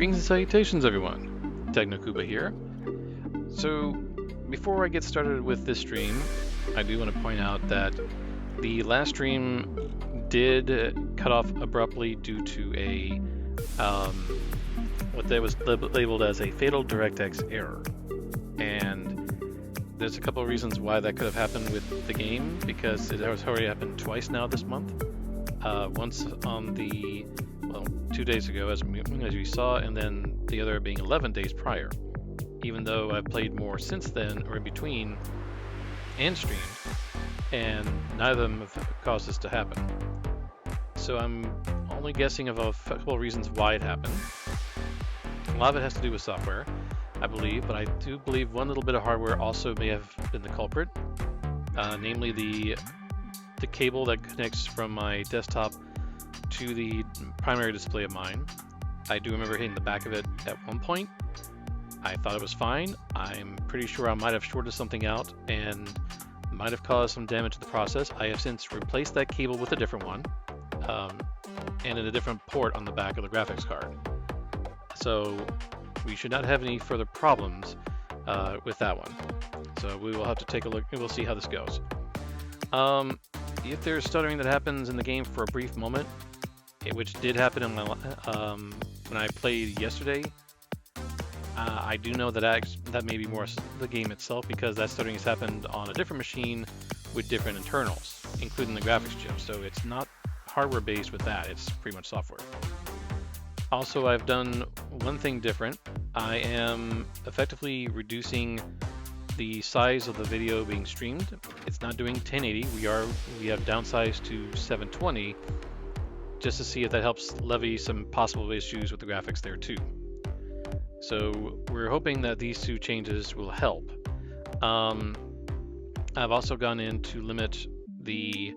Greetings and salutations, everyone. Technokuba here. So, before I get started with this stream, I do want to point out that the last stream did cut off abruptly due to a what that was labeled as a fatal DirectX error, and there's a couple of reasons why that could have happened with the game, because it has already happened twice now this month. Once on the 2 days ago, as we saw, and then the other being 11 days prior. Even though I've played more since then, or in between, and streamed, and neither of them have caused this to happen. So I'm only guessing of a couple of reasons why it happened. A lot of it has to do with software, I believe, but I do believe one little bit of hardware also may have been the culprit, namely the cable that connects from my desktop to the primary display of mine. I do remember hitting the back of it at one point. I thought it was fine. I'm pretty sure I might have shorted something out and might have caused some damage to the process. I have since replaced that cable with a different one, and in a different port on the back of the graphics card. So we should not have any further problems with that one. So we will have to take a look and we'll see how this goes. If there's stuttering that happens in the game for a brief moment, which did happen in my when I played yesterday, I do know that that may be more the game itself, because that stuttering has happened on a different machine with different internals, including the graphics chip. So it's not hardware based with that, it's pretty much software. Also, I've done one thing different. I am effectively reducing the size of the video being streamed. It's not doing 1080. We have downsized to 720, just to see if that helps levy some possible issues with the graphics there too. So we're hoping that these two changes will help. I've also gone in to limit the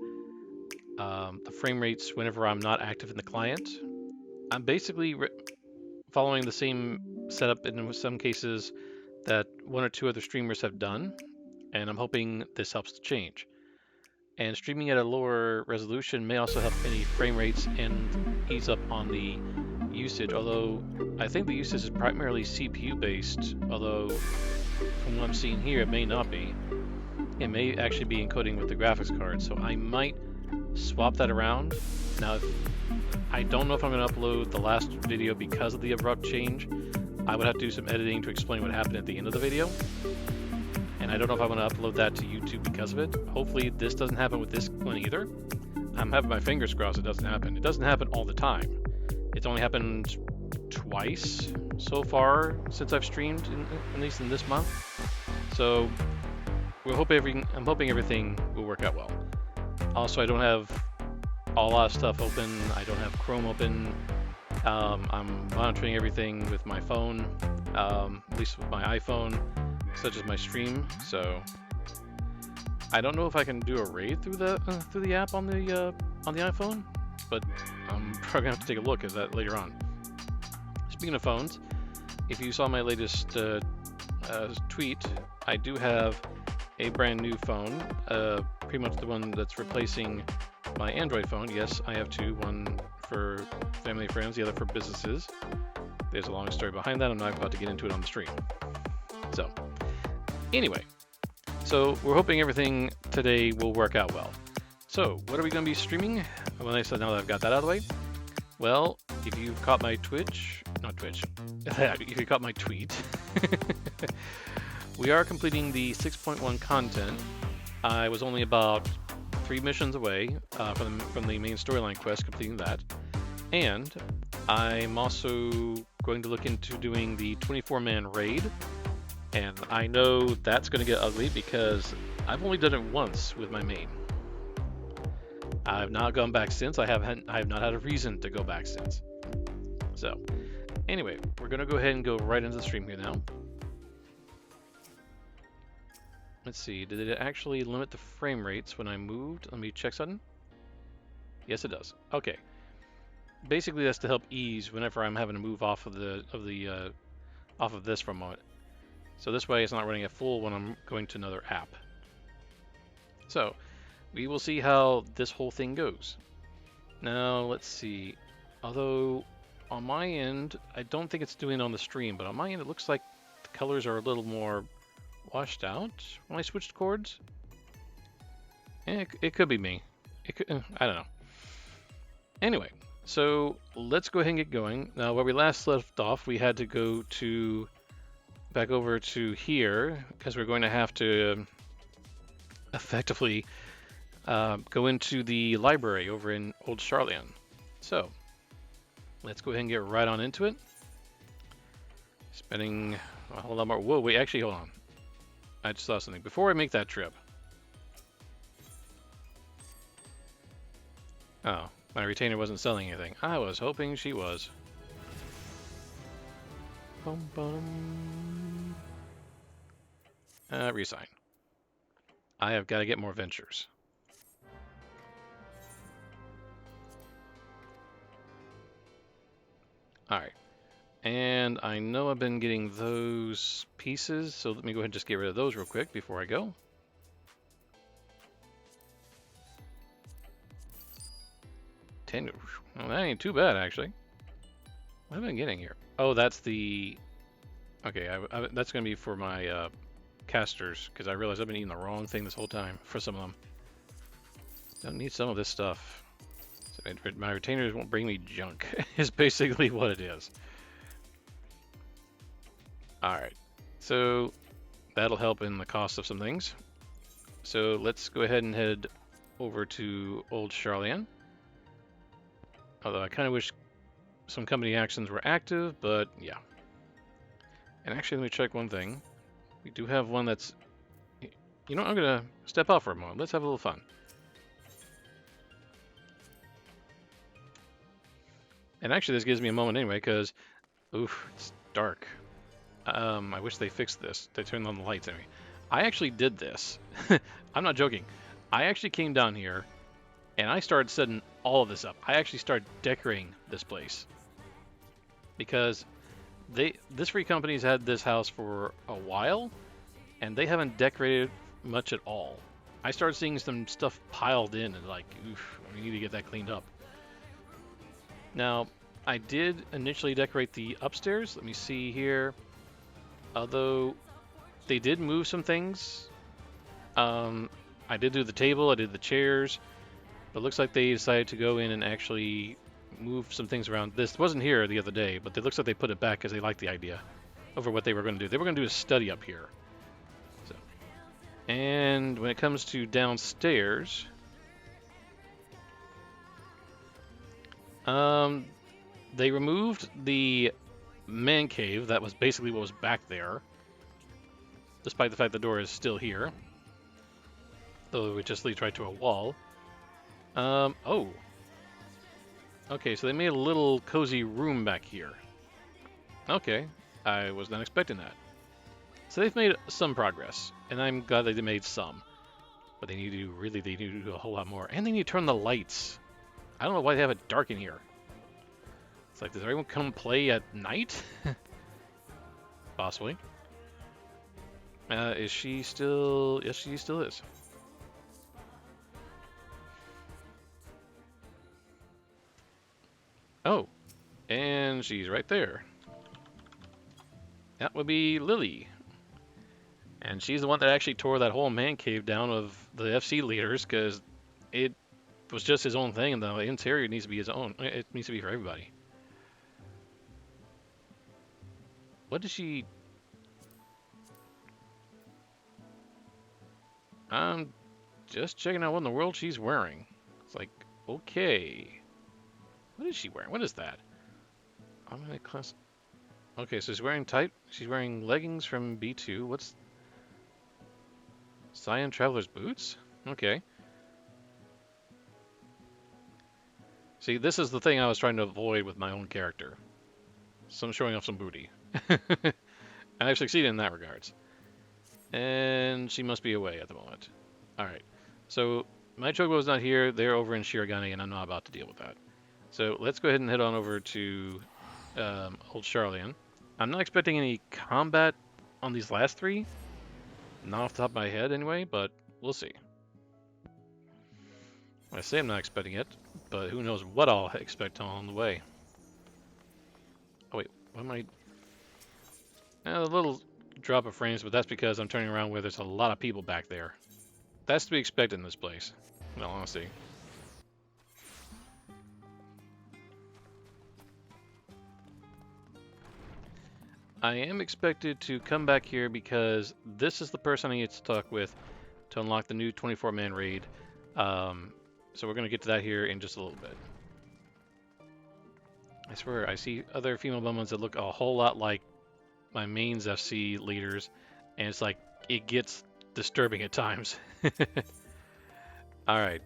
frame rates whenever I'm not active in the client. I'm basically following the same setup in some cases that one or two other streamers have done, and I'm hoping this helps to change. And streaming at a lower resolution may also help any frame rates and ease up on the usage, although I think the usage is primarily CPU based, although from what I'm seeing here it may not be. It may actually be encoding with the graphics card, so I might swap that around. Now, I don't know if I'm going to upload the last video because of the abrupt change. I would have to do some editing to explain what happened at the end of the video. And I don't know if I'm going to upload that to YouTube because of it. Hopefully this doesn't happen with this one either. I'm having my fingers crossed it doesn't happen. It doesn't happen all the time. It's only happened twice so far since I've streamed, at least in this month. So I'm hoping everything will work out well. Also, I don't have a lot of stuff open. I don't have Chrome open. I'm monitoring everything with my phone, at least with my iPhone, such as my stream. So I don't know if I can do a raid through the app on the iPhone, but I'm probably gonna have to take a look at that later on. Speaking of phones, if you saw my latest tweet, I do have a brand new phone, pretty much the one that's replacing my Android phone. Yes, I have two, one for family and friends, the other for businesses. There's a long story behind that. I'm not about to get into it on the stream. So anyway, so we're hoping everything today will work out well. So what are we going to be streaming? Well, now that I've got that out of the way, well, if you've caught my if you caught my tweet, we are completing the 6.1 content. I was only about 3 missions away from the main storyline quest, completing that. And I'm also going to look into doing the 24-man raid. And I know that's going to get ugly because I've only done it once with my main. I've not gone back since. I have not had a reason to go back since. So anyway, we're going to go ahead and go right into the stream here now. Let's see, did it actually limit the frame rates when I moved? Let me check something. Yes, it does. Okay. Basically, that's to help ease whenever I'm having to move off of this for a moment. So this way, it's not running at full when I'm going to another app. So we will see how this whole thing goes. Now, let's see. Although on my end, I don't think it's doing it on the stream, but on my end it looks like the colors are a little more washed out when I switched chords. It could be me. I don't know. Anyway, so let's go ahead and get going. Now, where we last left off, we had to go back over to here because we're going to have to effectively go into the library over in Old Charlian. So let's go ahead and get right on into it. Spending a whole lot more. Whoa, wait, actually, hold on. I just saw something. Before I make that trip. Oh, my retainer wasn't selling anything. I was hoping she was. Resign. I have got to get more ventures. Alright. And I know I've been getting those pieces, so let me go ahead and just get rid of those real quick before I go. Well, that ain't too bad, actually. What have I been getting here? Oh, that's the... Okay, that's going to be for my casters, because I realized I've been eating the wrong thing this whole time for some of them. Don't need some of this stuff. So my retainers won't bring me junk, is basically what it is. Alright, so that'll help in the cost of some things. So let's go ahead and head over to Old Charlian. Although I kind of wish some company actions were active, but yeah. And actually, let me check one thing. We do have one that's... You know, I'm going to step out for a moment. Let's have a little fun. And actually, this gives me a moment anyway, because... Oof, it's dark. I wish they fixed this. They turned on the lights anyway. I actually did this. I'm not joking. I actually came down here, and I started setting all of this up. I actually started decorating this place. Because this free company's had this house for a while, and they haven't decorated much at all. I started seeing some stuff piled in, and like, oof, we need to get that cleaned up. Now, I did initially decorate the upstairs. Let me see here. Although they did move some things. I did do the table, I did the chairs, but it looks like they decided to go in and actually move some things around. This wasn't here the other day, but it looks like they put it back because they liked the idea over what they were going to do. They were going to do a study up here. So, and when it comes to downstairs, they removed the man cave. That was basically what was back there, despite the fact the door is still here, though it just leads right to a wall. Oh. Okay, so they made a little cozy room back here. Okay, I was not expecting that. So they've made some progress, and I'm glad they made some. But they need to do a whole lot more. And they need to turn the lights. I don't know why they have it dark in here. It's like, does everyone come play at night? Possibly. Is she still... Yes, she still is. Oh, and she's right there. That would be Lily. And she's the one that actually tore that whole man cave down of the FC leaders, because it was just his own thing, and the interior needs to be his own. It needs to be for everybody. What does she... I'm just checking out what in the world she's wearing. It's like, okay. What is she wearing? What is that? I'm gonna class... Okay, so she's wearing she's wearing leggings from B2. What's... Cyan Traveler's Boots? Okay. See, this is the thing I was trying to avoid with my own character. Showing off some booty. And I've succeeded in that regards. And she must be away at the moment. Alright. So, my Chocobo's not here. They're over in Shirogane, and I'm not about to deal with that. So, let's go ahead and head on over to Old Charlian. I'm not expecting any combat on these last three. Not off the top of my head, anyway, but we'll see. I say I'm not expecting it, but who knows what I'll expect on the way. Oh wait, what am I? A little drop of frames, but that's because I'm turning around where there's a lot of people back there. That's to be expected in this place, in all honesty. I am expected to come back here because this is the person I need to talk with to unlock the new 24-man raid. So we're going to get to that here in just a little bit. I swear, I see other female bumblings that look a whole lot like my mains FC leaders, and it's like, it gets disturbing at times. Alright.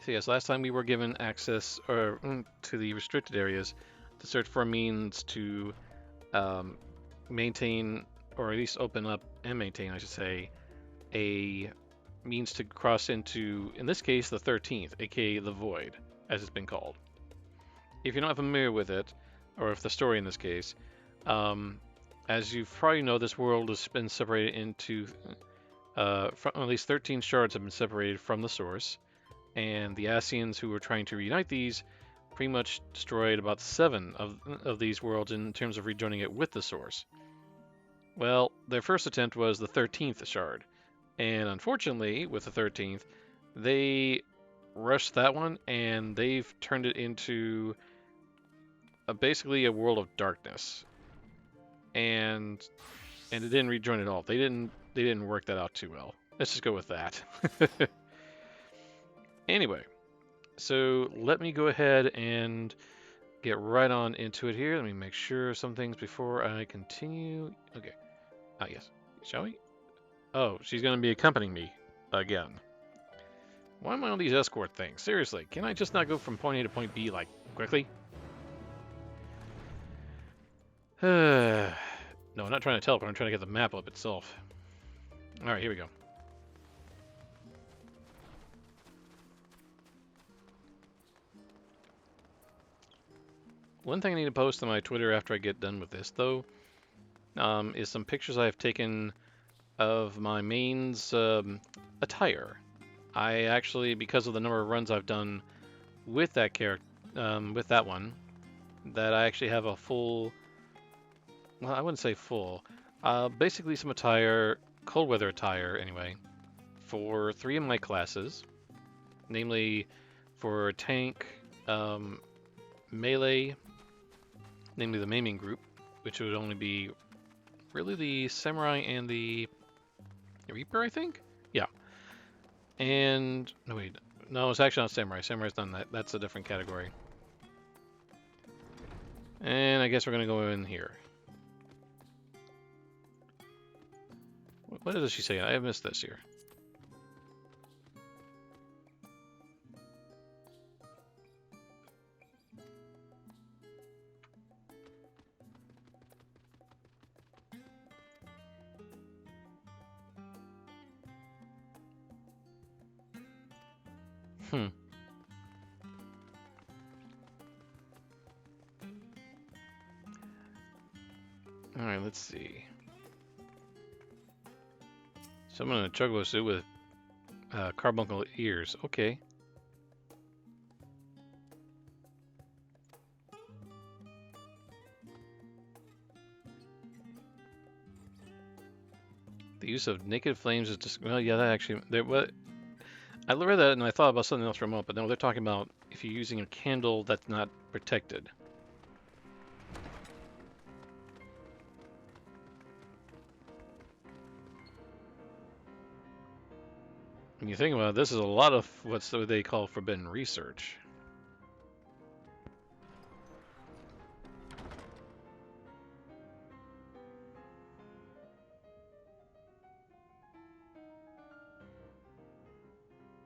So yes, last time we were given access to the restricted areas to search for a means to maintain, or at least open up and maintain, I should say, a means to cross into, in this case, the 13th, aka the Void, as it's been called. If you're not familiar with it, or if the story in this case, as you probably know, this world has been separated into, at least 13 shards have been separated from the source, and the Ascians who were trying to reunite these pretty much destroyed about 7 of these worlds in terms of rejoining it with the source. Well, their first attempt was the 13th shard, and unfortunately, with the 13th, they rushed that one, and they've turned it into basically a world of darkness. And it didn't rejoin at all. They didn't work that out too well. Let's just go with that. Anyway, so let me go ahead and get right on into it here. Let me make sure some things before I continue. Okay. Ah, yes. Shall we? Oh, she's going to be accompanying me again. Why am I on these escort things? Seriously, can I just not go from point A to point B, like, quickly? No, I'm not trying to teleport. I'm trying to get the map up itself. Alright, here we go. One thing I need to post on my Twitter after I get done with this, though, is some pictures I've taken of my main's attire. I actually, because of the number of runs I've done with that character, with that one, that I actually have a full, well, I wouldn't say full, basically some attire, cold weather attire anyway, for 3 of my classes, namely for tank, melee, namely the maiming group, which would only be really the samurai and the reaper, I think? Yeah. And, no wait, no, it's actually not samurai. Samurai's done that. That's a different category. And I guess we're going to go in here. What does she say? I have missed this here. Alright, let's see. Someone in a chocobo suit with carbuncle ears. Okay. The use of naked flames is just, well, yeah, that actually, I read that and I thought about something else for a moment, but no, they're talking about if you're using a candle that's not protected. When you think about it, this is a lot of what they call forbidden research.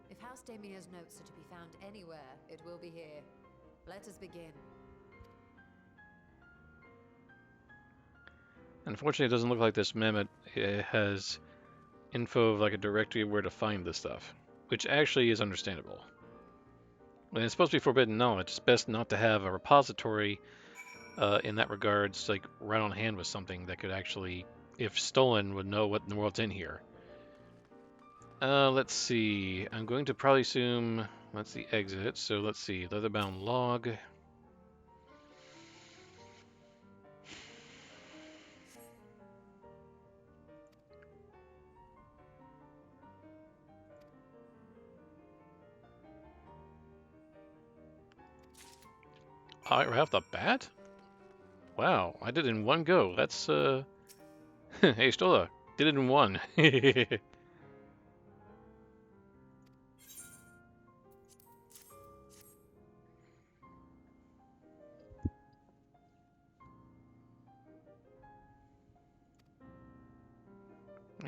If House Damia's notes are to be found anywhere, it will be here. Let us begin. Unfortunately, it doesn't look like this map has info of like a directory of where to find this stuff, which actually is understandable. And it's supposed to be forbidden knowledge. It's best not to have a repository in that regards, like right on hand with something that could actually, if stolen, would know what in the world's in here. Let's see. I'm going to probably assume that's the exit. So let's see. Leatherbound log. Right off the bat? Wow, I did it in one go. That's hey Stola, did it in one. Yeah,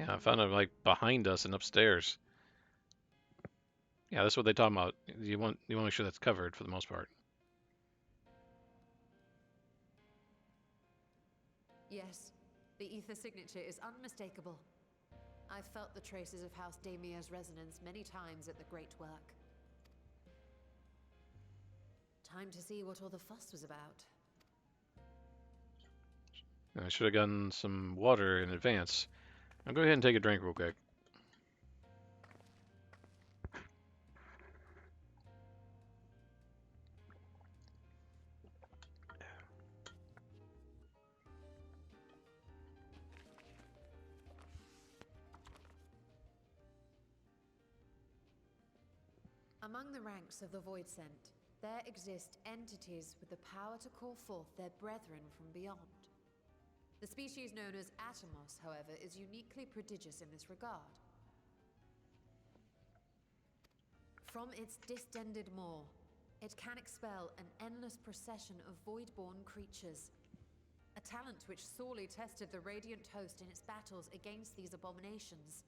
I found it like behind us and upstairs. Yeah, that's what they talk about. You want to make sure that's covered for the most part. Yes, the ether signature is unmistakable. I've felt the traces of House Damia's resonance many times at the Great Work. Time to see what all the fuss was about. I should have gotten some water in advance. I'll go ahead and take a drink real quick. Among the ranks of the Void Sent, there exist entities with the power to call forth their brethren from beyond. The species known as Atomos, however, is uniquely prodigious in this regard. From its distended maw, it can expel an endless procession of void-born creatures, a talent which sorely tested the Radiant Host in its battles against these abominations.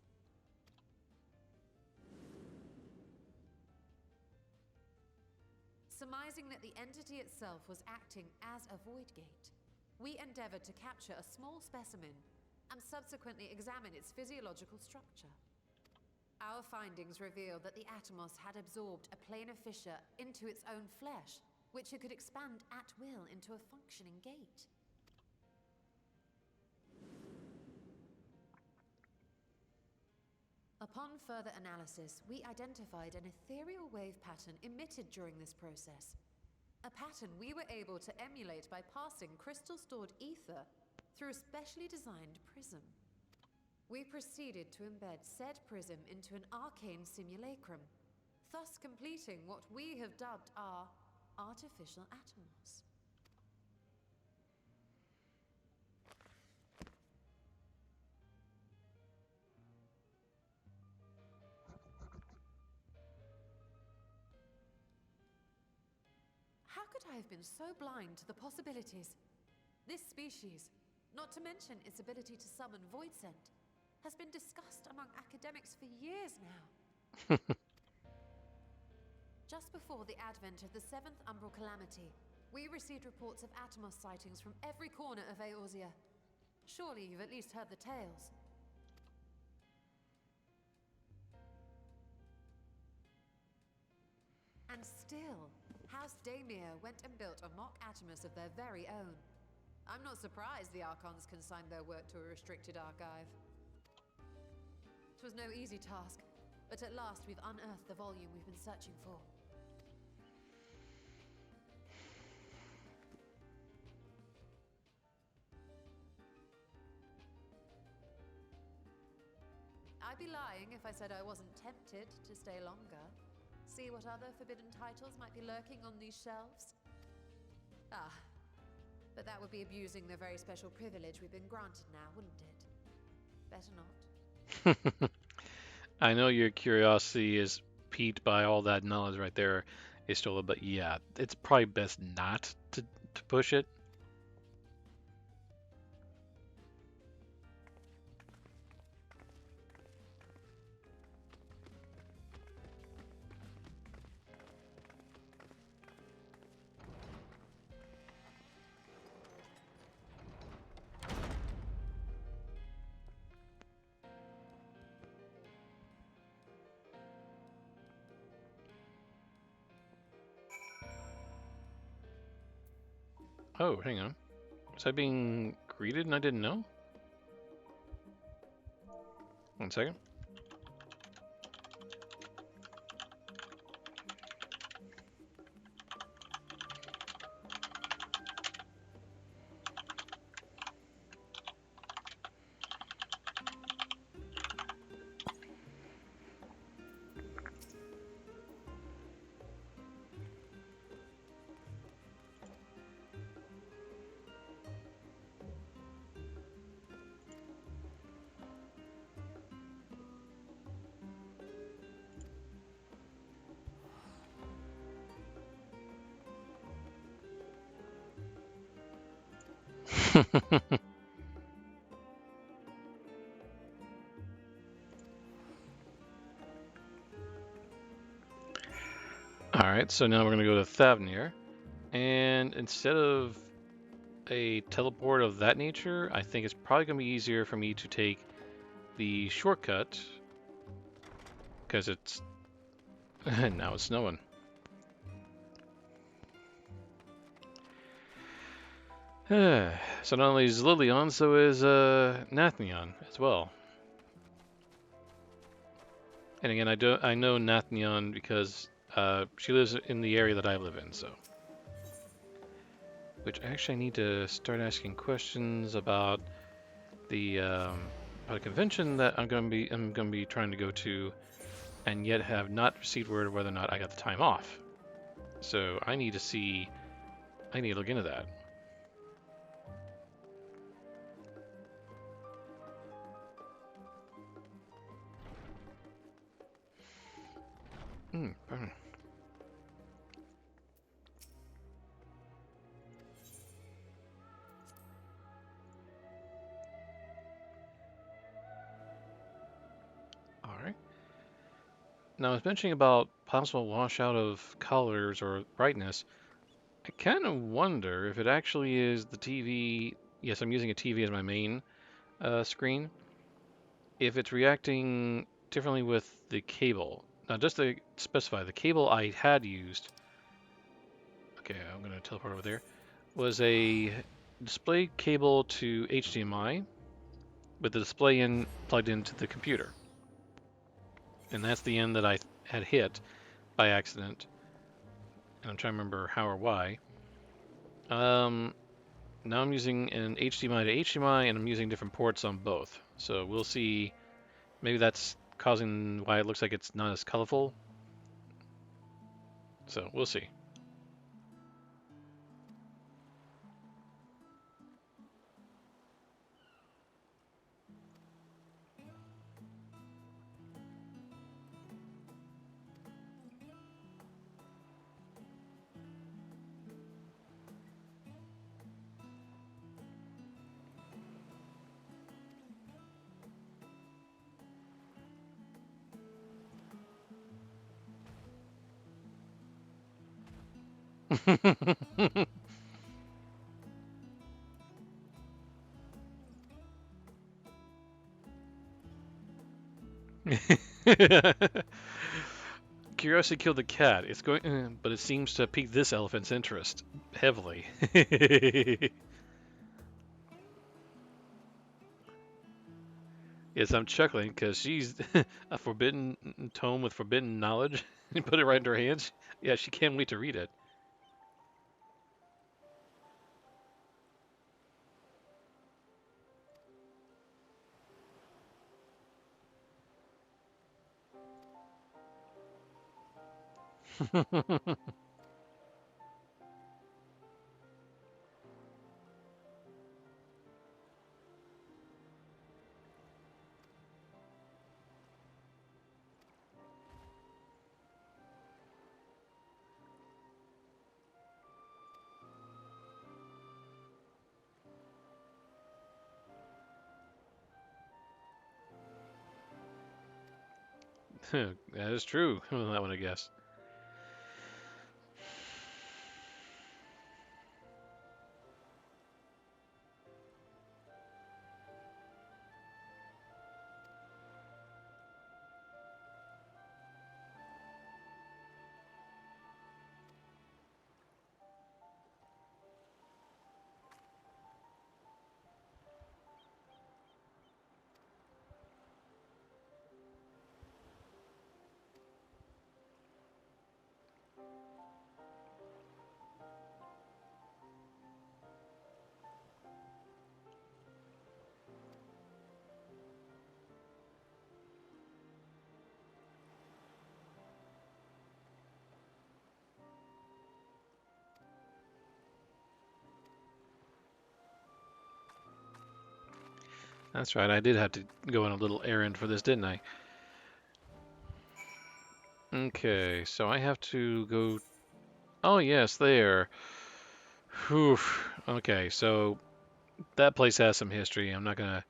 Surmising that the entity itself was acting as a void gate, we endeavored to capture a small specimen and subsequently examine its physiological structure. Our findings reveal that the Atomos had absorbed a planar fissure into its own flesh, which it could expand at will into a functioning gate. Upon further analysis, we identified an ethereal wave pattern emitted during this process. A pattern we were able to emulate by passing crystal-stored ether through a specially designed prism. We proceeded to embed said prism into an arcane simulacrum, thus completing what we have dubbed our artificial Atomos. How could I have been so blind to the possibilities? This species, not to mention its ability to summon Void Scent, has been discussed among academics for years now. Just before the advent of the 7th Umbral Calamity, we received reports of Atomos sightings from every corner of Eorzea. Surely you've at least heard the tales. And still, House Damia went and built a mock Atomos of their very own. I'm not surprised the Archons consigned their work to a restricted archive. It was no easy task, but at last we've unearthed the volume we've been searching for. I'd be lying if I said I wasn't tempted to stay longer. See what other forbidden titles might be lurking on these shelves. Ah, but that would be abusing the very special privilege we've been granted now, wouldn't it? Better not. I know your curiosity is piqued by all that knowledge right there, Istola, but yeah, it's probably best not to push it. Oh, hang on. Was I being greeted and I didn't know? One second. Alright, so now we're going to go to Thavnir. And instead of a teleport of that nature, I think it's probably going to be easier for me to take the shortcut. Because it's... now it's snowing. So not only is Lilion, so is Nathnion as well. And again, I know Nathnion because she lives in the area that I live in, so. Which actually I need to start asking questions about about a convention that I'm gonna be trying to go to, and yet have not received word of whether or not I got the time off. So I need to look into that. Pardon. All right. Now I was mentioning about possible washout of colors or brightness. I kind of wonder if it actually is the TV. Yes, I'm using a TV as my main screen. If it's reacting differently with the cable. Now, just to specify, the cable I had used, okay, I'm going to teleport over there, was a display cable to HDMI with the display in plugged into the computer. And that's the end that I had hit by accident. And I'm trying to remember how or why. Now I'm using an HDMI to HDMI, and I'm using different ports on both. So we'll see. Maybe that's causing why it looks like it's not as colorful. So we'll see. Curiosity killed the cat. It's going, but it seems to pique this elephant's interest heavily. Yes, I'm chuckling because she's a forbidden tome with forbidden knowledge. You put it right in her hands. Yeah, she can't wait to read it. That is true. That one, I guess. That's right, I did have to go on a little errand for this, didn't I? Okay, so I have to go... Oh yes, there. Whew. Okay, so that place has some history. I'm not gonna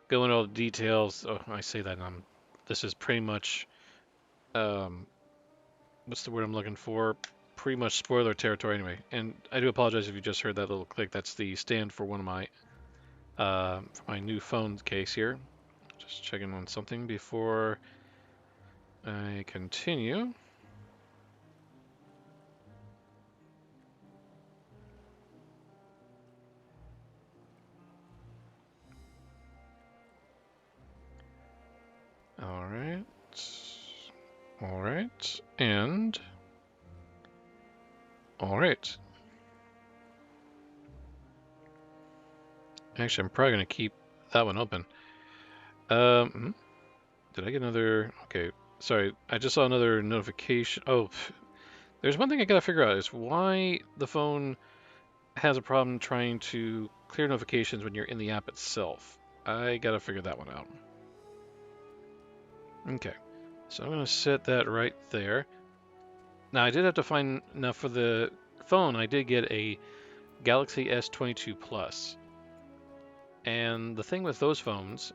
go into all the details. Oh, I say that, and this is pretty much... what's the word I'm looking for? Pretty much spoiler territory anyway. And I do apologize if you just heard that little click. That's the stand for one of my for my new phone case here. Just checking on something before I continue. All right. All right. And all right. Actually, I'm probably going to keep that one open. Did I get another? Okay, sorry. I just saw another notification. Oh, there's one thing I gotta figure out is why the phone has a problem trying to clear notifications when you're in the app itself. I gotta figure that one out. Okay, so I'm gonna set that right there. Now I did have to find, now for the phone, I did get a Galaxy S22 Plus. And the thing with those phones,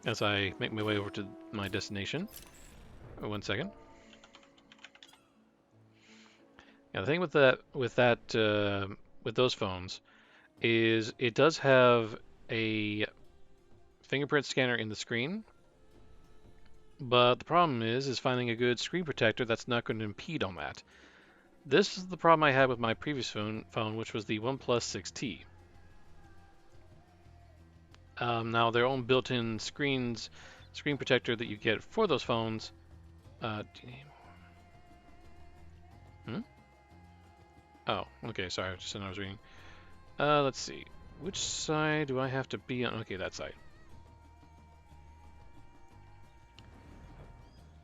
as I make my way over to my destination, one second. Now the thing with with those phones is it does have a fingerprint scanner in the screen, but the problem is finding a good screen protector that's not going to impede on that. This is the problem I had with my previous phone which was the OnePlus 6T. Now their own built-in screen protector that you get for those phones. Oh, okay. Sorry, I just said I was reading. Let's see. Which side do I have to be on? Okay, that side.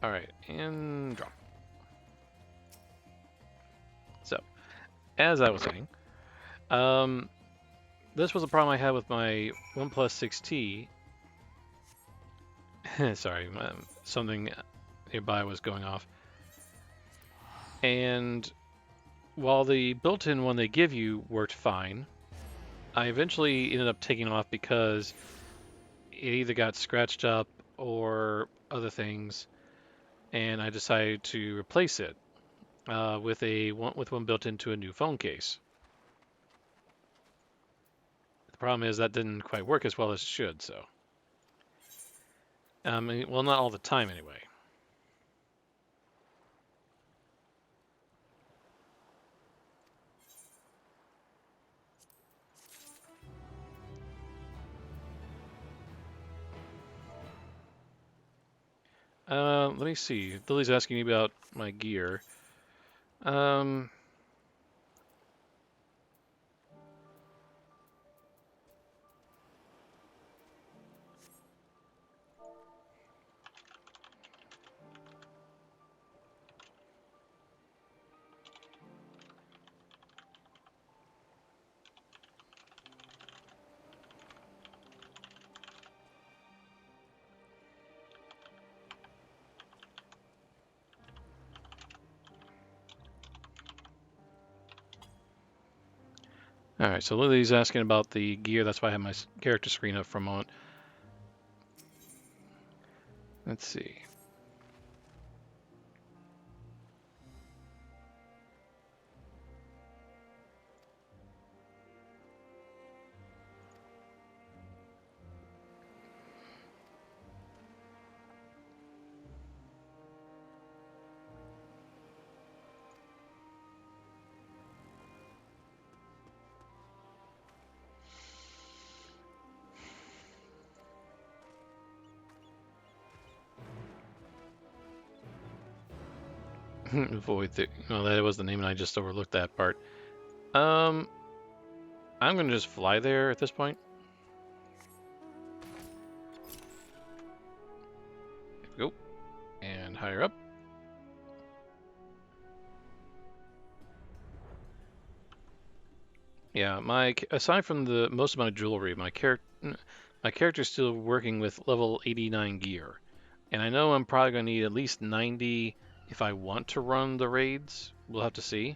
All right, and drop. So, as I was saying, this was a problem I had with my OnePlus 6T. Sorry, something nearby was going off. And while the built-in one they give you worked fine, I eventually ended up taking off because it either got scratched up or other things, and I decided to replace it with one built into a new phone case. The problem is that didn't quite work as well as it should, so. Well, not all the time anyway. Let me see. Lily's asking me about my gear. All right, so Lily's asking about the gear. That's why I have my character screen up for a moment. Let's see. Avoid the... No, that was the name and I just overlooked that part. I'm going to just fly there at this point. Go. And higher up. Yeah, aside from the most amount of jewelry, my My character's still working with level 89 gear. And I know I'm probably going to need at least 90 if I want to run the raids. We'll have to see.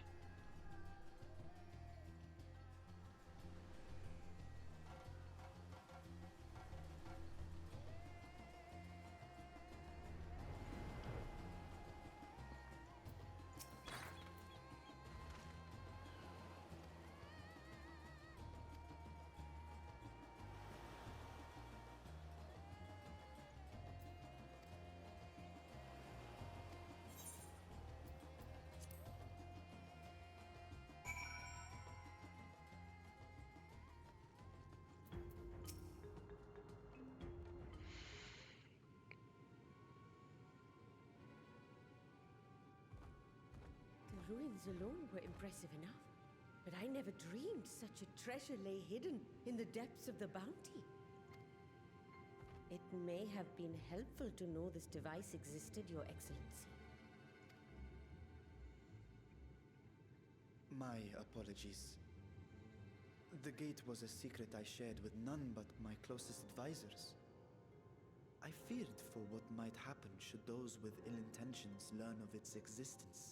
The ruins alone were impressive enough, but I never dreamed such a treasure lay hidden in the depths of the bounty. It may have been helpful to know this device existed, Your Excellency. My apologies. The gate was a secret I shared with none but my closest advisors. I feared for what might happen should those with ill intentions learn of its existence.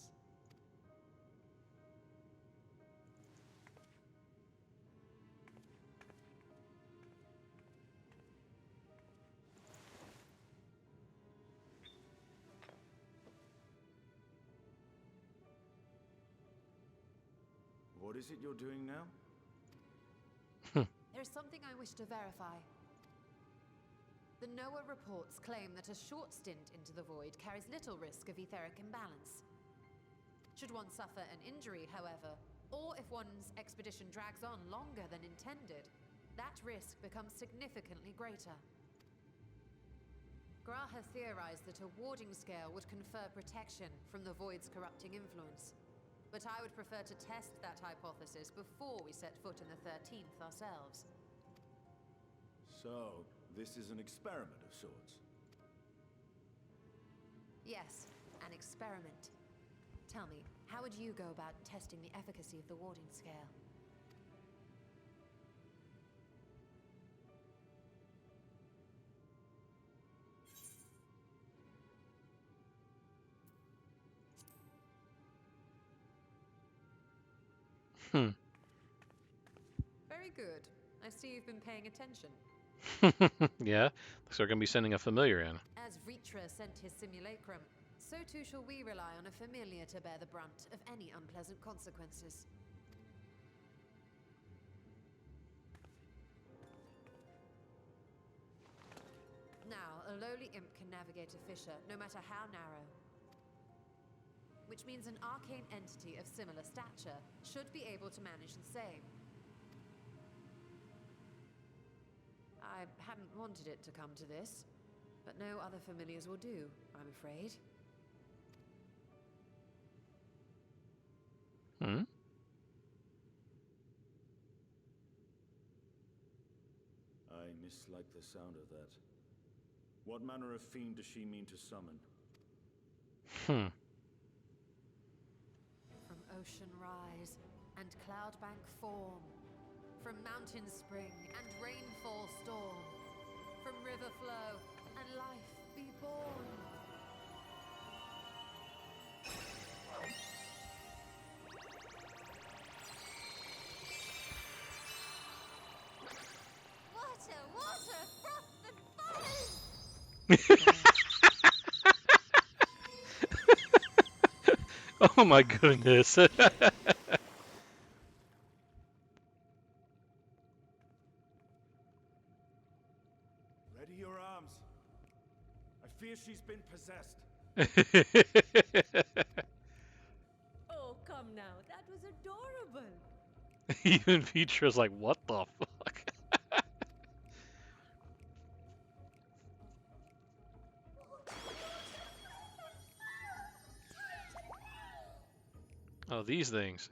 What is it you're doing now? There's something I wish to verify. The NOAA reports claim that a short stint into the void carries little risk of etheric imbalance. Should one suffer an injury, however, or if one's expedition drags on longer than intended, that risk becomes significantly greater. Graha theorized that a warding scale would confer protection from the void's corrupting influence. But I would prefer to test that hypothesis before we set foot in the 13th ourselves. So, this is an experiment of sorts. Yes, an experiment. Tell me, how would you go about testing the efficacy of the warding scale? Very good. I see you've been paying attention. Yeah, looks like we're going to be sending a familiar in. As Vritra sent his simulacrum, so too shall we rely on a familiar to bear the brunt of any unpleasant consequences. Now, a lowly imp can navigate a fissure, no matter how narrow. Which means an arcane entity of similar stature should be able to manage the same. I hadn't wanted it to come to this, but no other familiars will do, I'm afraid. Hmm? I mislike the sound of that. What manner of fiend does she mean to summon? Hmm. From ocean rise and cloudbank form, from mountain spring and rainfall storm, from river flow and life be born. Water, water, froth and foam! Oh my goodness. Ready your arms. I fear she's been possessed. Oh, come now, that was adorable. Even Petra's like, what the fuck? Oh, these things.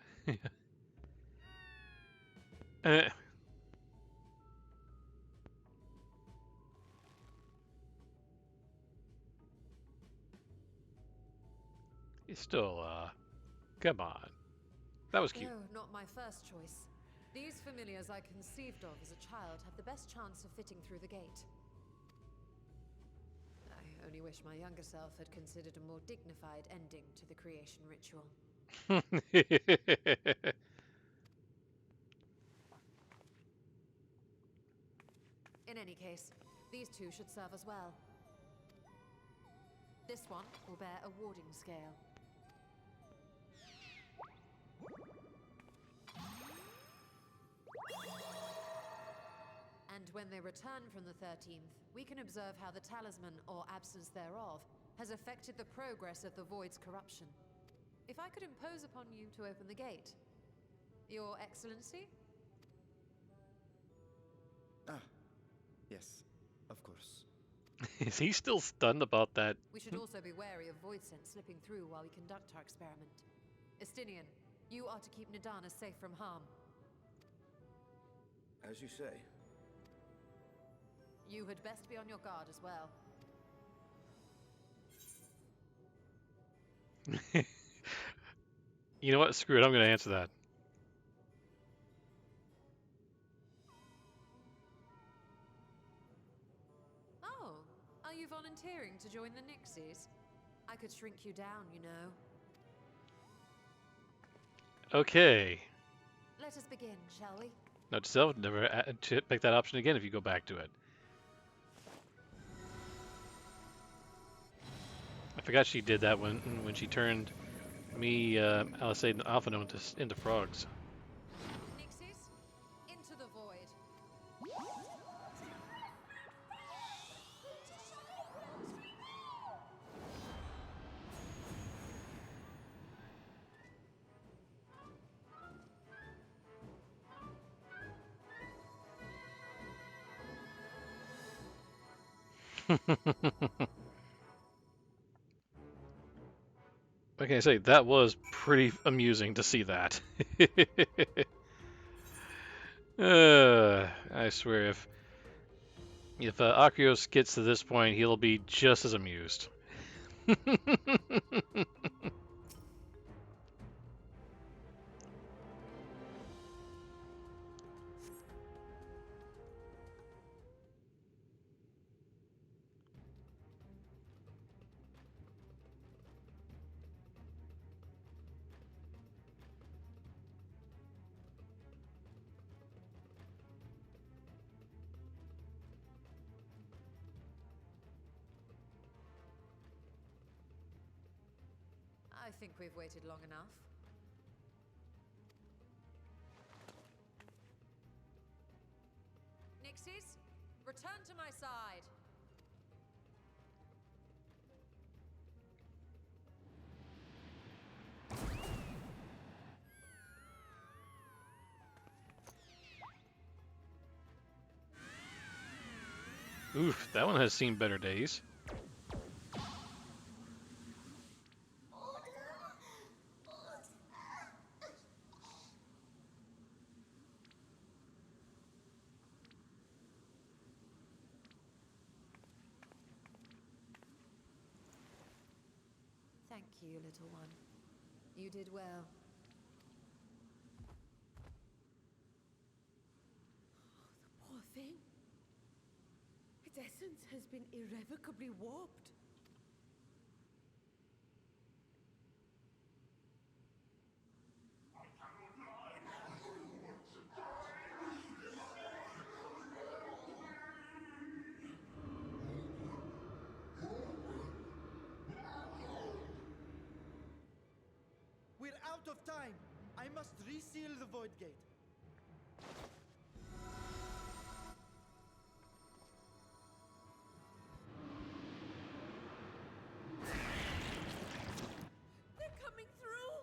Eh. It's still, come on. That was cute. No, not my first choice. These familiars I conceived of as a child have the best chance of fitting through the gate. I only wish my younger self had considered a more dignified ending to the creation ritual. In any case, these two should serve as well. This one will bear a warding scale. And when they return from the 13th, we can observe how the talisman, or absence thereof, has affected the progress of the Void's corruption. If I could impose upon you to open the gate. Your Excellency? Ah, yes, of course. Is he still stunned about that? We should also be wary of void sense slipping through while we conduct our experiment. Estinian, you are to keep Nidana safe from harm. As you say. You had best be on your guard as well. You know what? Screw it. I'm going to answer that. Oh, are you volunteering to join the Nixies? I could shrink you down, you know. Okay. Let us begin, shall we? Note to self, never pick that option again if you go back to it. I forgot she did that when she turned me, Alisade and Alphino into frogs. Nixies, into the void. What can I say? That was pretty amusing to see that. I swear, if Akrios gets to this point, he'll be just as amused. I think we've waited long enough. Nixies, return to my side. Oof, that one has seen better days. Thank you, little one. You did well. Poor thing. Its essence has been irrevocably warped. We're out of time. I must reseal the void gate. They're coming through!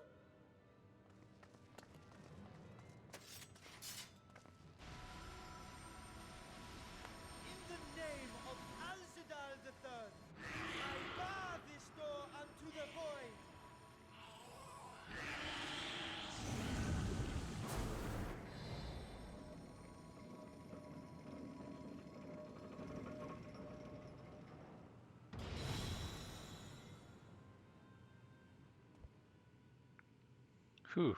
In the name of Alzidal III, I bar this door unto the void. Whew.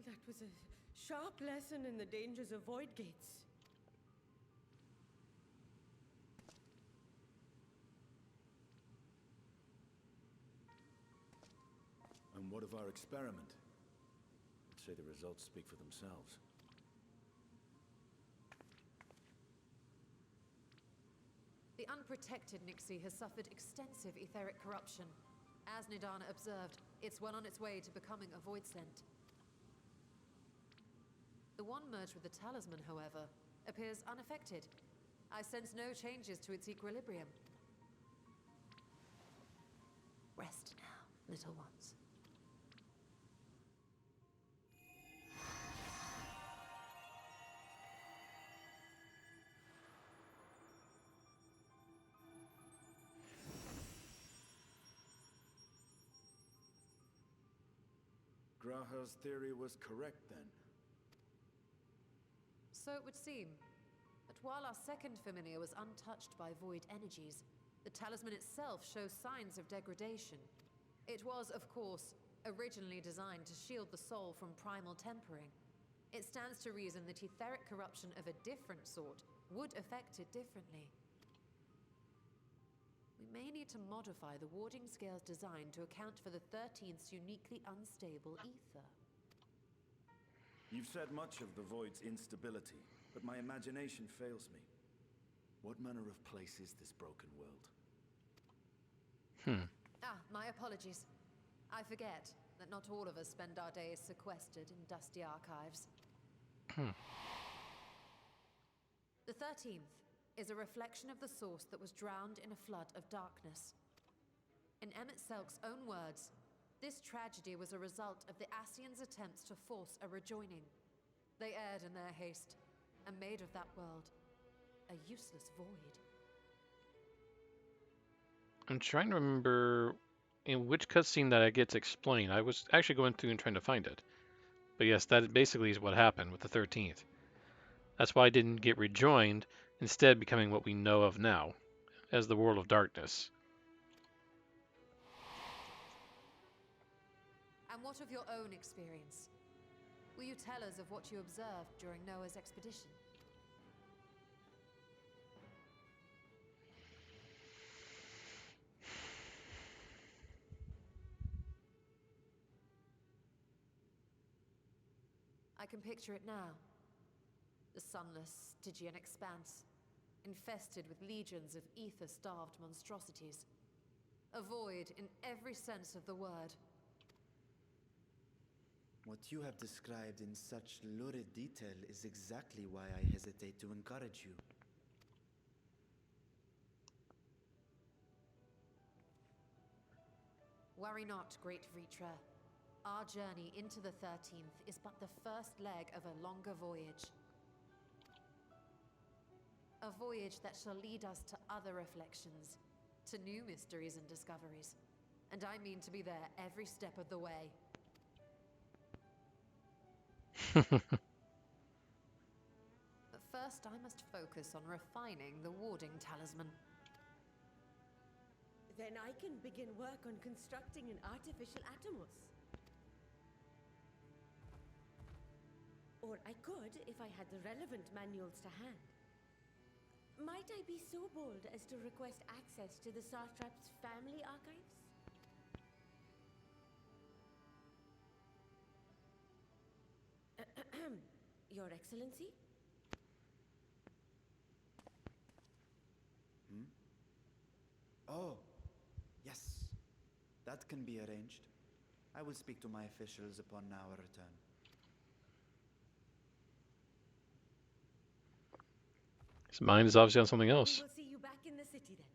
that was a sharp lesson in the dangers of void gates. And what of our experiment? I'd say the results speak for themselves. The unprotected Nixie has suffered extensive etheric corruption. As Nidana observed, it's well on its way to becoming a void scent. The one merged with the talisman, however, appears unaffected. I sense no changes to its equilibrium. Rest now, little ones. Graha's theory was correct, then. So it would seem. But while our second familiar was untouched by void energies, the talisman itself shows signs of degradation. It was, of course, originally designed to shield the soul from primal tempering. It stands to reason that etheric corruption of a different sort would affect it differently. We may need to modify the warding scale's design to account for the 13th's uniquely unstable ether. You've said much of the Void's instability, but my imagination fails me. What manner of place is this broken world? My apologies. I forget that not all of us spend our days sequestered in dusty archives. The 13th is a reflection of the source that was drowned in a flood of darkness. In Emmett Selk's own words, this tragedy was a result of the Ascians' attempts to force a rejoining. They erred in their haste, and made of that world a useless void. I'm trying to remember in which cutscene that gets explained. I was actually going through and trying to find it. But yes, that basically is what happened with the 13th. That's why it didn't get rejoined, instead becoming what we know of now, as the World of Darkness. And what of your own experience? Will you tell us of what you observed during Noah's expedition? I can picture it now. The sunless, Stygian expanse, infested with legions of ether-starved monstrosities. A void in every sense of the word. What you have described in such lurid detail is exactly why I hesitate to encourage you. Worry not, great Vritra. Our journey into the 13th is but the first leg of a longer voyage. A voyage that shall lead us to other reflections, to new mysteries and discoveries. And I mean to be there every step of the way. But first I must focus on refining the warding talisman. Then I can begin work on constructing an artificial Atomos. Or I could, if I had the relevant manuals to hand. Might I be so bold as to request access to the Satrap's family archives? Your Excellency? Oh, yes. That can be arranged. I will speak to my officials upon our return. His mind is obviously on something else. We will see you back in the city then.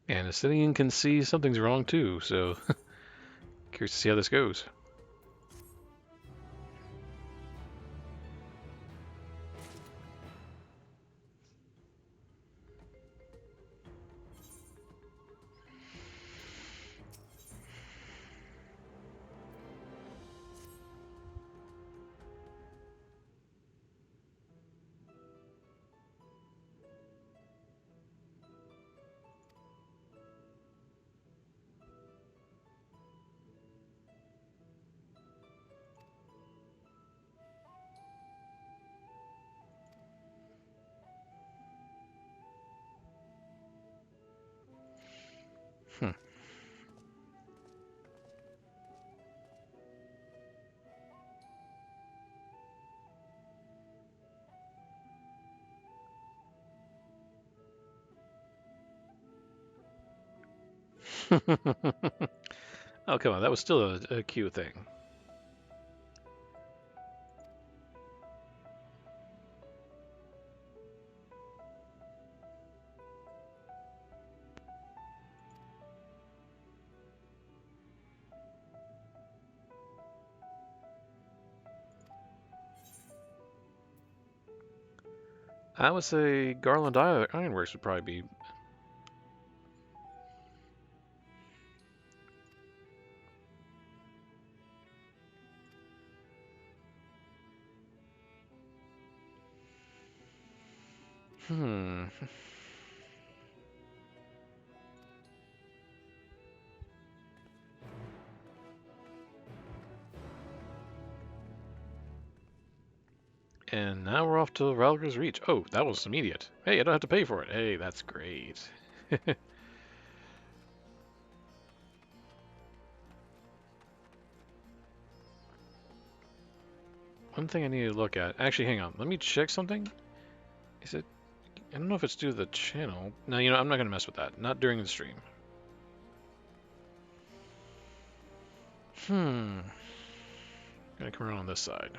And Ascidian can see something's wrong too, so curious to see how this goes. Oh, come on. That was still a cute thing. I would say Garland Ironworks would probably be. Hmm. And now we're off to Ralger's Reach. Oh, that was immediate. Hey, I don't have to pay for it. Hey, that's great. One thing I need to look at. Actually, hang on. Let me check something. Is it? I don't know if it's due to the channel. No, you know, I'm not going to mess with that. Not during the stream. Gonna come around on this side.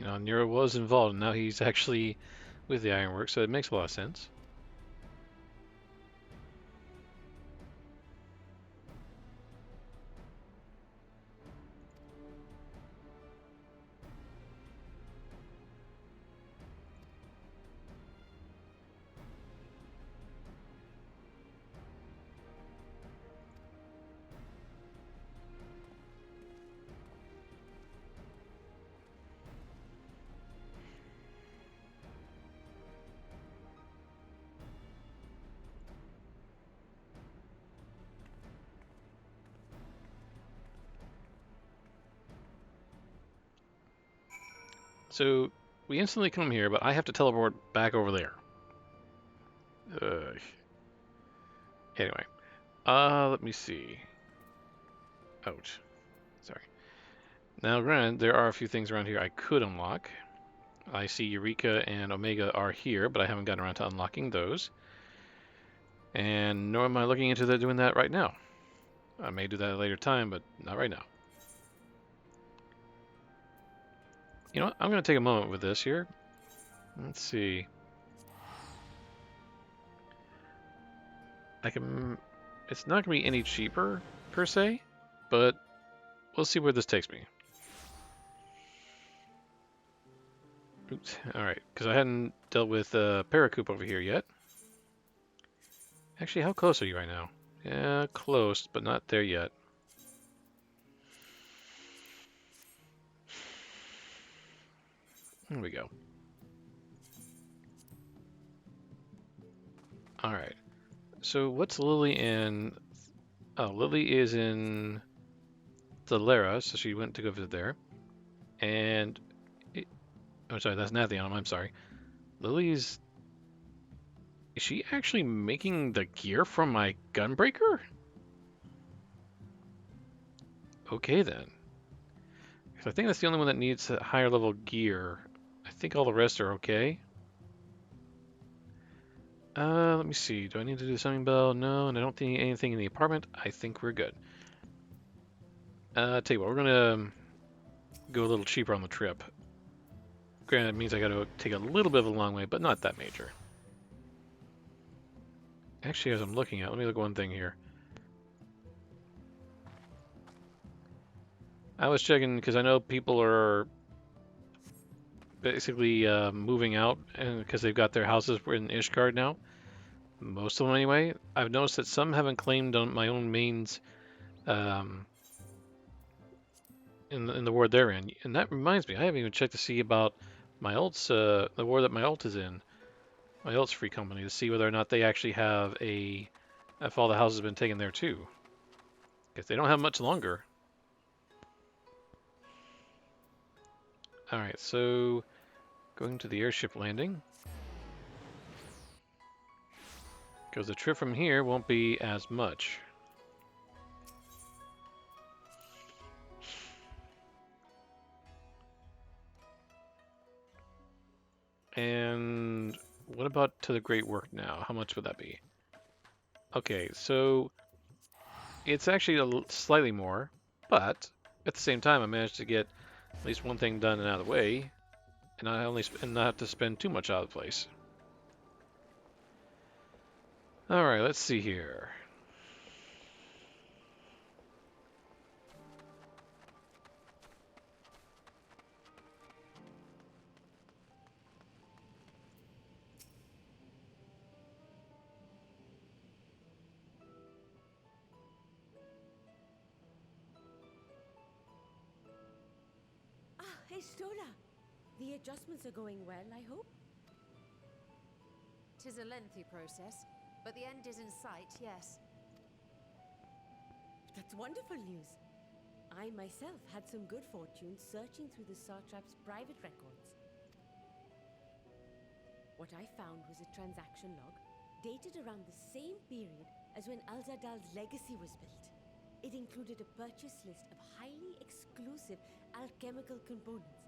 You know, Nero was involved, and now he's actually with the Ironworks, so it makes a lot of sense. So we instantly come here, but I have to teleport back over there. Ugh. Anyway, let me see. Ouch. Sorry. Now, granted, there are a few things around here I could unlock. I see Eureka and Omega are here, but I haven't gotten around to unlocking those. And nor am I looking into doing that right now. I may do that at a later time, but not right now. You know what? I'm going to take a moment with this here. Let's see. It's not going to be any cheaper, per se, but we'll see where this takes me. Oops. Alright, because I hadn't dealt with Paracoop over here yet. Actually, how close are you right now? Yeah, close, but not there yet. There we go. All right. So what's Lily in? Oh, Lily is in Dalera, so she went to go visit there. And oh, sorry, that's Nathion. I'm sorry. Lily's. Is she actually making the gear from my gunbreaker? Okay then. 'Cause I think that's the only one that needs a higher level gear. I think all the rest are okay. Let me see. Do I need to do the summoning bell? No, and I don't think anything in the apartment. I think we're good. Tell you what, we're gonna go a little cheaper on the trip. Granted, it means I gotta take a little bit of a long way, but not that major. Actually, as I'm looking at, let me look one thing here. I was checking because I know people are basically moving out and because they've got their houses in Ishgard now. Most of them anyway. I've noticed that some haven't claimed on my own mains um, in the ward they're in. And that reminds me, I haven't even checked to see about my ult's the ward that my ult is in, my ult's free company, to see whether or not they actually have a if all the houses have been taken there too. Because they don't have much longer. All right, so going to the airship landing. Because the trip from here won't be as much. And what about to the Great Work now? How much would that be? Okay, so it's actually slightly more, but at the same time, I managed to get at least one thing done and out of the way, and not have to spend too much out of the place. All right, let's see here. Ah, hey, Stola. The adjustments are going well, I hope? 'Tis a lengthy process, but the end is in sight, yes. That's wonderful news. I myself had some good fortune searching through the Satrap's private records. What I found was a transaction log dated around the same period as when Alzadal's legacy was built. It included a purchase list of highly exclusive alchemical components,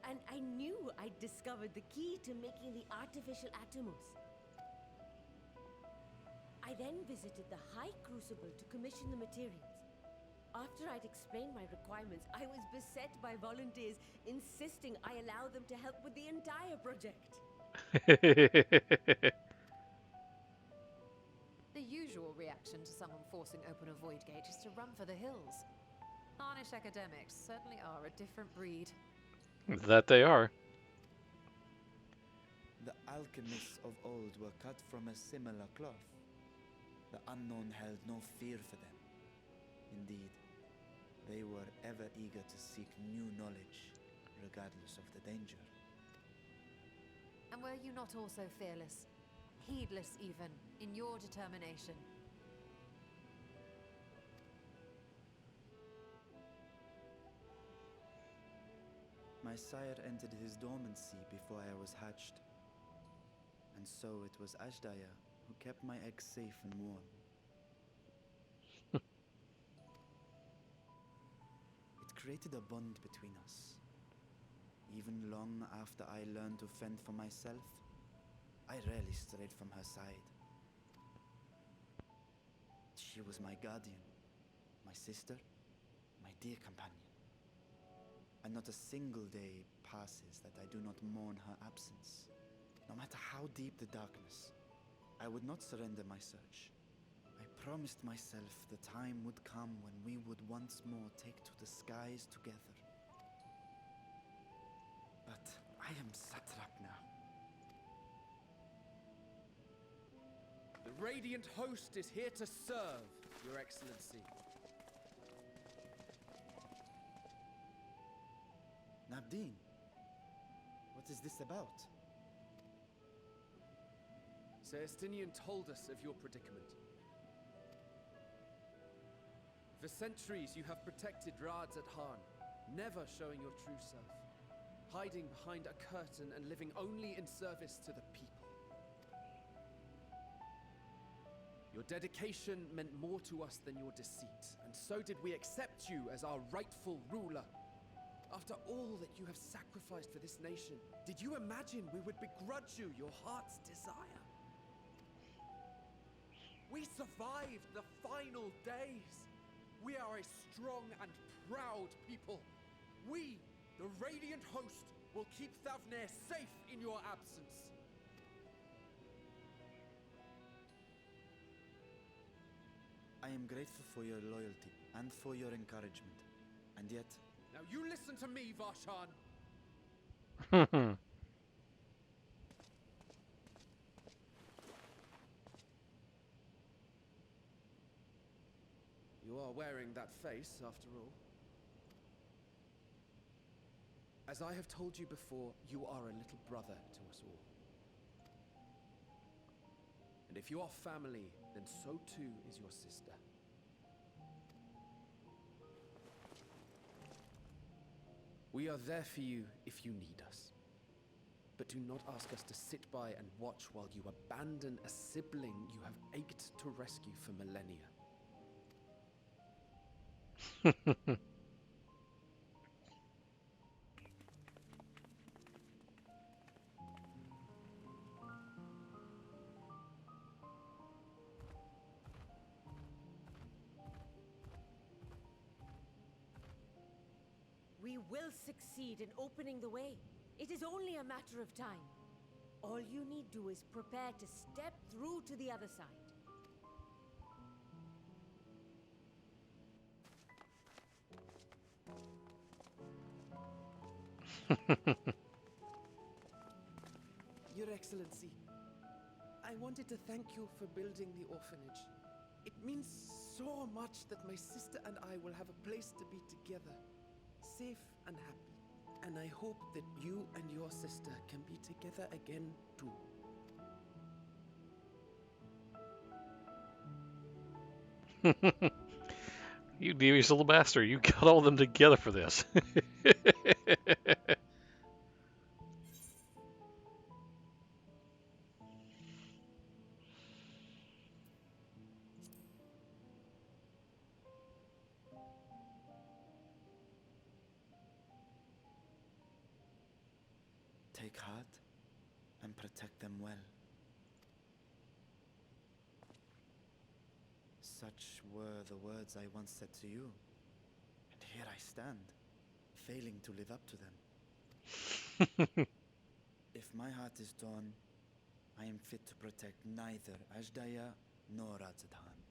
and I knew I'd discovered the key to making the artificial atomos. I then visited the High Crucible to commission the materials. After I'd explained my requirements, I was beset by volunteers insisting I allow them to help with the entire project. The usual reaction to someone forcing open a void gate is to run for the hills. Harnish academics certainly are a different breed. That they are. The alchemists of old were cut from a similar cloth. The unknown held no fear for them. Indeed, they were ever eager to seek new knowledge, regardless of the danger. And were you not also fearless, heedless even, in your determination? My sire entered his dormancy before I was hatched. And so it was Ashdaya who kept my eggs safe and warm. It created a bond between us. Even long after I learned to fend for myself, I rarely strayed from her side. She was my guardian, my sister, my dear companion. And not a single day passes that I do not mourn her absence. No matter how deep the darkness, I would not surrender my search. I promised myself the time would come when we would once more take to the skies together. But I am satrap now. The Radiant Host is here to serve, Your Excellency. Nabdeen, what is this about? Celestinian told us of your predicament. For centuries you have protected Rads at Han, never showing your true self, hiding behind a curtain and living only in service to the people. Your dedication meant more to us than your deceit, and so did we accept you as our rightful ruler. After all that you have sacrificed for this nation, did you imagine we would begrudge you your heart's desire? We survived the final days. We are a strong and proud people. We, the Radiant Host, will keep Thavnair safe in your absence. I am grateful for your loyalty and for your encouragement. And yet, Now you listen to me, Varshan. You are wearing that face, after all. As I have told you before, you are a little brother to us all. And if you are family, then so too is your sister. We are there for you if you need us. But do not ask us to sit by and watch while you abandon a sibling you have ached to rescue for millennia. We will succeed in opening the way. It is only a matter of time. All you need do is prepare to step through to the other side. Your Excellency, I wanted to thank you for building the orphanage. It means so much that my sister and I will have a place to be together, safe and happy. And I hope that you and your sister can be together again too. You devious little bastard, you got all of them together for this. take heart and protect them well. Such were the words I once said to you. And here I stand, failing to live up to them. If my heart is torn, I am fit to protect neither Ajdaya nor Radzadhan.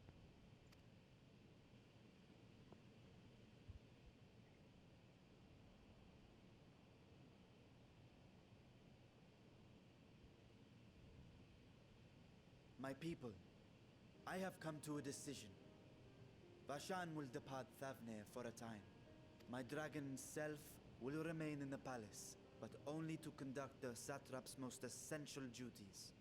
My people, I have come to a decision. Vashan will depart Thavnair for a time. My dragon self will remain in the palace, but only to conduct the satrap's most essential duties.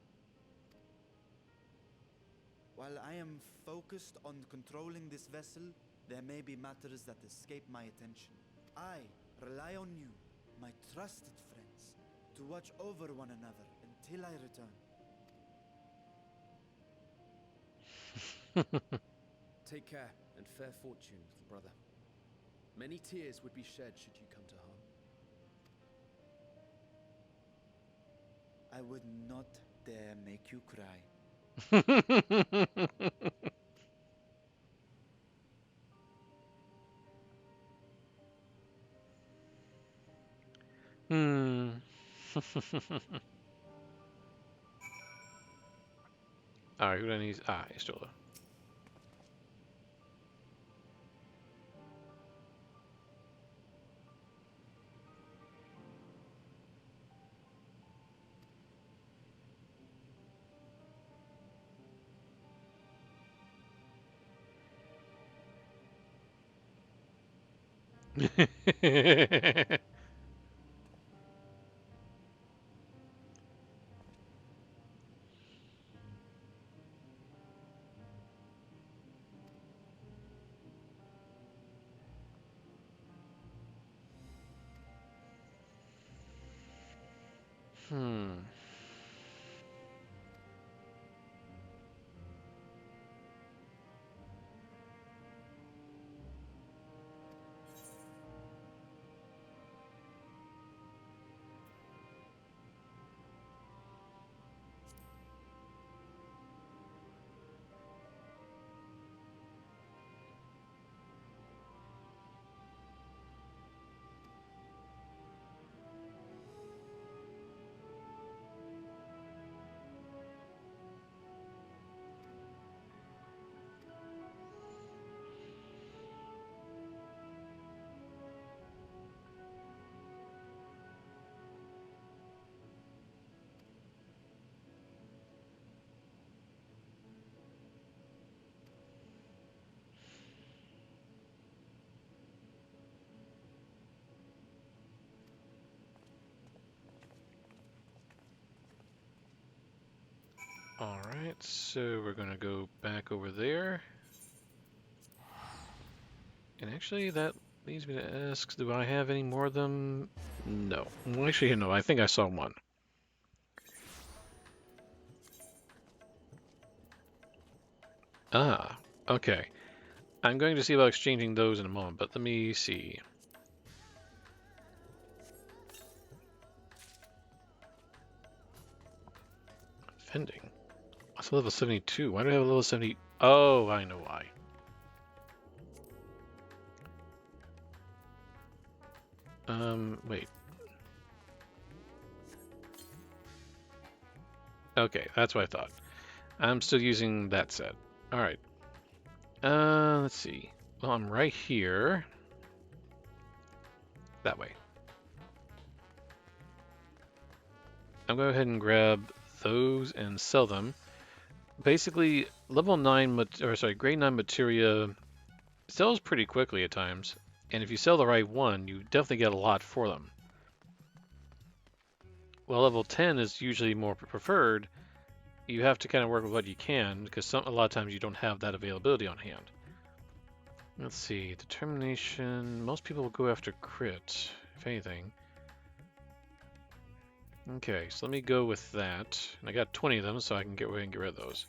While I am focused on controlling this vessel, there may be matters that escape my attention. I rely on you, my trusted friends, to watch over one another until I return. Take care and fair fortune, little brother. Many tears would be shed should you come to harm. I would not dare make you cry. Alright, who do I need? Ah, he's still there. Hmm. Alright, so we're gonna go back over there. And actually, that leads me to ask, do I have any more of them? No. Well, actually, no, I think I saw one. Ah, okay. I'm going to see about exchanging those in a moment, but let me see. Fending. That's level 72. Why do I have a level 70? Oh, I know why. Wait. Okay, that's what I thought. I'm still using that set. Alright. Let's see. Well, I'm right here. That way. I'm going to go ahead and grab those and sell them. Basically, level 9, grade 9 materia sells pretty quickly at times. And if you sell the right one, you definitely get a lot for them. Well, level 10 is usually more preferred. You have to kind of work with what you can, because a lot of times you don't have that availability on hand. Let's see, determination. Most people will go after crit, if anything. Okay, so let me go with that. And I got 20 of them, so I can get away and get rid of those.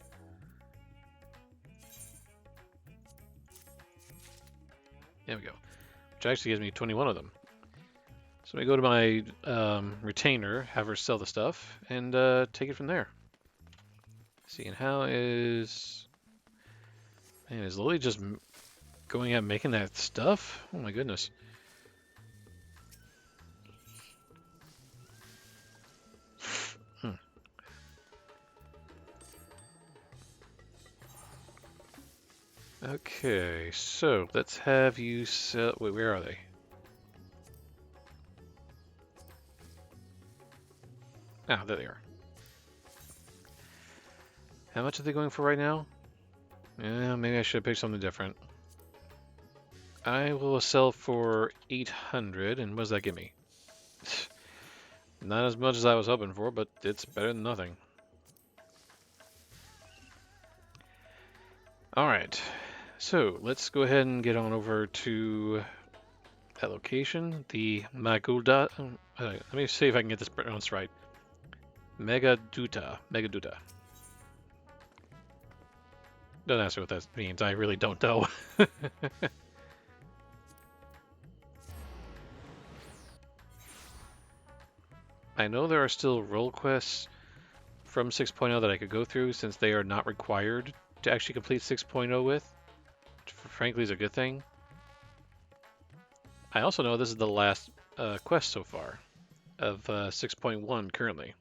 There we go. Which actually gives me 21 of them. So let me go to my retainer, have her sell the stuff, and take it from there. See, and how is... Man, is Lily just going out making that stuff? Oh my goodness. Okay, so let's have you sell... Wait, where are they? Ah, there they are. How much are they going for right now? Yeah, maybe I should have picked something different. I will sell for 800, and what does that give me? Not as much as I was hoping for, but it's better than nothing. Alright, so let's go ahead and get on over to that location, the Magulda. Let me see if I can get this pronounced right. Megaduta. Megaduta. Don't ask me what that means. I really don't know. I know there are still role quests from 6.0 that I could go through since they are not required to actually complete 6.0 with, which frankly is a good thing. I also know this is the last quest so far of 6.1 currently.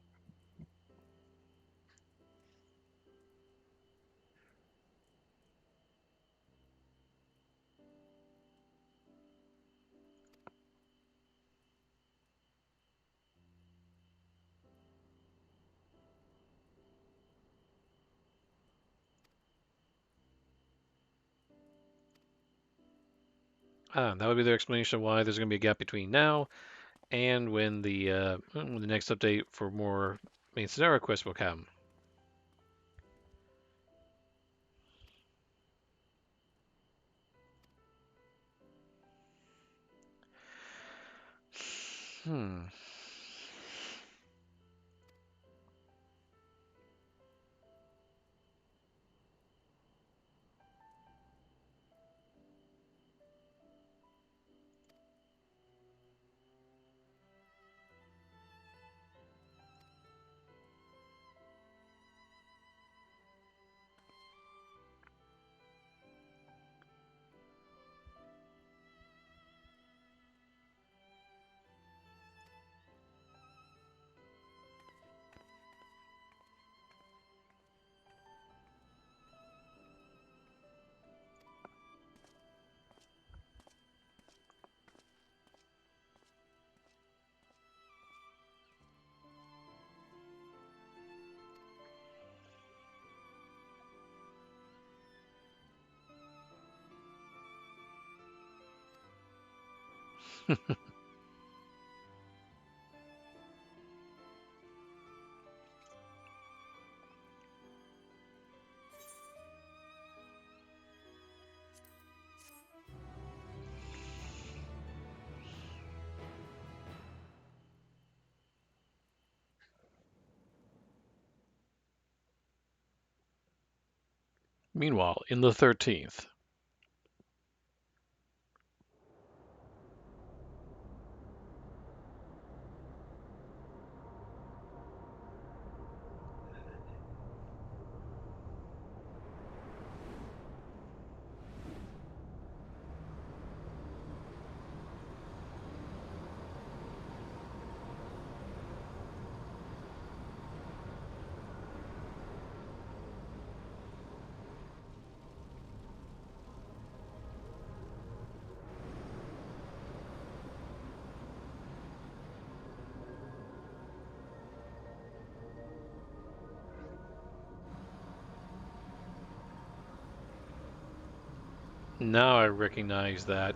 That would be their explanation of why there's going to be a gap between now and when the next update for more main scenario quests will come. Hmm. Meanwhile, in the 13th. Now I recognize that.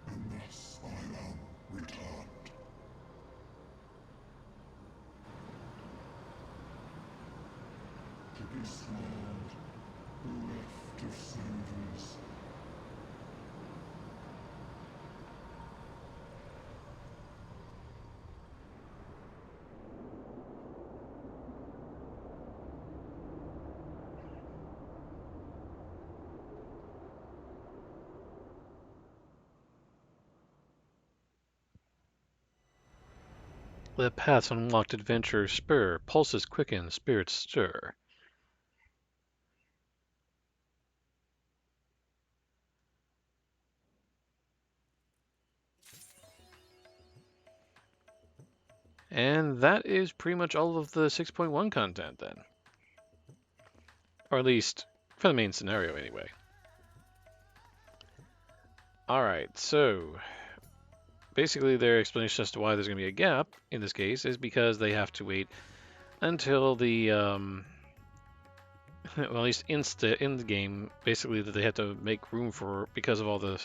And thus I am returned. To be swallowed, bereft of senses. The paths unlocked adventure spur, pulses quicken, spirits stir. And that is pretty much all of the 6.1 content then. Or at least for the main scenario anyway. Alright, so basically their explanation as to why there's going to be a gap in this case is because they have to wait until the well, at least in the game, basically that they had to make room for because of all the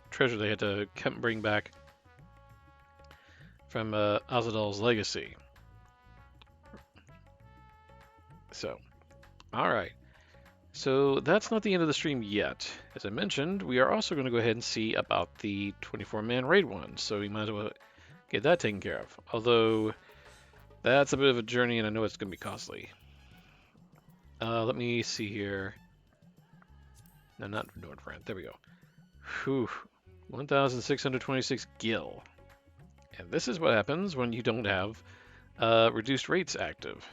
treasure they had to bring back from Azadal's legacy. So, alright. So that's not the end of the stream yet. As I mentioned, we are also going to go ahead and see about the 24-man raid one, so we might as well get that taken care of. Although, that's a bit of a journey and I know it's going to be costly. Let me see here. No, not Nordfriend. There we go. Whew. 1,626 gil. And this is what happens when you don't have reduced rates active,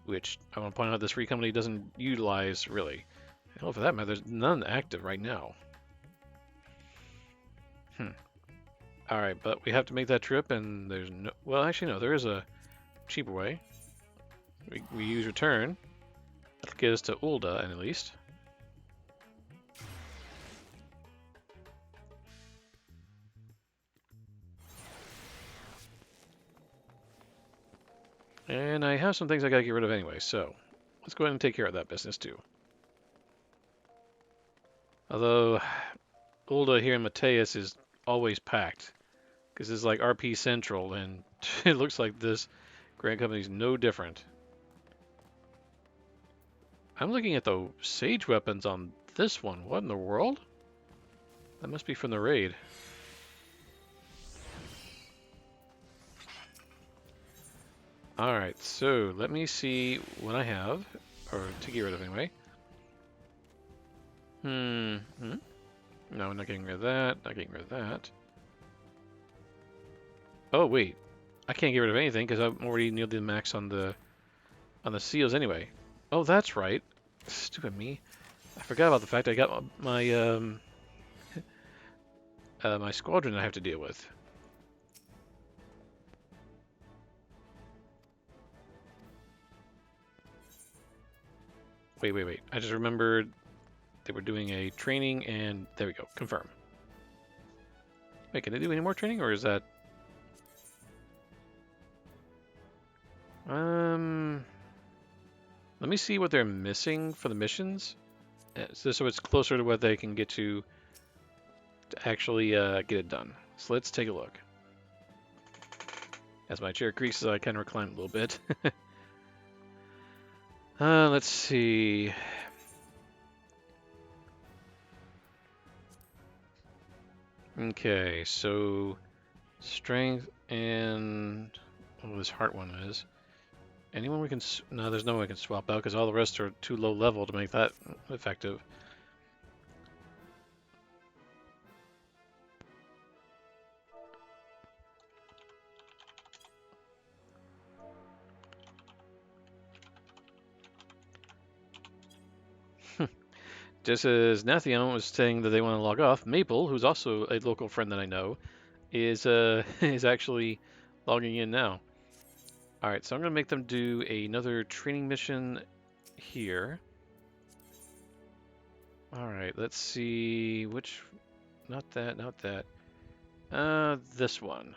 which I want to point out this free company doesn't utilize really. Hell, for that matter, there's none active right now. Alright, but we have to make that trip, and there's no... Well, actually, no, there is a cheaper way. We use return. That'll get us to Ulda, at least. And I have some things I gotta get rid of anyway, so let's go ahead and take care of that business too. Although, Ulda here in Mateus is always packed, because it's like RP Central, and it looks like this Grand Company's no different. I'm looking at the Sage weapons on this one. What in the world? That must be from the raid. Alright, so let me see what I have, or to get rid of anyway. No, I'm not getting rid of that, not getting rid of that. Oh, wait. I can't get rid of anything because I'm already near the max on the seals anyway. Oh, that's right. Stupid me. I forgot about the fact I got my my squadron I have to deal with. Wait. I just remembered they were doing a training and there we go. Confirm. Wait, can they do any more training or is that... Let me see what they're missing for the missions, so it's closer to what they can get to actually get it done. So let's take a look. As my chair creases, I kind of recline a little bit. Let's see. Okay, so strength and this heart one is. Anyone we can... No, there's no one we can swap out because all the rest are too low level to make that effective. Just as Nathion was saying that they want to log off, Maple, who's also a local friend that I know, is is actually logging in now. All right, so I'm gonna make them do another training mission here. All right, let's see which. Not that, not that. This one.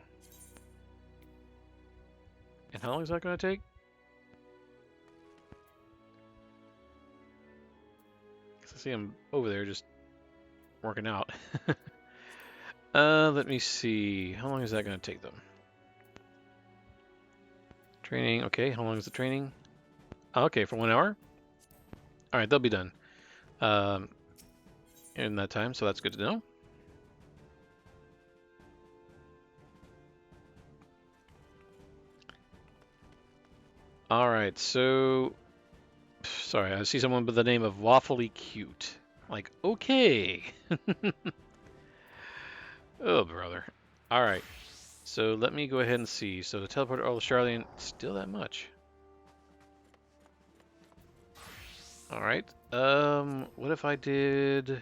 And how long is that gonna take? I see him over there just working out. Let me see. How long is that gonna take them? Training. Okay, how long is the training? Okay, for 1 hour. All right, they'll be done in that time, so that's good to know. All right, so sorry, I see someone by the name of Waffly Cute. Like, okay. Oh, brother. All right, so let me go ahead and see. So the teleport all to Charlene, still that much. All right. What if I did?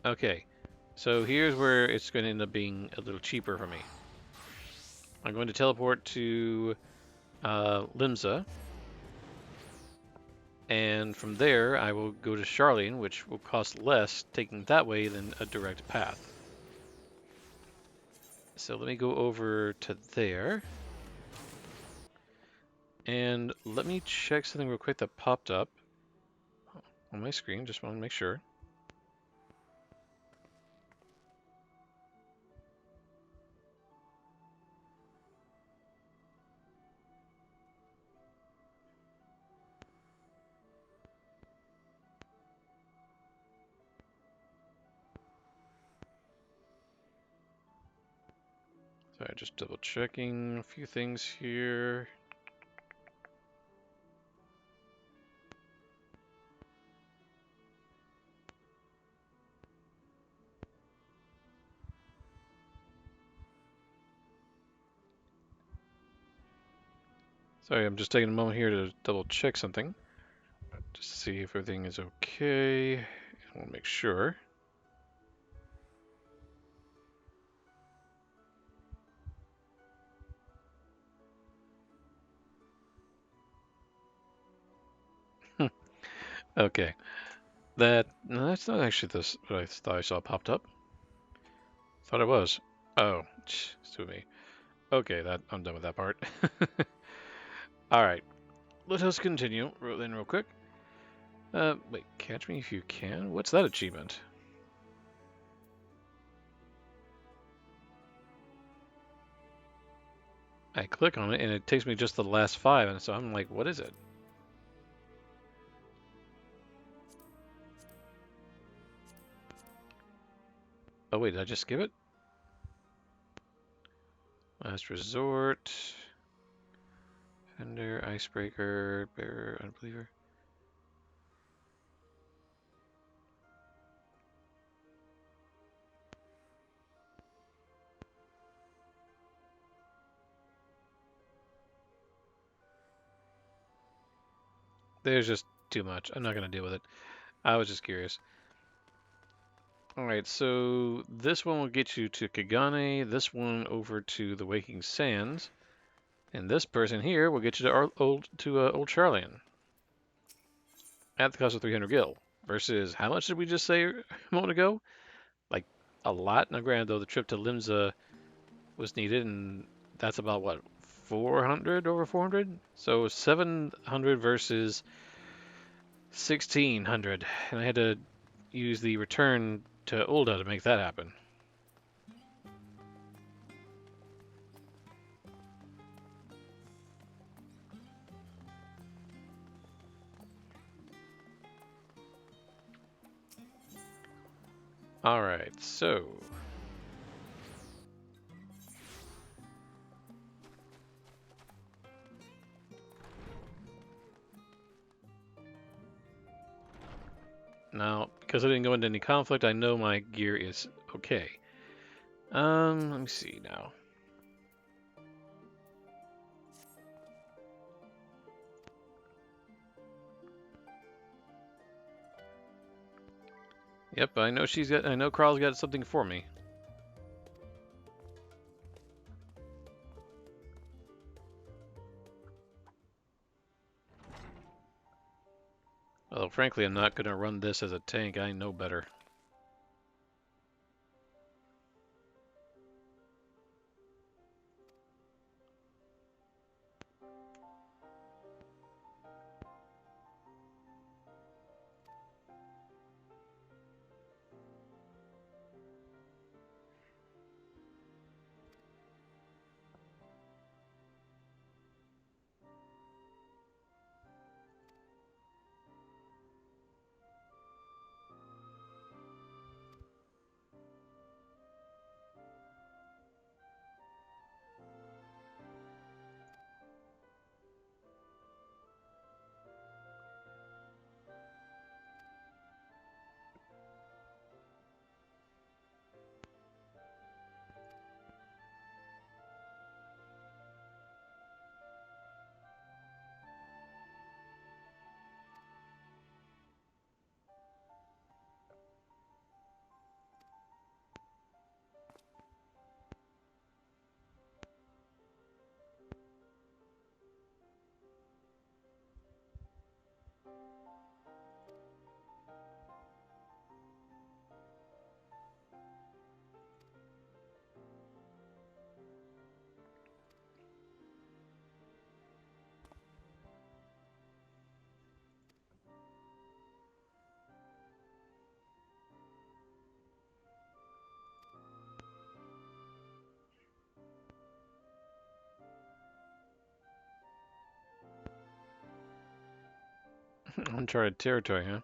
Okay, so here's where it's going to end up being a little cheaper for me. I'm going to teleport to Limsa, and from there I will go to Charlene, which will cost less taking that way than a direct path. So let me go over to there, and let me check something real quick that popped up on my screen. Just want to make sure. Sorry, just double checking a few things here. Sorry, I'm just taking a moment here to double check something. Just to see if everything is okay. I want to make sure. Okay. No, that's not actually this what I thought I saw popped up. Thought it was. Oh, sue me. Okay, I'm done with that part. All right, let us continue then real quick. Wait, catch me if you can? What's that achievement? I click on it and it takes me just to the last 5, and so I'm like, what is it? Oh wait, did I just skip it? Last Resort, Fender, Icebreaker, Bearer, Unbeliever. There's just too much. I'm not going to deal with it. I was just curious. Alright, so this one will get you to Kagane, this one over to the Waking Sands, and this person here will get you to Old Charlian at the cost of 300 gil. Versus, how much did we just say a moment ago? Like, a lot. Now, granted, though, the trip to Limsa was needed, and that's about, what, 400 over 400? So 700 versus 1600. And I had to use the return to Ulda to make that happen. Alright, so... Now, because I didn't go into any conflict, I know my gear is okay. Let me see now. Yep, I know I know Carl's got something for me. Although, frankly, I'm not going to run this as a tank. I know better. Uncharted territory, huh?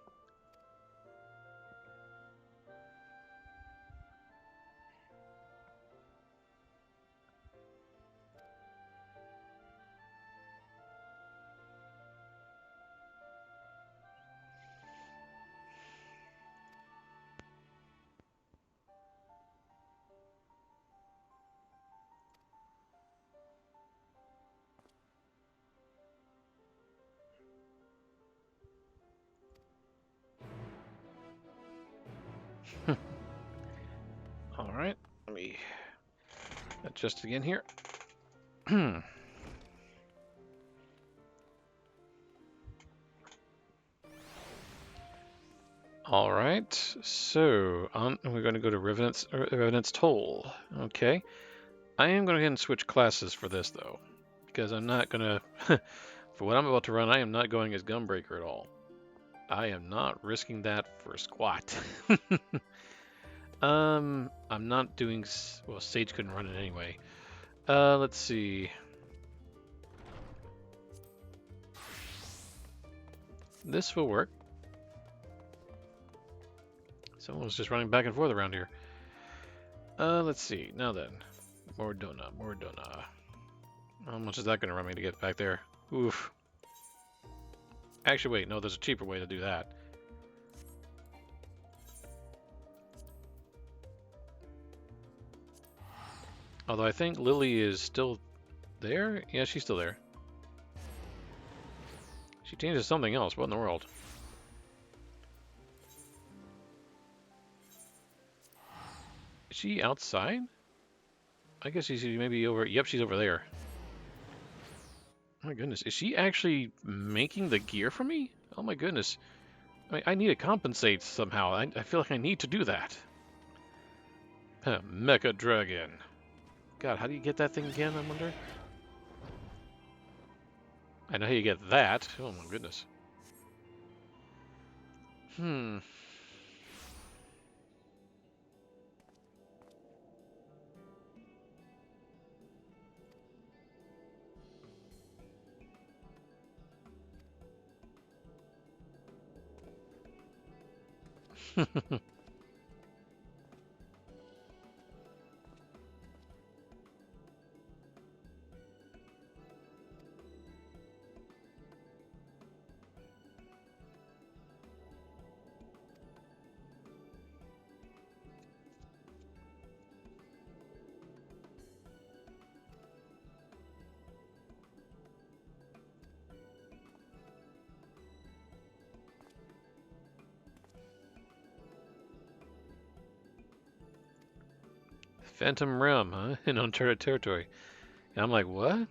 Alright, let me adjust again here. Alright, so we're going to go to Revenant's Toll. Okay. I am going to go ahead and switch classes for this, though. Because I'm not going to... For what I'm about to run, I am not going as Gunbreaker at all. I am not risking that for squat. I'm not doing... Well, Sage couldn't run it anyway. Let's see. This will work. Someone's just running back and forth around here. Let's see. Now then. Mordona. How much is that going to run me to get back there? Oof. Actually, wait. No, there's a cheaper way to do that. Although I think Lily is still there? Yeah, she's still there. She changes something else. What in the world? Is she outside? I guess she's maybe over... Yep, she's over there. Oh my goodness. Is she actually making the gear for me? Oh my goodness. I need to compensate somehow. I feel like I need to do that. Mecha Dragon. God, how do you get that thing again, I wonder? I know how you get that. Oh my goodness. Hmm. Phantom Realm, huh? In uncharted territory. And I'm like, what?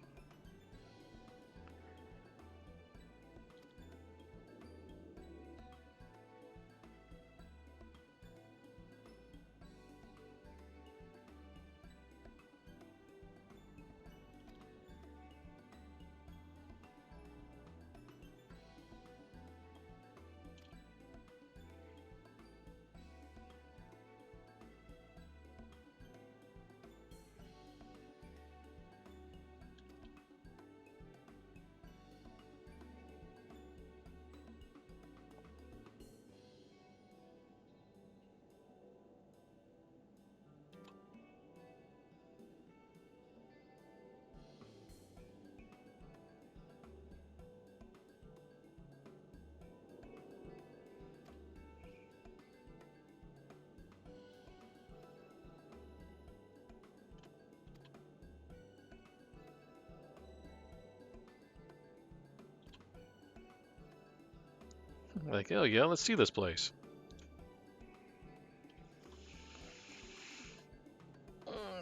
Like, oh yeah, let's see this place.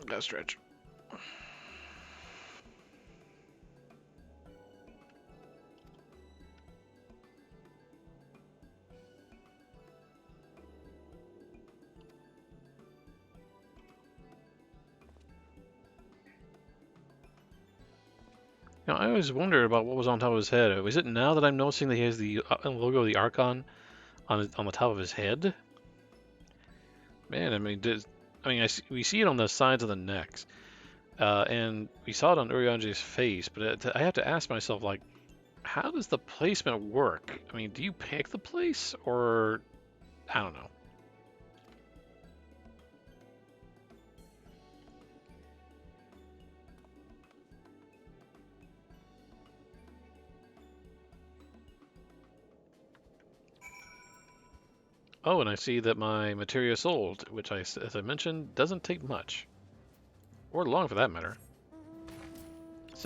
Gotta stretch. Now, I always wondered about what was on top of his head. Is it now that I'm noticing that he has the logo of the Archon on the top of his head? Man, I mean, we see it on the sides of the necks, and we saw it on Urianger's face. But I have to ask myself, like, how does the placement work? I mean, do you pick the place, or I don't know. Oh, and I see that my materia sold, which as I mentioned, doesn't take much, or long for that matter.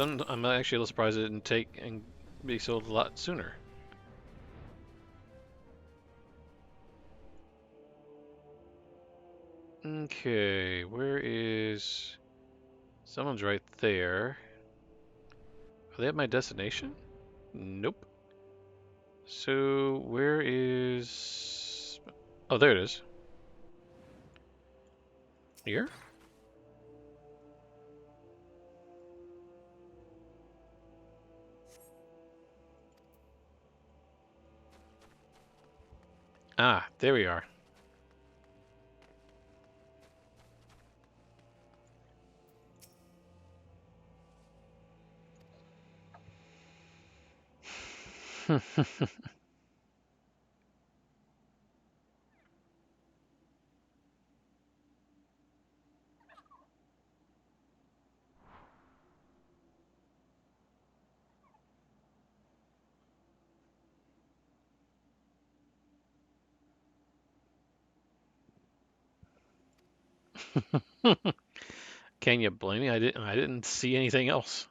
I'm actually a little surprised it didn't take and be sold a lot sooner. Okay, where is... Someone's right there. Are they at my destination? Nope. So, where is... Oh, there it is. Here? Ah, there we are. Can you blame me? I didn't see anything else.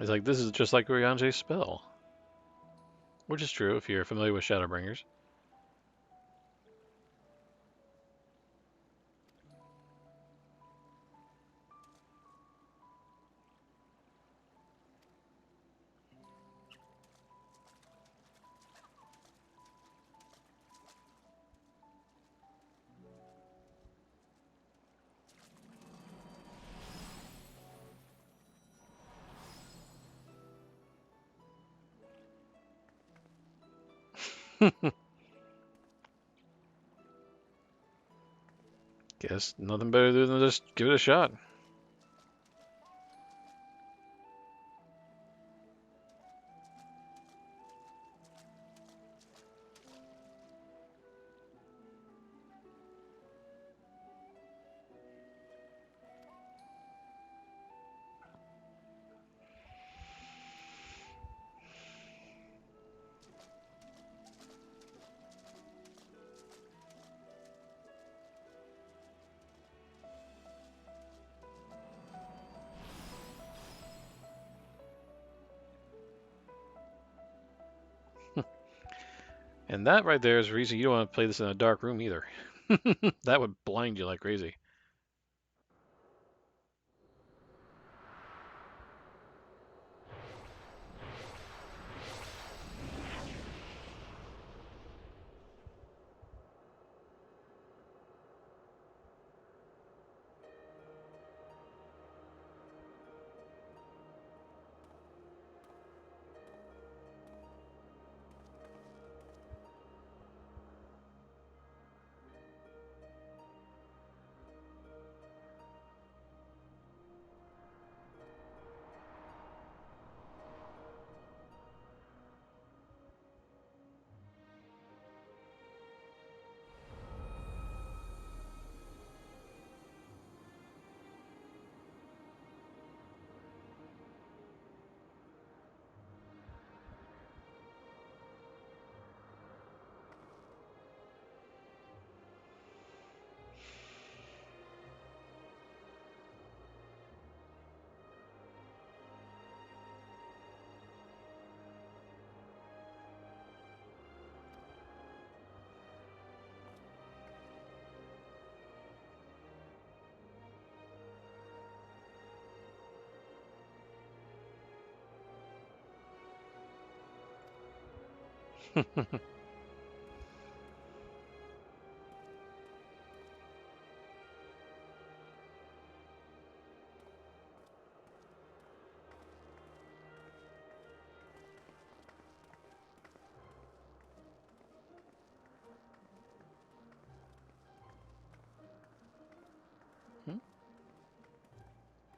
It's like, this is just like Uriange's spell. Which is true if you're familiar with Shadowbringers. Guess nothing better to do than just give it a shot. And that right there is the reason you don't want to play this in a dark room either. That would blind you like crazy.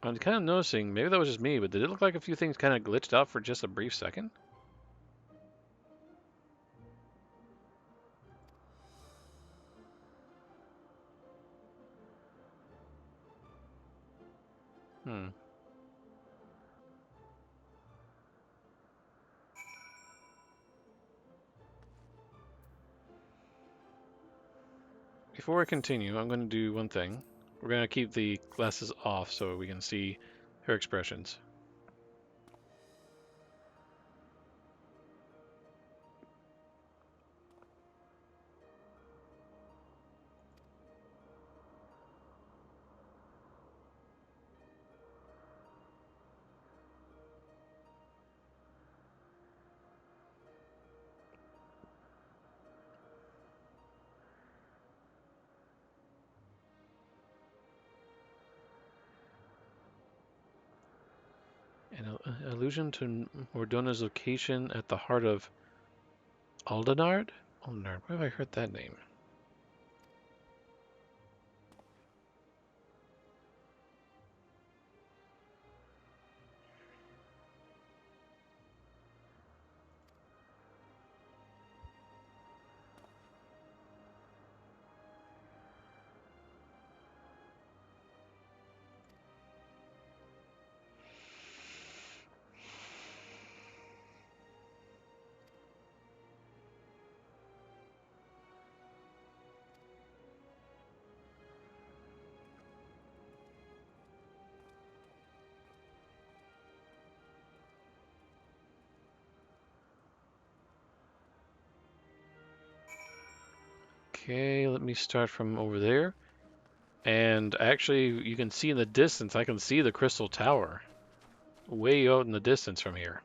I'm kind of noticing, maybe that was just me, but did it look like a few things kind of glitched out for just a brief second? Hmm. Before I continue, I'm going to do one thing. We're going to keep the glasses off so we can see her expressions. An allusion to Mordona's location at the heart of Aldenard? Aldenard, where have I heard that name? Okay, let me start from over there. And actually, you can see in the distance, I can see the Crystal Tower. Way out in the distance from here.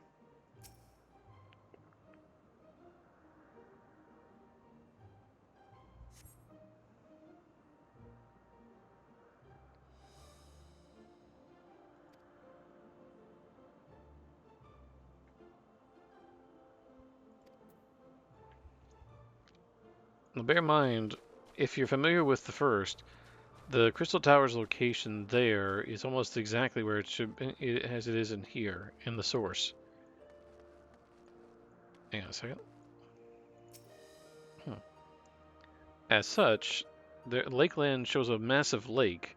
Now bear in mind, if you're familiar with the first, the Crystal Tower's location there is almost exactly where it should be, as it is in here, in the source. Hang on a second. As such, the Lakeland shows a massive lake,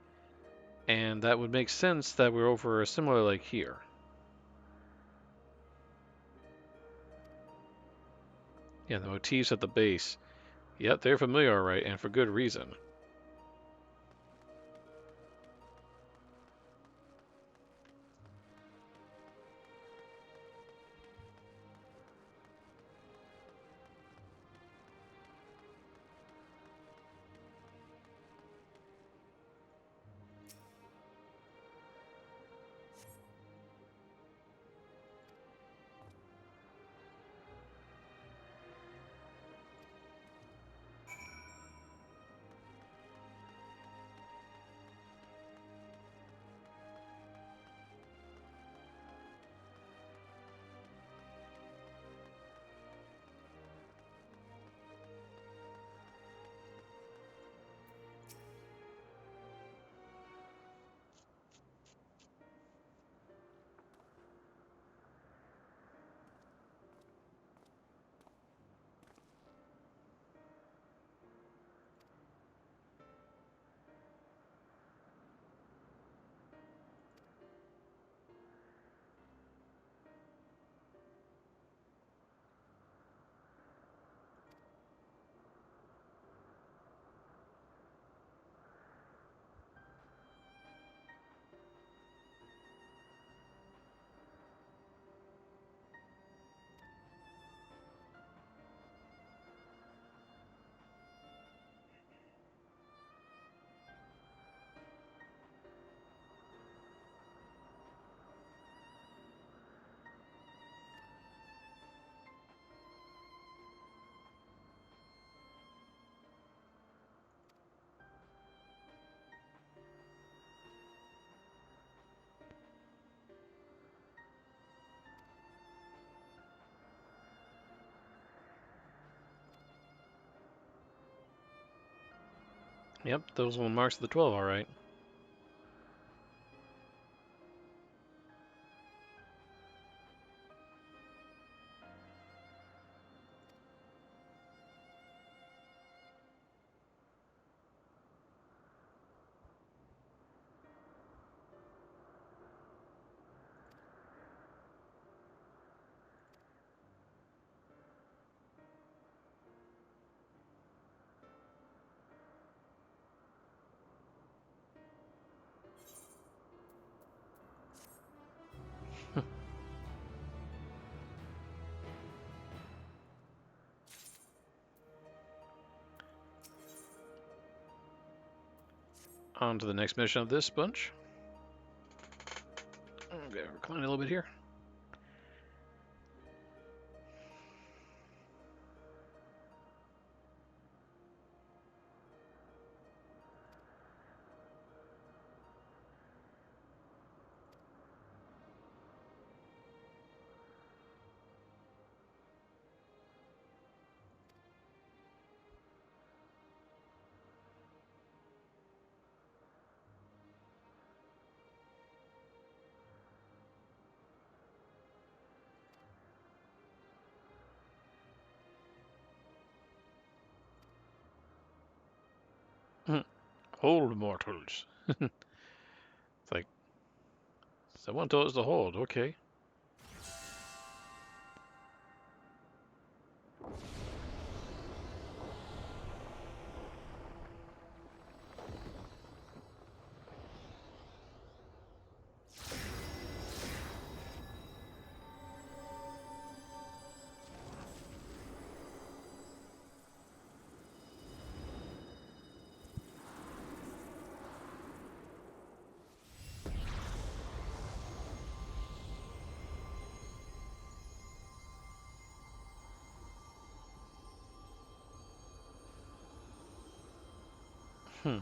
and that would make sense that we're over a similar lake here. Yeah, the motifs at the base. Yep, they're familiar, all right, and for good reason. Yep, those are the marks of the 12, all right. On to the next mission of this bunch. Okay, recline a little bit here. Hold mortals. It's like, someone told us to hold, okay. Hmm.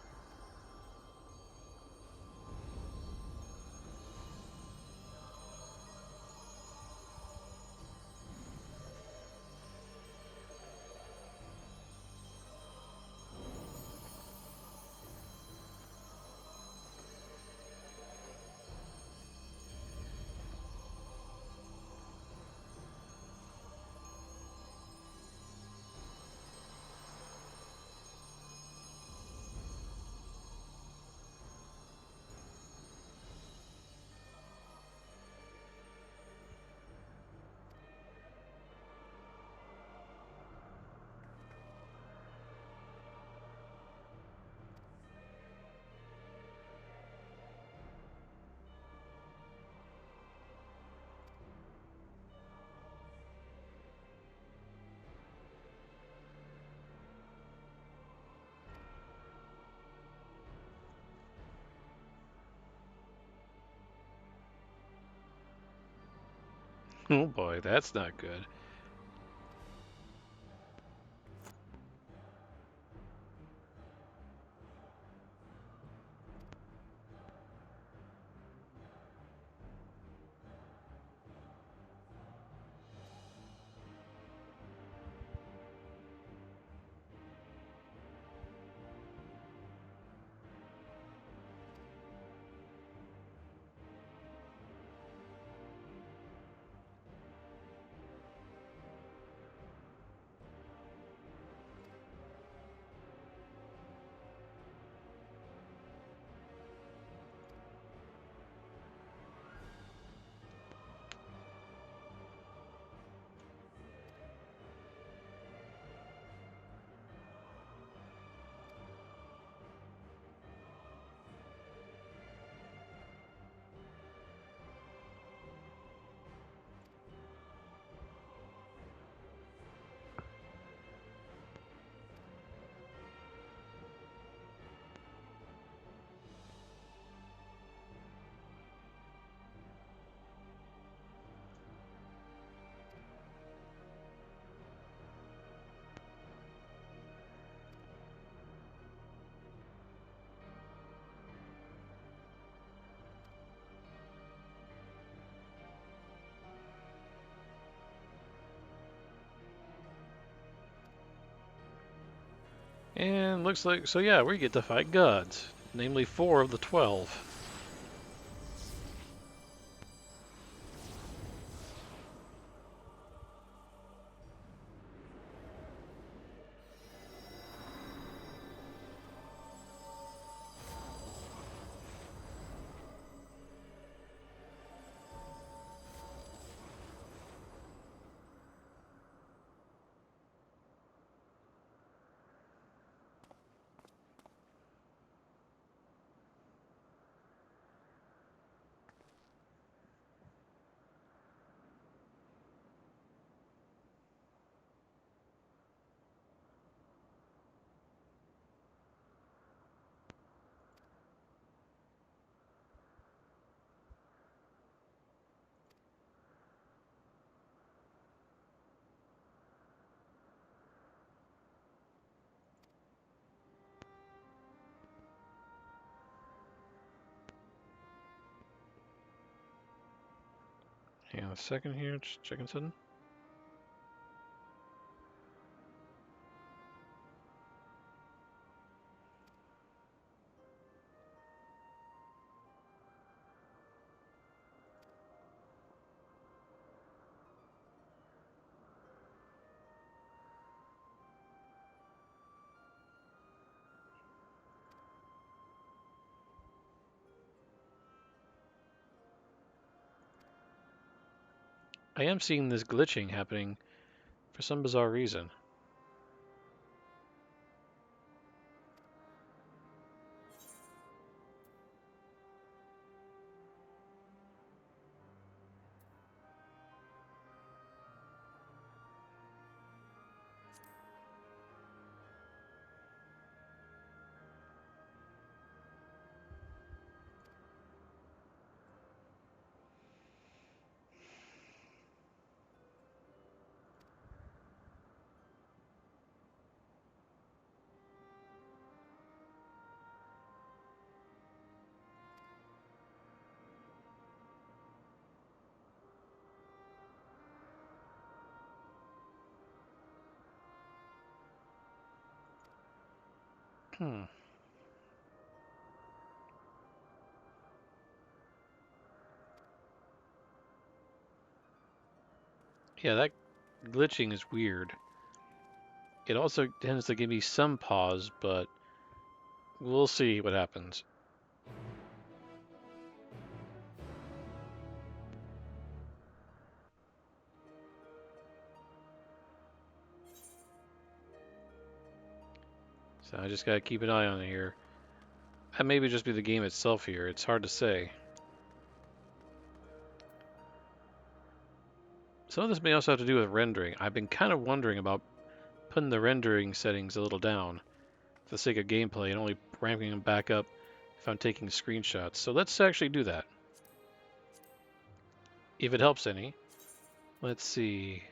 Oh boy, that's not good. And looks like, so yeah, we get to fight gods, namely 4 of the 12. Hang on a second here, just checking something. I am seeing this glitching happening for some bizarre reason. Hmm. Yeah, that glitching is weird. It also tends to give me some pause, but we'll see what happens. So I just gotta keep an eye on it here. That maybe just be the game itself here. It's hard to say. Some of this may also have to do with rendering. I've been kind of wondering about putting the rendering settings a little down for the sake of gameplay and only ramping them back up if I'm taking screenshots. So let's actually do that. If it helps any. Let's see.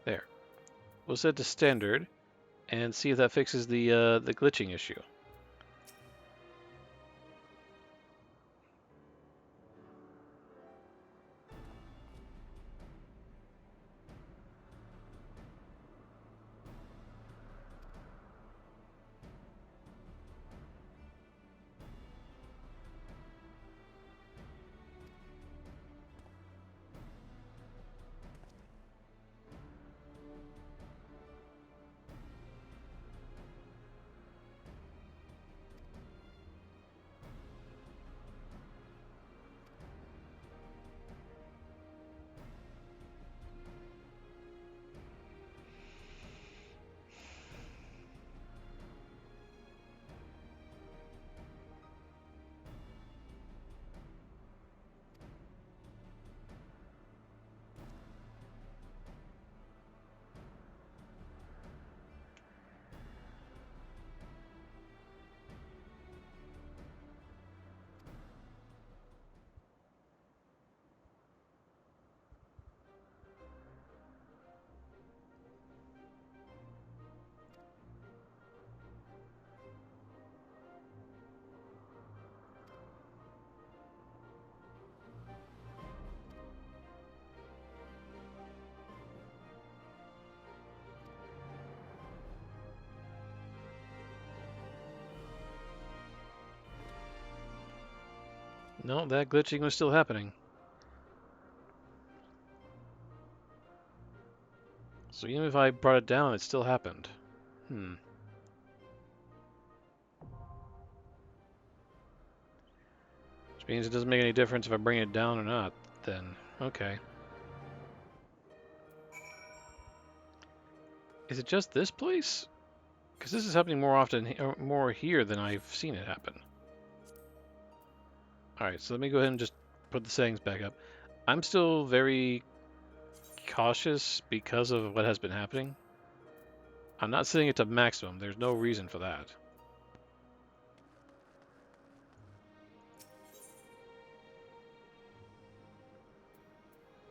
There. We'll set to standard and see if that fixes the glitching issue. No, that glitching was still happening. So even if I brought it down, it still happened. Which means it doesn't make any difference if I bring it down or not, then. Okay. Is it just this place? Because this is happening more often, more here than I've seen it happen. Alright, so let me go ahead and just put the settings back up. I'm still very cautious because of what has been happening. I'm not setting it to maximum. There's no reason for that.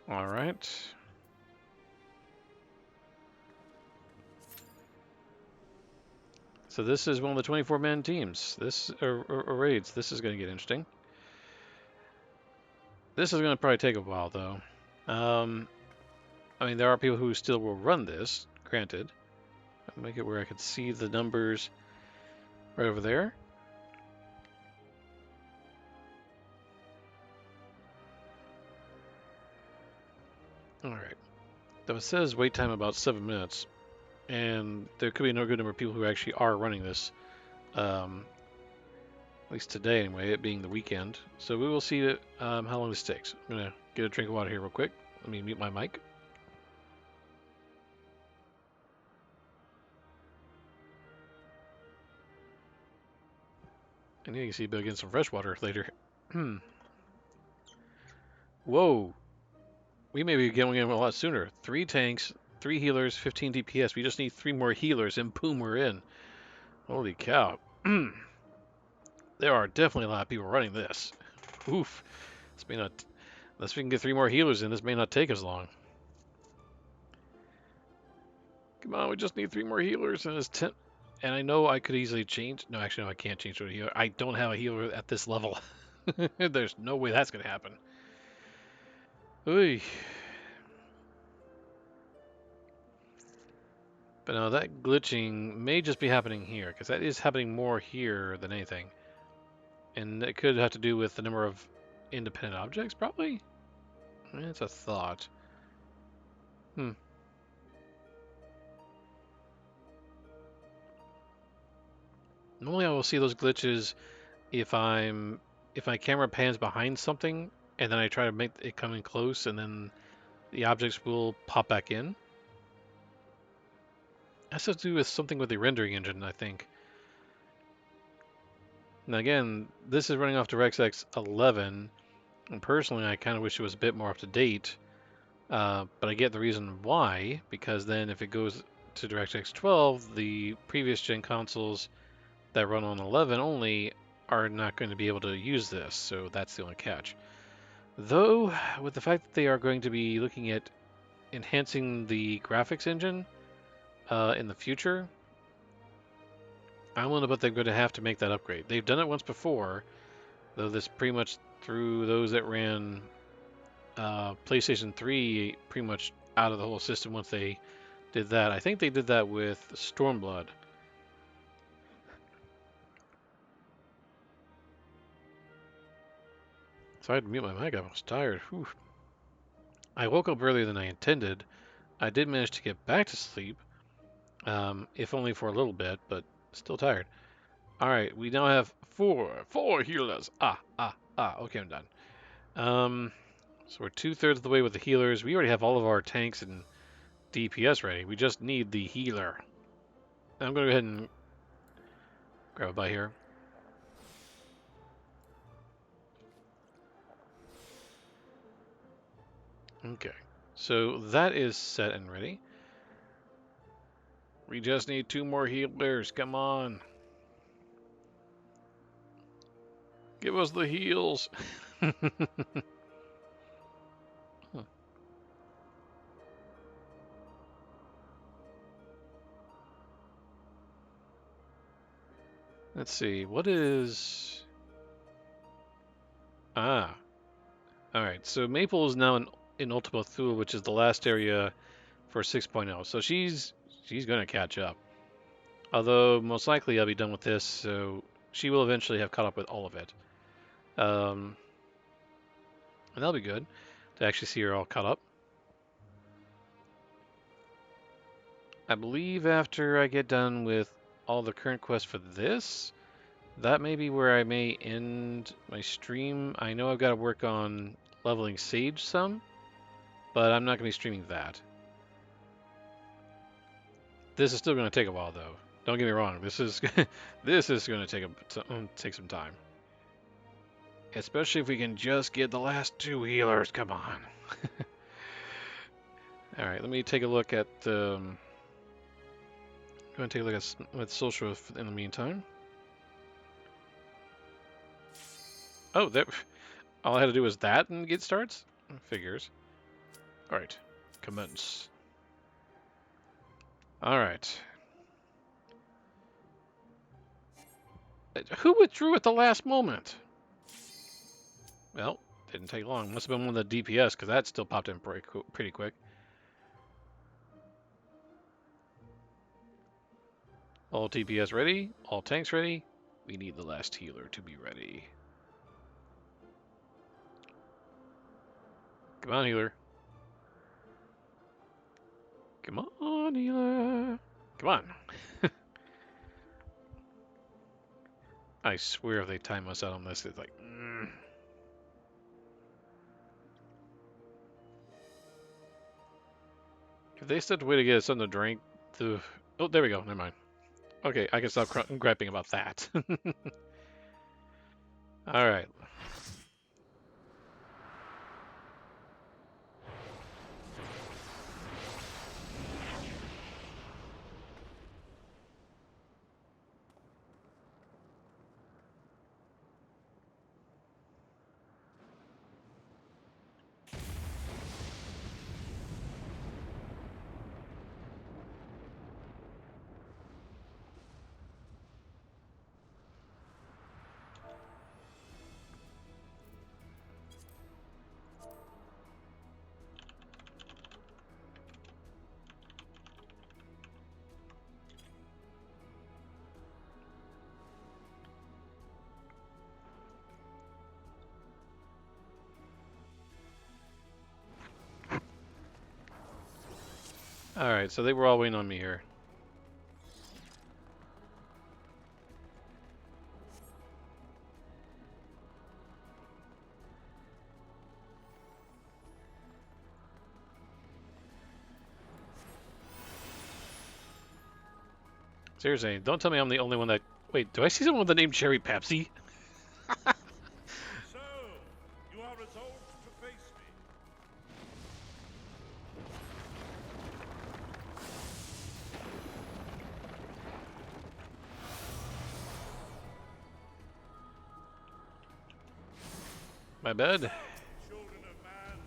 Alright. So this is one of the 24-man teams. This or raids. This is going to get interesting. This is going to probably take a while, though. I mean, there are people who still will run this, granted. I'll make it where I can see the numbers right over there. Alright. Though it says wait time about 7 minutes, and there could be no good number of people who actually are running this. At least today, anyway, it being the weekend. So we will see how long this takes. I'm going to get a drink of water here real quick. Let me mute my mic. And you can see Bill getting some fresh water later. Whoa. We may be getting in a lot sooner. 3 tanks, 3 healers, 15 DPS. We just need 3 more healers, and boom, we're in. Holy cow. There are definitely a lot of people running this. Oof. This may not... Unless we can get 3 more healers in, this may not take as long. Come on, we just need 3 more healers, and it's 10... And I know I could easily change... No, actually, no, I can't change to a healer. I don't have a healer at this level. There's no way that's going to happen. Oy. But no, that glitching may just be happening here, because that is happening more here than anything. And it could have to do with the number of independent objects, probably? It's a thought. Normally I will see those glitches if my camera pans behind something, and then I try to make it come in close, and then the objects will pop back in. That has to do with something with the rendering engine, I think. Now again, this is running off DirectX 11, and personally I kind of wish it was a bit more up to date, but I get the reason why, because then if it goes to DirectX 12, the previous gen consoles that run on 11 only are not going to be able to use this, so that's the only catch. Though, with the fact that they are going to be looking at enhancing the graphics engine in the future, I wonder about they're going to have to make that upgrade. They've done it once before, though this pretty much threw those that ran PlayStation 3 pretty much out of the whole system once they did that. I think they did that with Stormblood. So I had to mute my mic. I was tired. Whew. I woke up earlier than I intended. I did manage to get back to sleep, if only for a little bit, but still tired. All right, we now have four healers. Okay, I'm done. So we're 2/3 of the way with the healers. We already have all of our tanks and DPS ready. We just need the healer. I'm going to go ahead and grab a bite here. Okay, so that is set and ready. We just need 2 more healers. Come on. Give us the heals. Let's see. What is... Ah. Alright, so Maple is now in Ultima Thule, which is the last area for 6.0. So she's going to catch up. Although, most likely I'll be done with this, so she will eventually have caught up with all of it. And that'll be good, to actually see her all caught up. I believe after I get done with all the current quests for this, that may be where I may end my stream. I know I've got to work on leveling Sage some, but I'm not going to be streaming that. This is still going to take a while, though. Don't get me wrong. This is this is going to take some time, especially if we can just get the last 2 healers. Come on. All right, let me take a look at. I'm going to take a look at social in the meantime. Oh, that. All I had to do was that and get starts? Figures. All right, commence. All right. Who withdrew at the last moment? Well, didn't take long. Must have been one of the DPS, because that still popped in pretty quick. All DPS ready. All tanks ready. We need the last healer to be ready. Come on, healer. Come on, healer. Come on. I swear if they time us out on this, it's like... If they stepped away to get us something to drink, the... Oh, there we go. Never mind. Okay, I can stop griping about that. All right. All right, so they were all waiting on me here. Seriously, don't tell me I'm the only one that... Wait, do I see someone with the name Cherry Pepsi? So, you are resolved to face me. My bad. Children of man.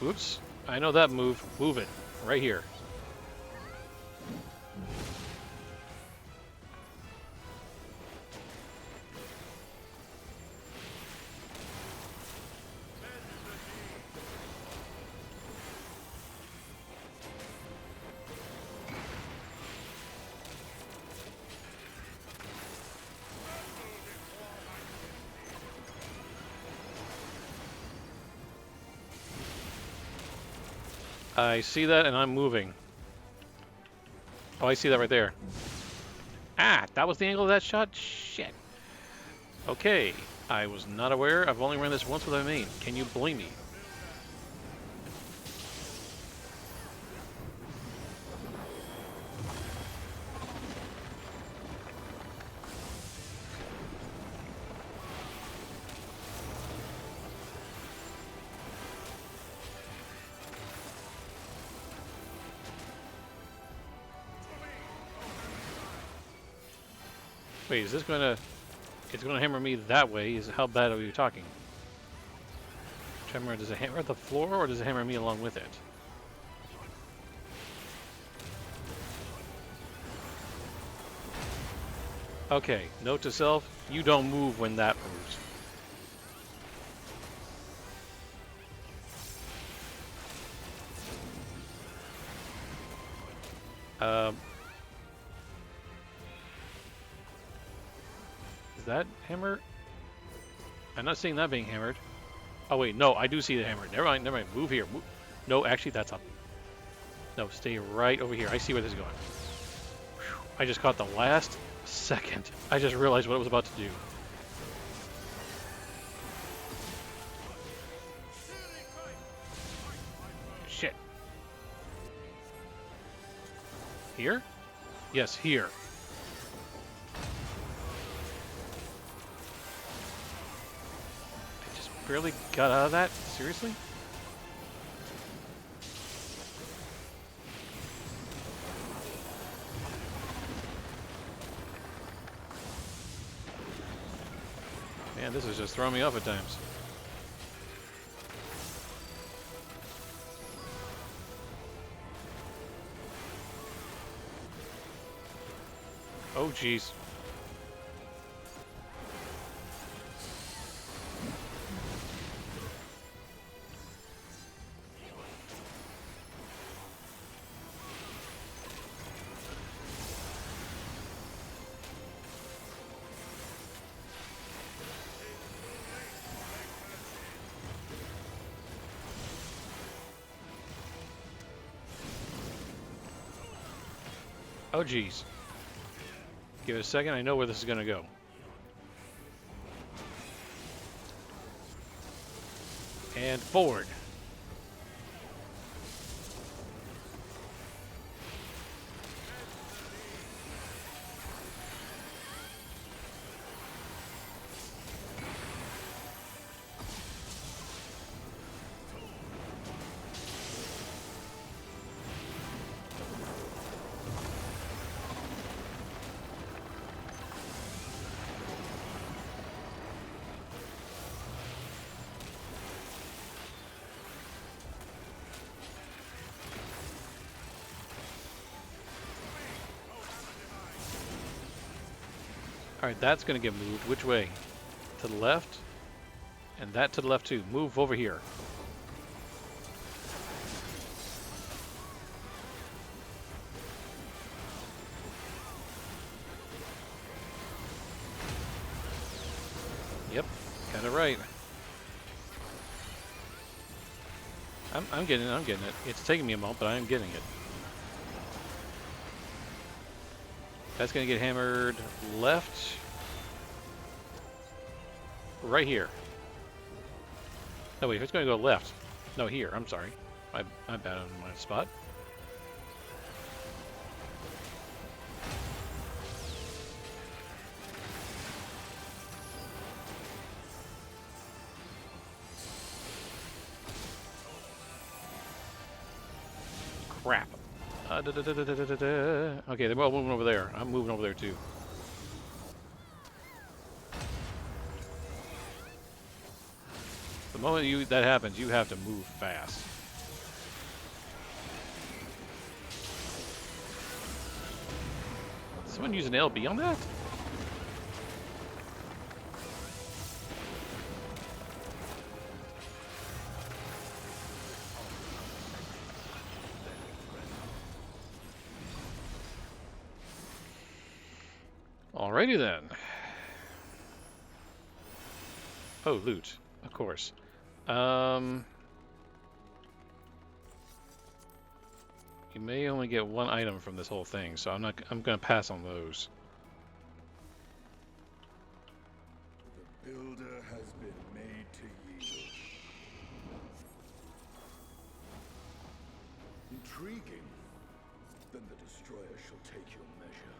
Oops. I know that move. Move it. Right here. I see that, and I'm moving. Oh, I see that right there. Ah, that was the angle of that shot? Shit. Okay, I was not aware. I've only run this once with my main. Can you blame me? Wait, is this gonna... It's gonna hammer me that way? Is how bad are you talking? Tremor, does it hammer the floor, or does it hammer me along with it? Okay, note to self, you don't move when that moves. Is that hammer? I'm not seeing that being hammered. Oh wait, no, I do see the hammer. Never mind, never mind. Move here. Move. No, actually, that's up. No, stay right over here. I see where this is going. Whew. I just caught the last second. I just realized what I was about to do. Shit. Here? Yes, here. I just barely got out of that? Seriously? Man, this is just throwing me off at times. Oh, jeez. Oh, geez. Give it a second. I know where this is going to go. And forward. Alright, that's going to get moved. Which way? To the left? And that to the left too. Move over here. Yep, got it right. I'm getting it. It's taking me a moment, but I am getting it. That's going to get hammered left. Right here. No, wait, it's going to go left. No, here. I'm sorry. I'm bad on my spot. Crap. Okay, they're all moving over there. I'm moving over there too. The moment that happens, you have to move fast. Someone use an LB on that? Alrighty then. Oh, loot, of course. You may only get one item from this whole thing, so I'm gonna pass on those. The builder has been made to yield. Intriguing. Then the destroyer shall take your measure.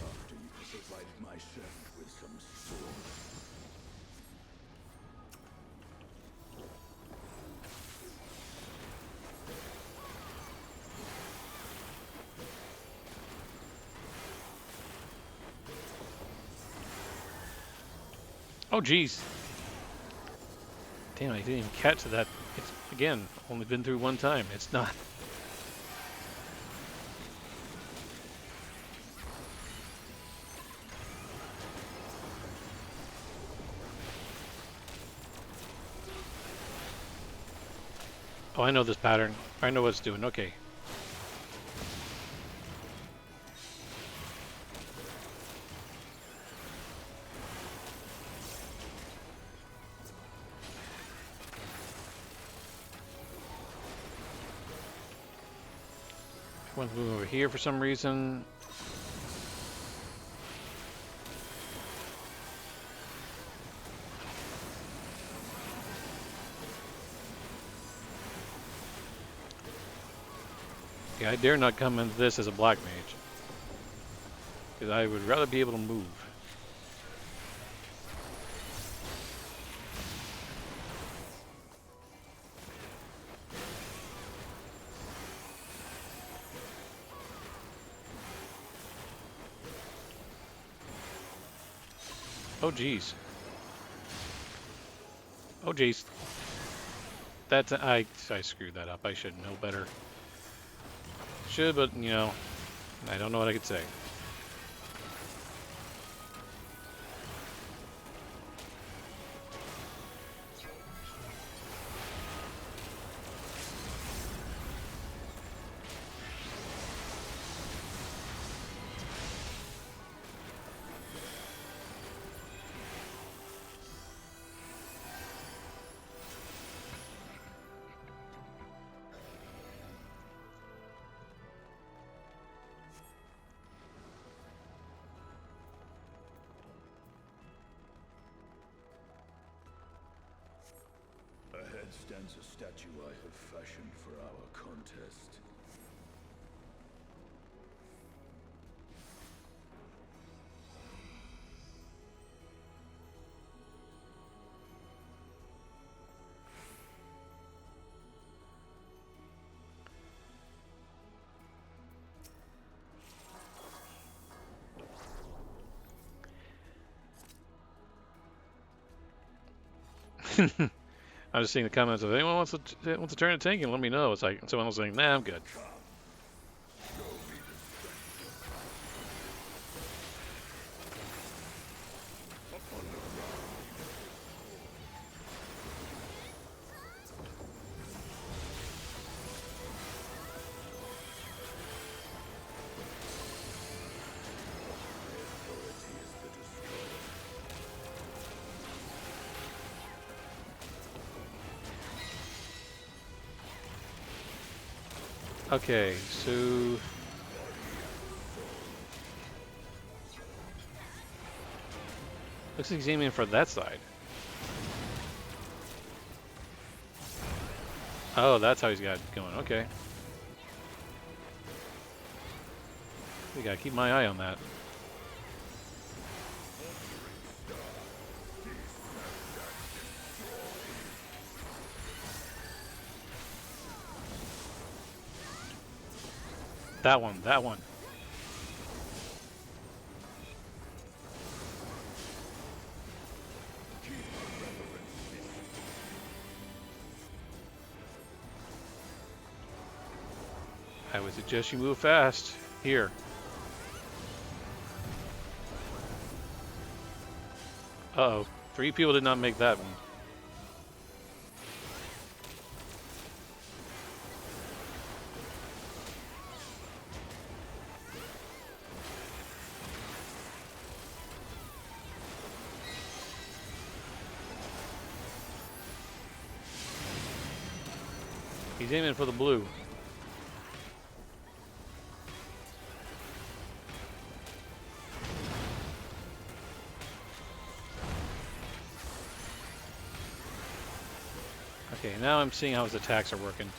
After you have provided my servant with some stores. Oh, jeez. Damn, I didn't even catch that. It's, again, only been through one time. It's not. Oh, I know this pattern. I know what it's doing. Okay. Everyone's moving over here for some reason. Yeah, I dare not come into this as a black mage. Because I would rather be able to move. Oh, jeez. Oh, jeez. That's... I screwed that up. I should know better. Should, but, you know, I don't know what I could say. stands a statue I have fashioned for our contest. I was seeing the comments of anyone wants to turn a tank and let me know. It's like someone else saying, nah, I'm good. Okay, so looks like he's aiming for that side. Oh, that's how he's got it going. Okay. We gotta keep my eye on that. That one, that one. I would suggest you move fast. Here. Uh-oh. 3 people did not make that one. He's aiming for the blue. Okay, now I'm seeing how his attacks are working.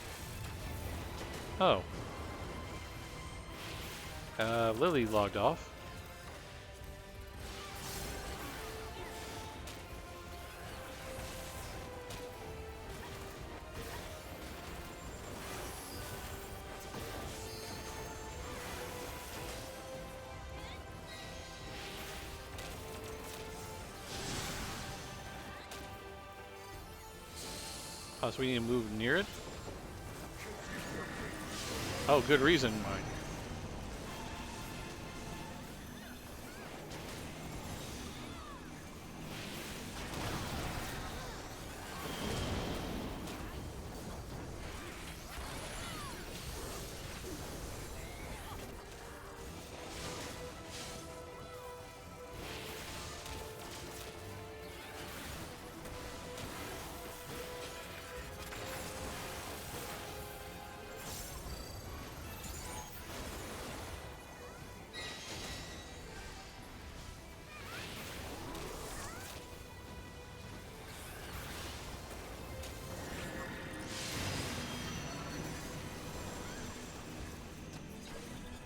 Oh. Lily logged off. Oh, so we need to move near it? Oh, good reason, Mike.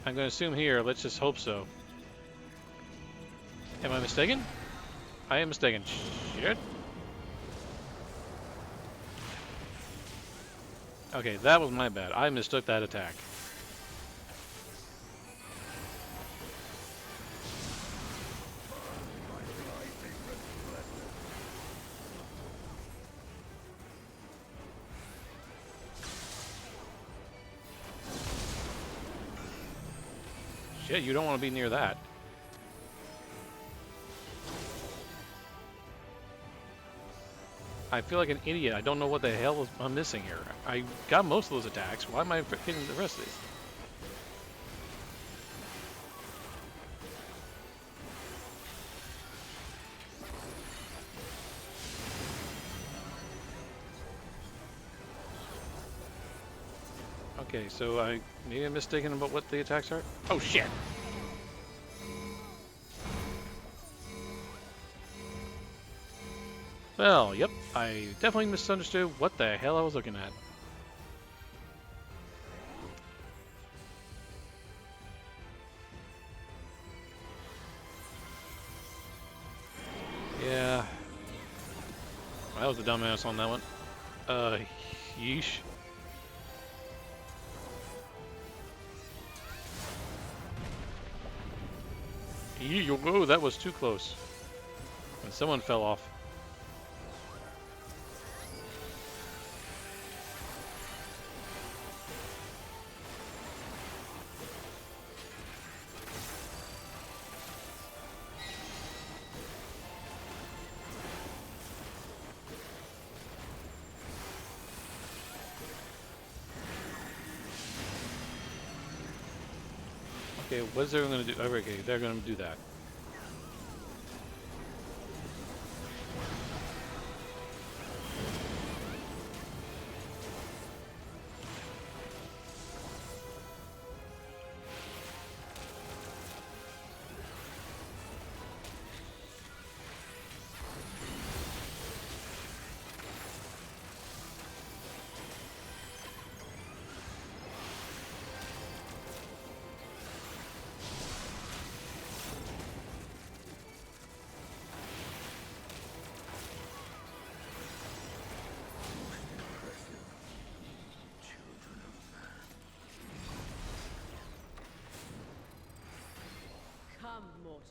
I'm going to assume here. Let's just hope so. Am I mistaken? I am mistaken. Shit. Okay, that was my bad. I mistook that attack. Shit, you don't want to be near that. I feel like an idiot. I don't know what the hell I'm missing here. I got most of those attacks. Why am I hitting the rest of these? Okay, so maybe I'm mistaken about what the attacks are. Oh shit! Well, yep, I definitely misunderstood what the hell I was looking at. Yeah. I was a dumbass on that one. Yeesh. Whoa, that was too close. And someone fell off. Okay, what's everyone gonna do? Oh, okay, they're gonna do that. Come, mortals.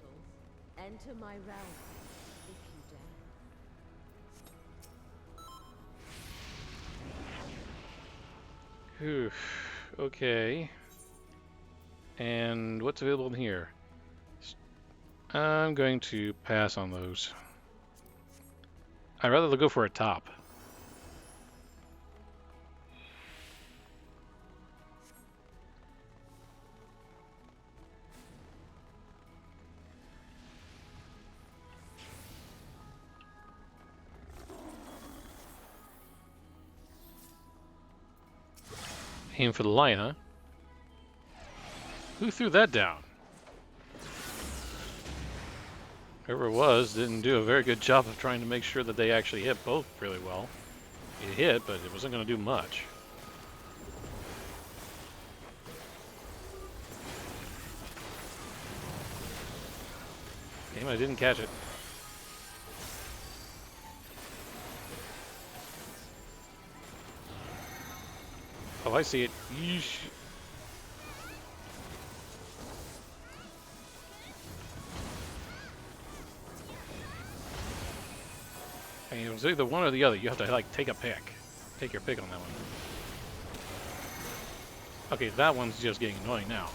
Enter my realm, if you dare. Whew. Okay. And what's available in here? I'm going to pass on those. I'd rather go for a top. Aim for the lion, huh? Who threw that down? Whoever it was didn't do a very good job of trying to make sure that they actually hit both really well. It hit, but it wasn't going to do much. Damn, I didn't catch it. Oh, I see it. Yeesh. I mean, it was either one or the other. You have to, like, take a pick. Take your pick on that one. Okay, that one's just getting annoying now.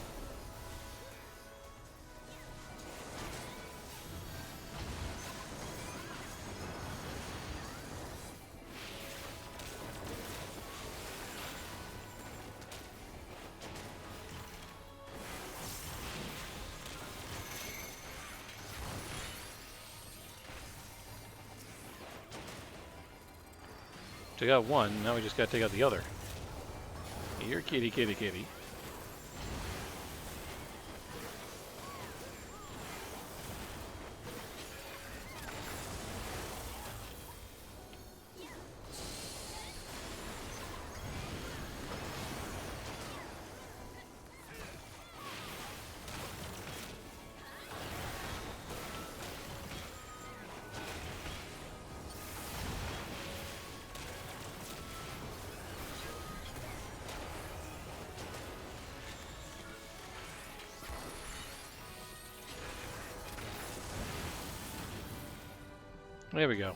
Took out one, now we just gotta take out the other. Here, kitty, kitty, kitty. There we go.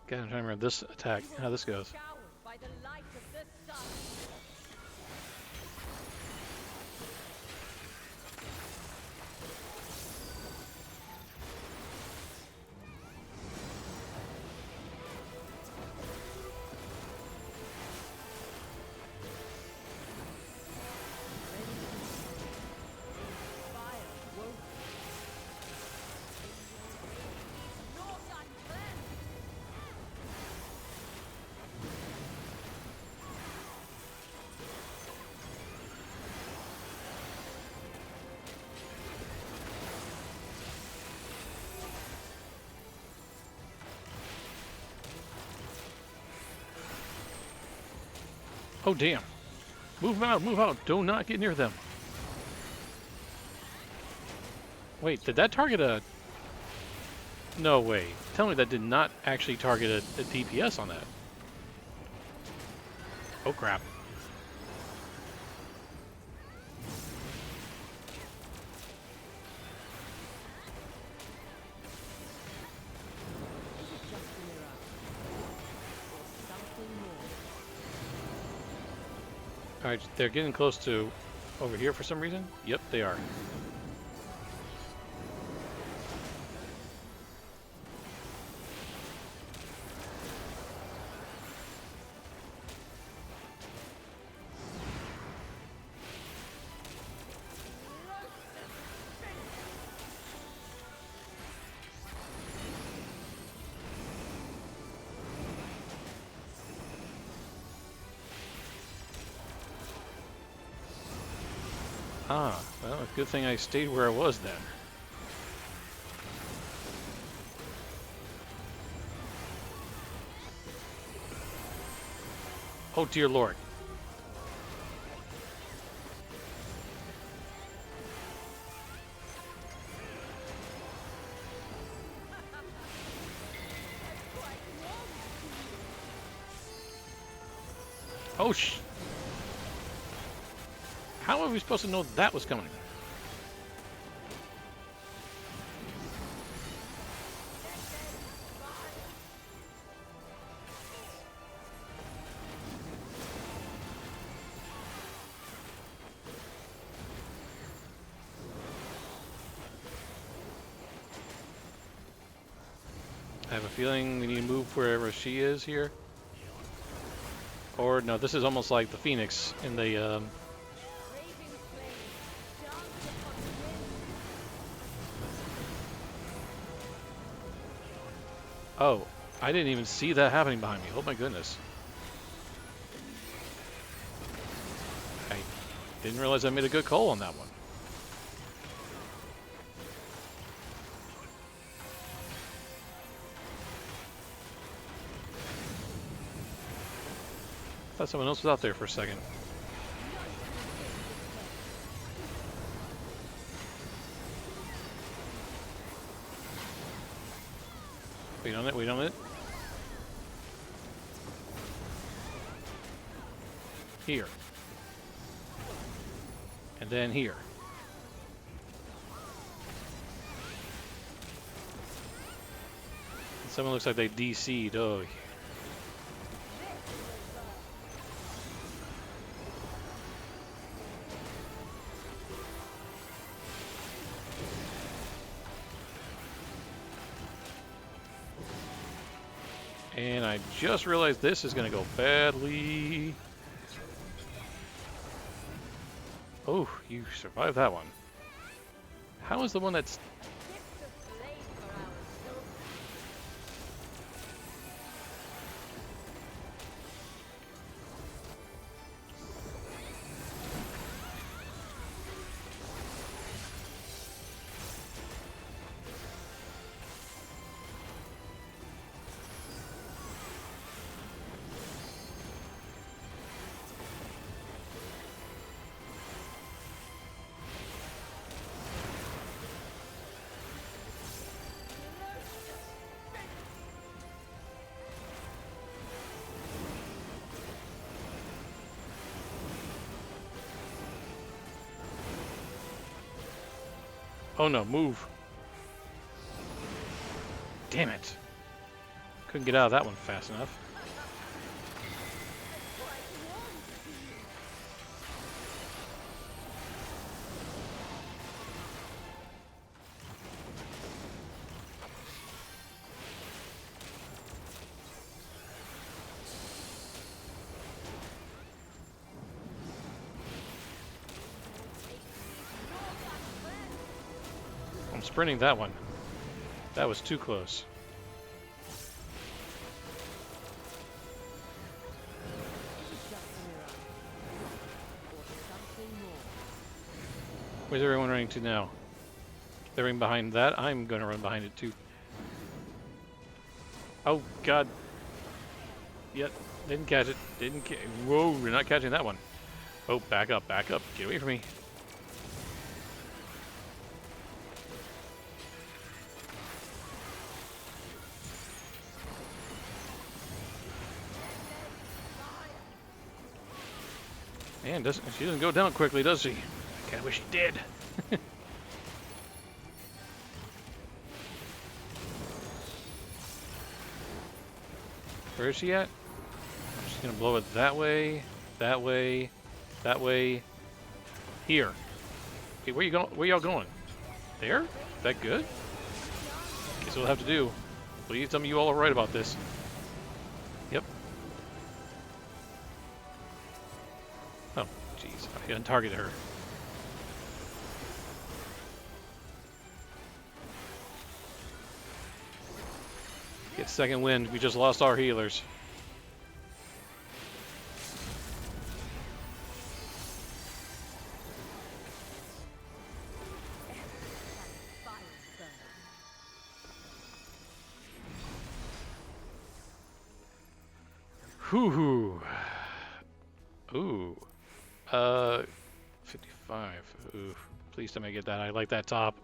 God, I'm trying to remember this attack, how this goes. Showered by the light of the sun. Oh, damn. Move out, move out. Do not get near them. Wait, did that target a... No way. Tell me that did not actually target a DPS on that. Oh, crap. Alright, they're getting close to over here for some reason. Yep, they are. Ah, well, good thing I stayed where I was then. Oh, dear Lord. Oh, how are we supposed to know that was coming? I have a feeling we need to move wherever she is here. Or, no, this is almost like the Phoenix in the, Oh, I didn't even see that happening behind me. Oh my goodness. I didn't realize I made a good call on that one. I thought someone else was out there for a second. Wait on it, wait on it. Here. And then here. And someone looks like they DC'd. Oh. And I just realized this is going to go badly. Oh, you survived that one. How is the one that's... Oh no, move. Damn it. Couldn't get out of that one fast enough. I'm sprinting that one. That was too close. Where's everyone running to now? They're running behind that. I'm going to run behind it too. Oh, God. Yep. Didn't catch it. Whoa, we're not catching that one. Oh, back up, back up. Get away from me. Man, she doesn't go down quickly, does she? I kinda wish she did. Where is she at? I'm just gonna blow it that way, that way, that way. Here. Okay, where you going? Where y'all going? There? Is that good? Guess we'll have to do. Please tell me you all are right about this. Yep. Oh, jeez. I untargeted her. Get second wind. We just lost our healers. Hoo-hoo. Ooh. 55. Ooh. Please tell me I get that. I like that top.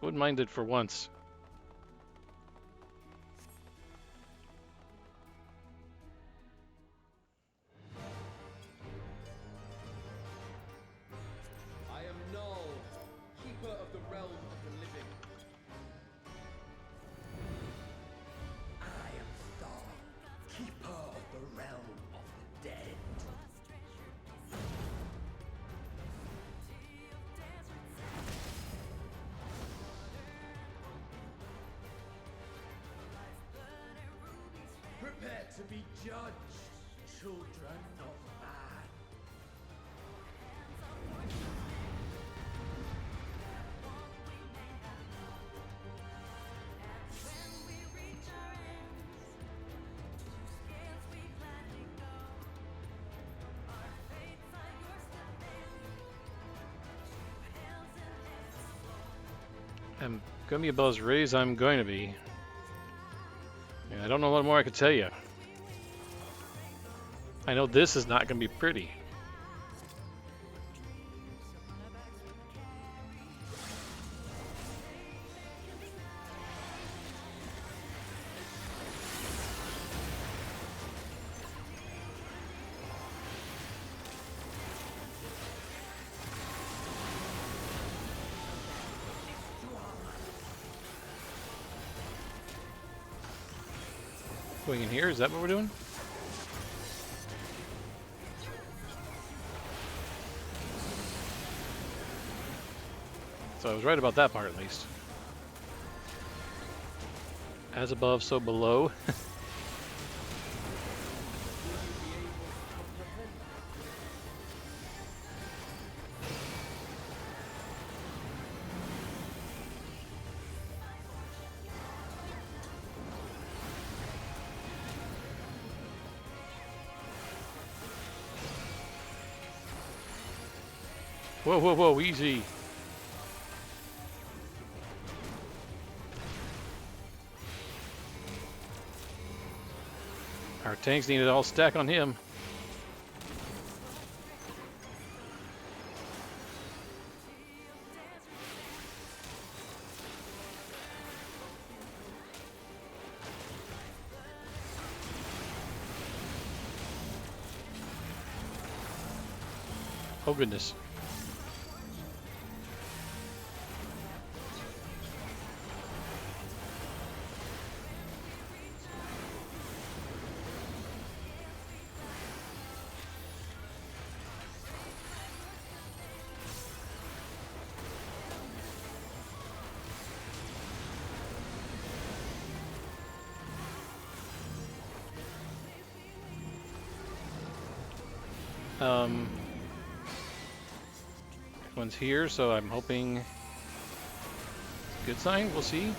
Wouldn't mind it for once. I am Null, keeper of the realm of the living. I am Thor, keeper of the realm of the dead. Prepare to be judged, children of man. I'm gonna be about as ready as I'm going to be. And I don't know what more I could tell you. I know this is not gonna be pretty. Going in here, is that what we're doing? So I was right about that part at least. As above, so below. Whoa, whoa, whoa, easy. Our tanks need it all stack on him. Oh goodness. One's here, so I'm hoping good sign. We'll see.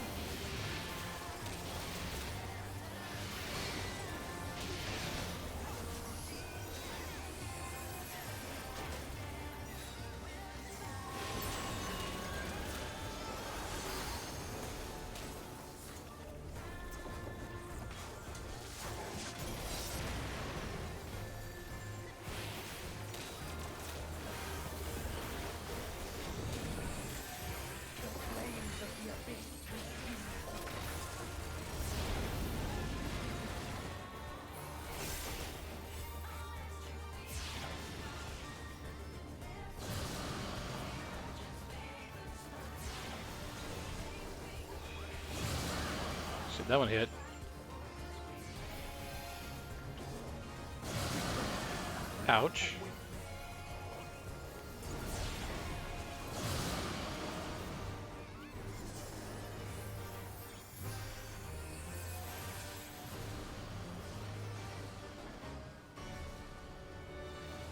that one hit. Ouch.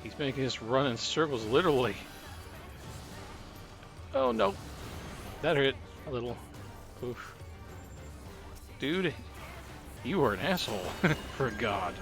He's making us run in circles, literally. Oh no. That hurt a little. Oof. Dude, you are an asshole. For God.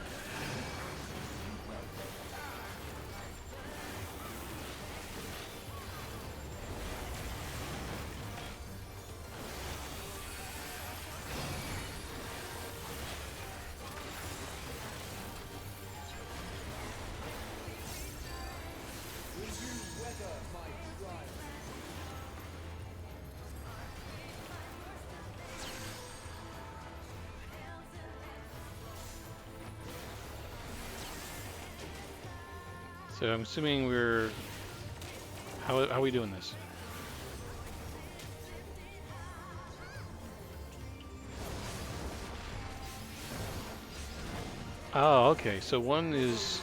So I'm assuming we're... How are we doing this? Oh, okay. So one is...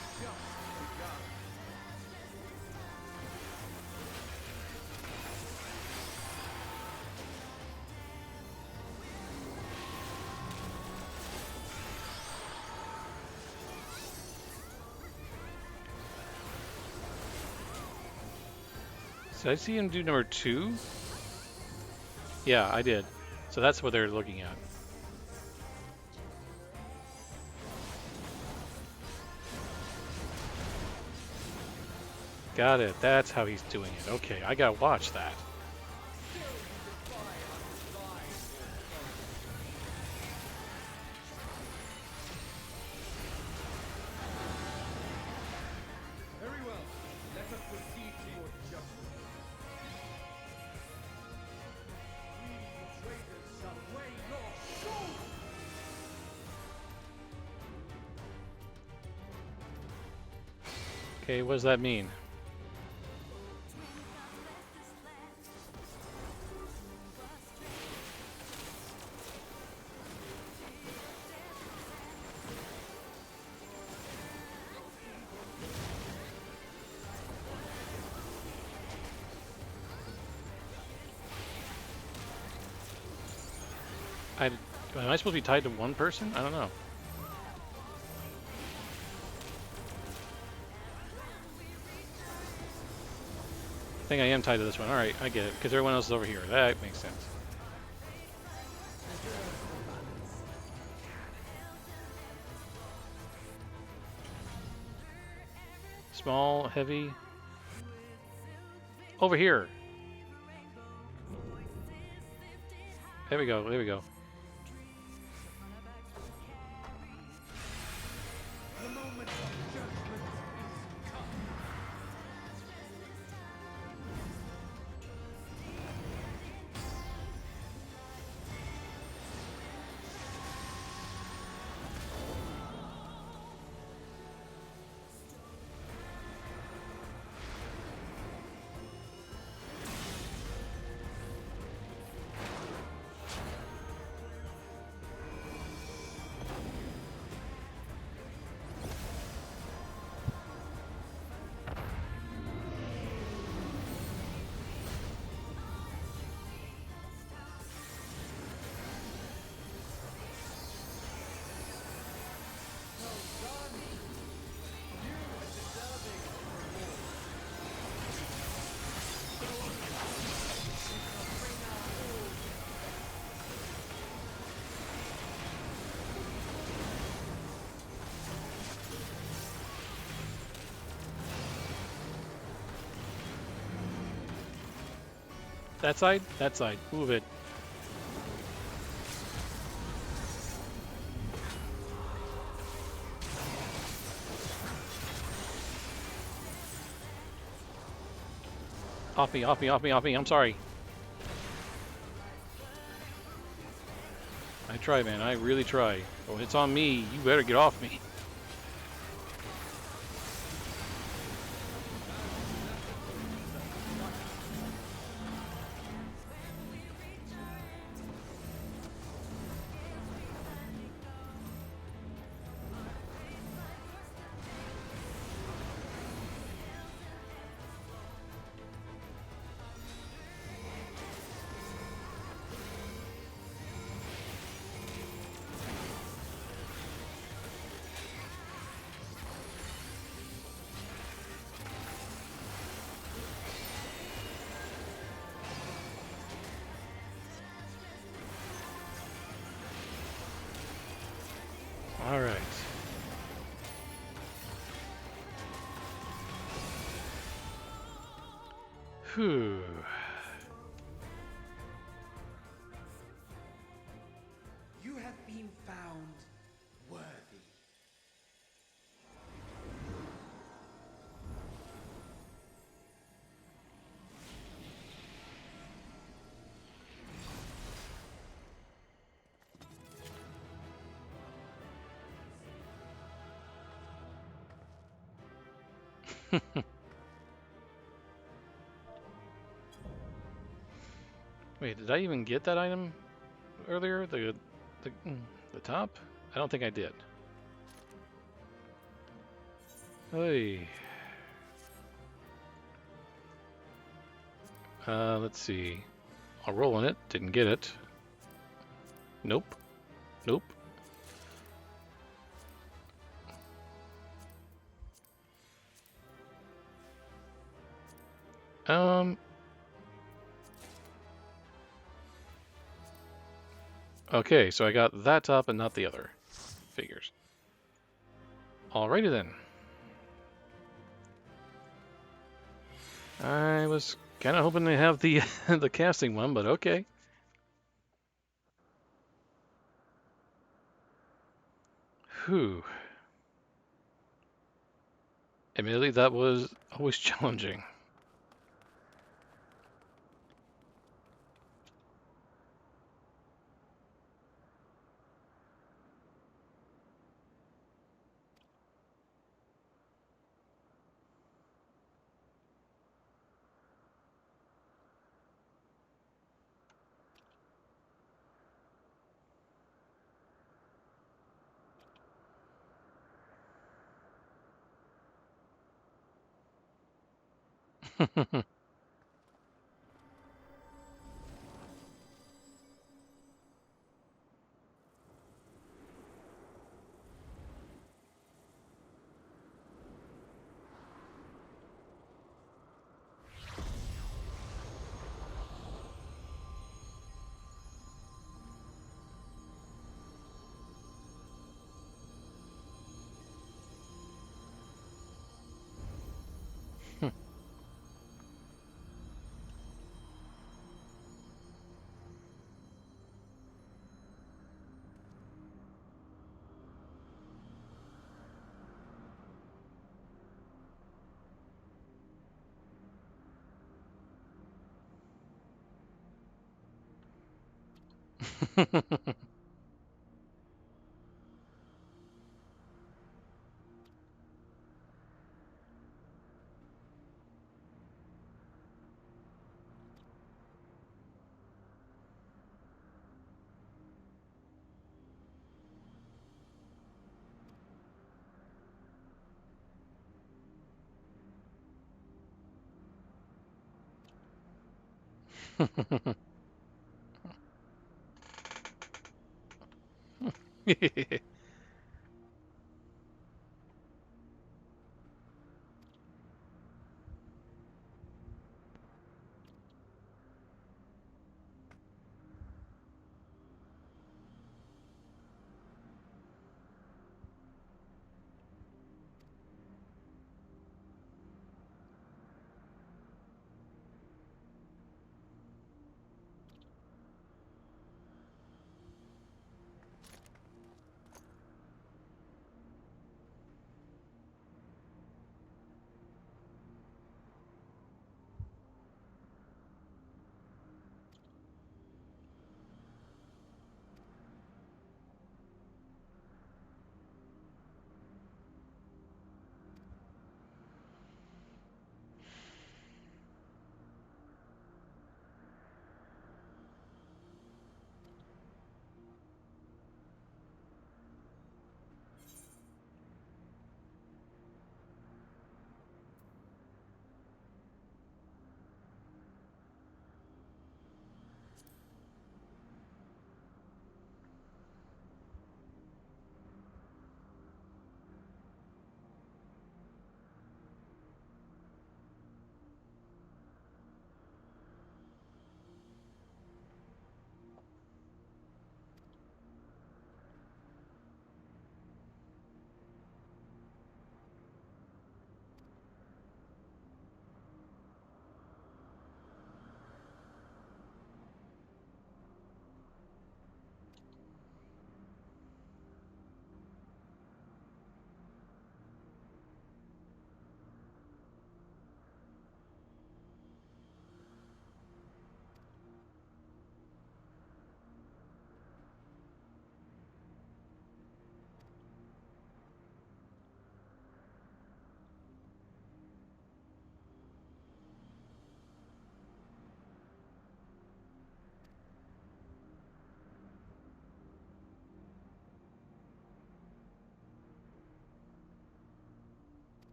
Did I see him do number 2? Yeah, I did. So that's what they're looking at. Got it. That's how he's doing it. Okay, I gotta watch that. Very well. Let us proceed to your judgment. We traitors shall weigh your shoulder. Okay, what does that mean? Am I supposed to be tied to one person? I don't know. I think I am tied to this one. Alright, I get it. Because everyone else is over here. That makes sense. Small, heavy. Over here. There we go. There we go. The moment of judgment is come. That side? That side. Move it. Off me, off me, off me, off me. I'm sorry. I try, man. I really try. But when it's on me, you better get off me. Whew. You have been found worthy. Wait, did I even get that item earlier? The top? I don't think I did. Hey. Let's see. I'll roll on it. Didn't get it. Nope. Nope. Okay, so I got that top and not the other. Figures. Alrighty then. I was kind of hoping to have the the casting one, but okay. Whew. Admittedly, that was always challenging.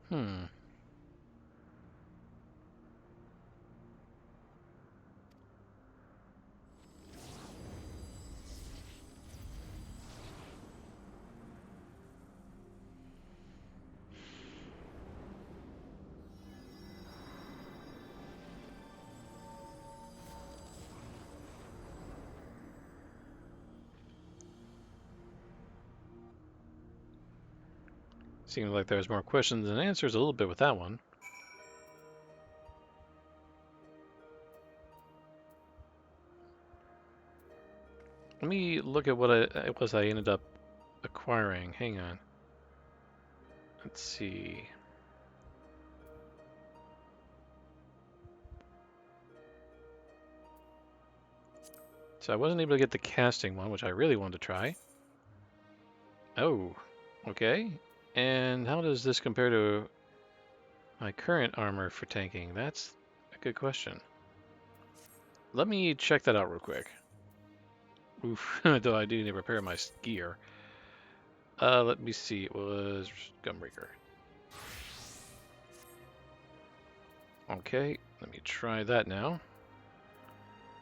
Hmm. Seems like there's more questions than answers a little bit with that one. Let me look at what it was I ended up acquiring. Hang on. Let's see. So I wasn't able to get the casting one, which I really wanted to try. Oh, okay. And how does this compare to my current armor for tanking? That's a good question. Let me check that out real quick. Oof, though I do need to repair my gear. Let me see. It was Gunbreaker. Okay, let me try that now.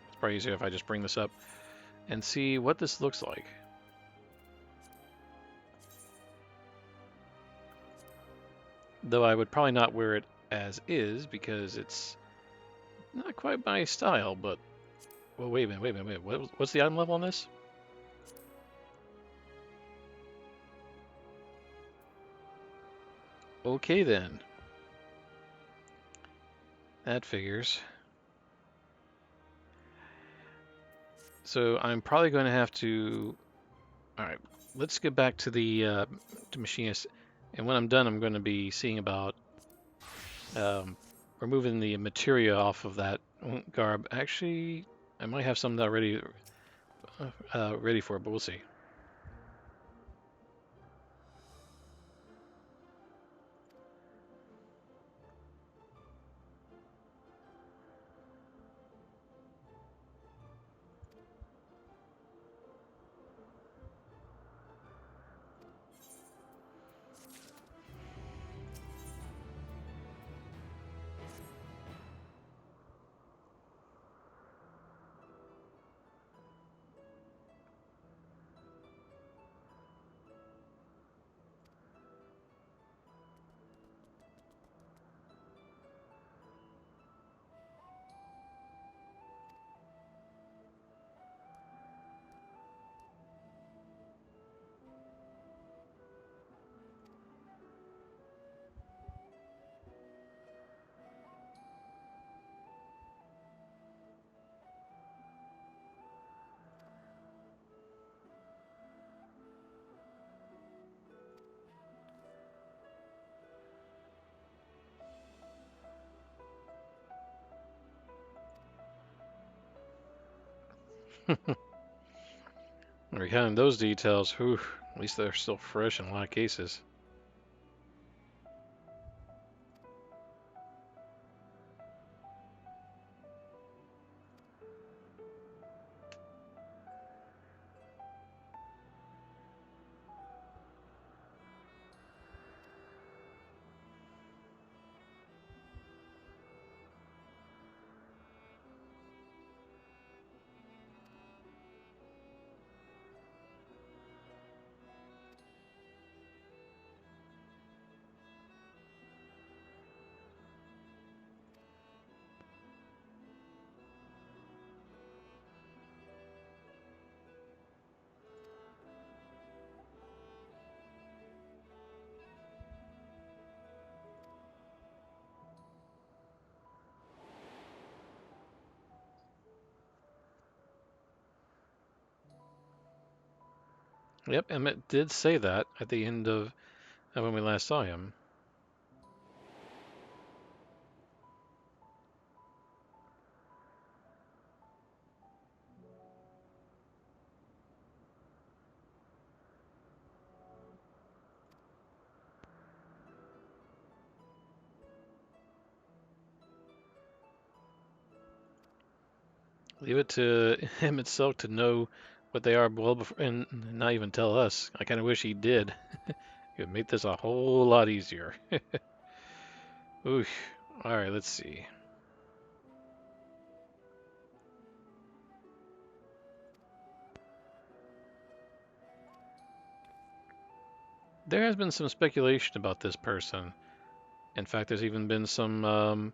It's probably easier if I just bring this up and see what this looks like. Though I would probably not wear it as is because it's not quite my style, but... Well, wait a minute. What's the item level on this? Okay then. That figures. So I'm probably going to have to... Alright, let's get back to the to Machinist. And when I'm done, I'm going to be seeing about removing the materia off of that garb. Actually, I might have some that already ready for it, but we'll see. Recounting those details, whew, at least they're still fresh in a lot of cases. Yep, Emmett did say that at the end of when we last saw him. Leave it to him itself to know what they are well before, and not even tell us. I kind of wish he did. It would make this a whole lot easier. Oof. Alright, let's see. There has been some speculation about this person. In fact, there's even been some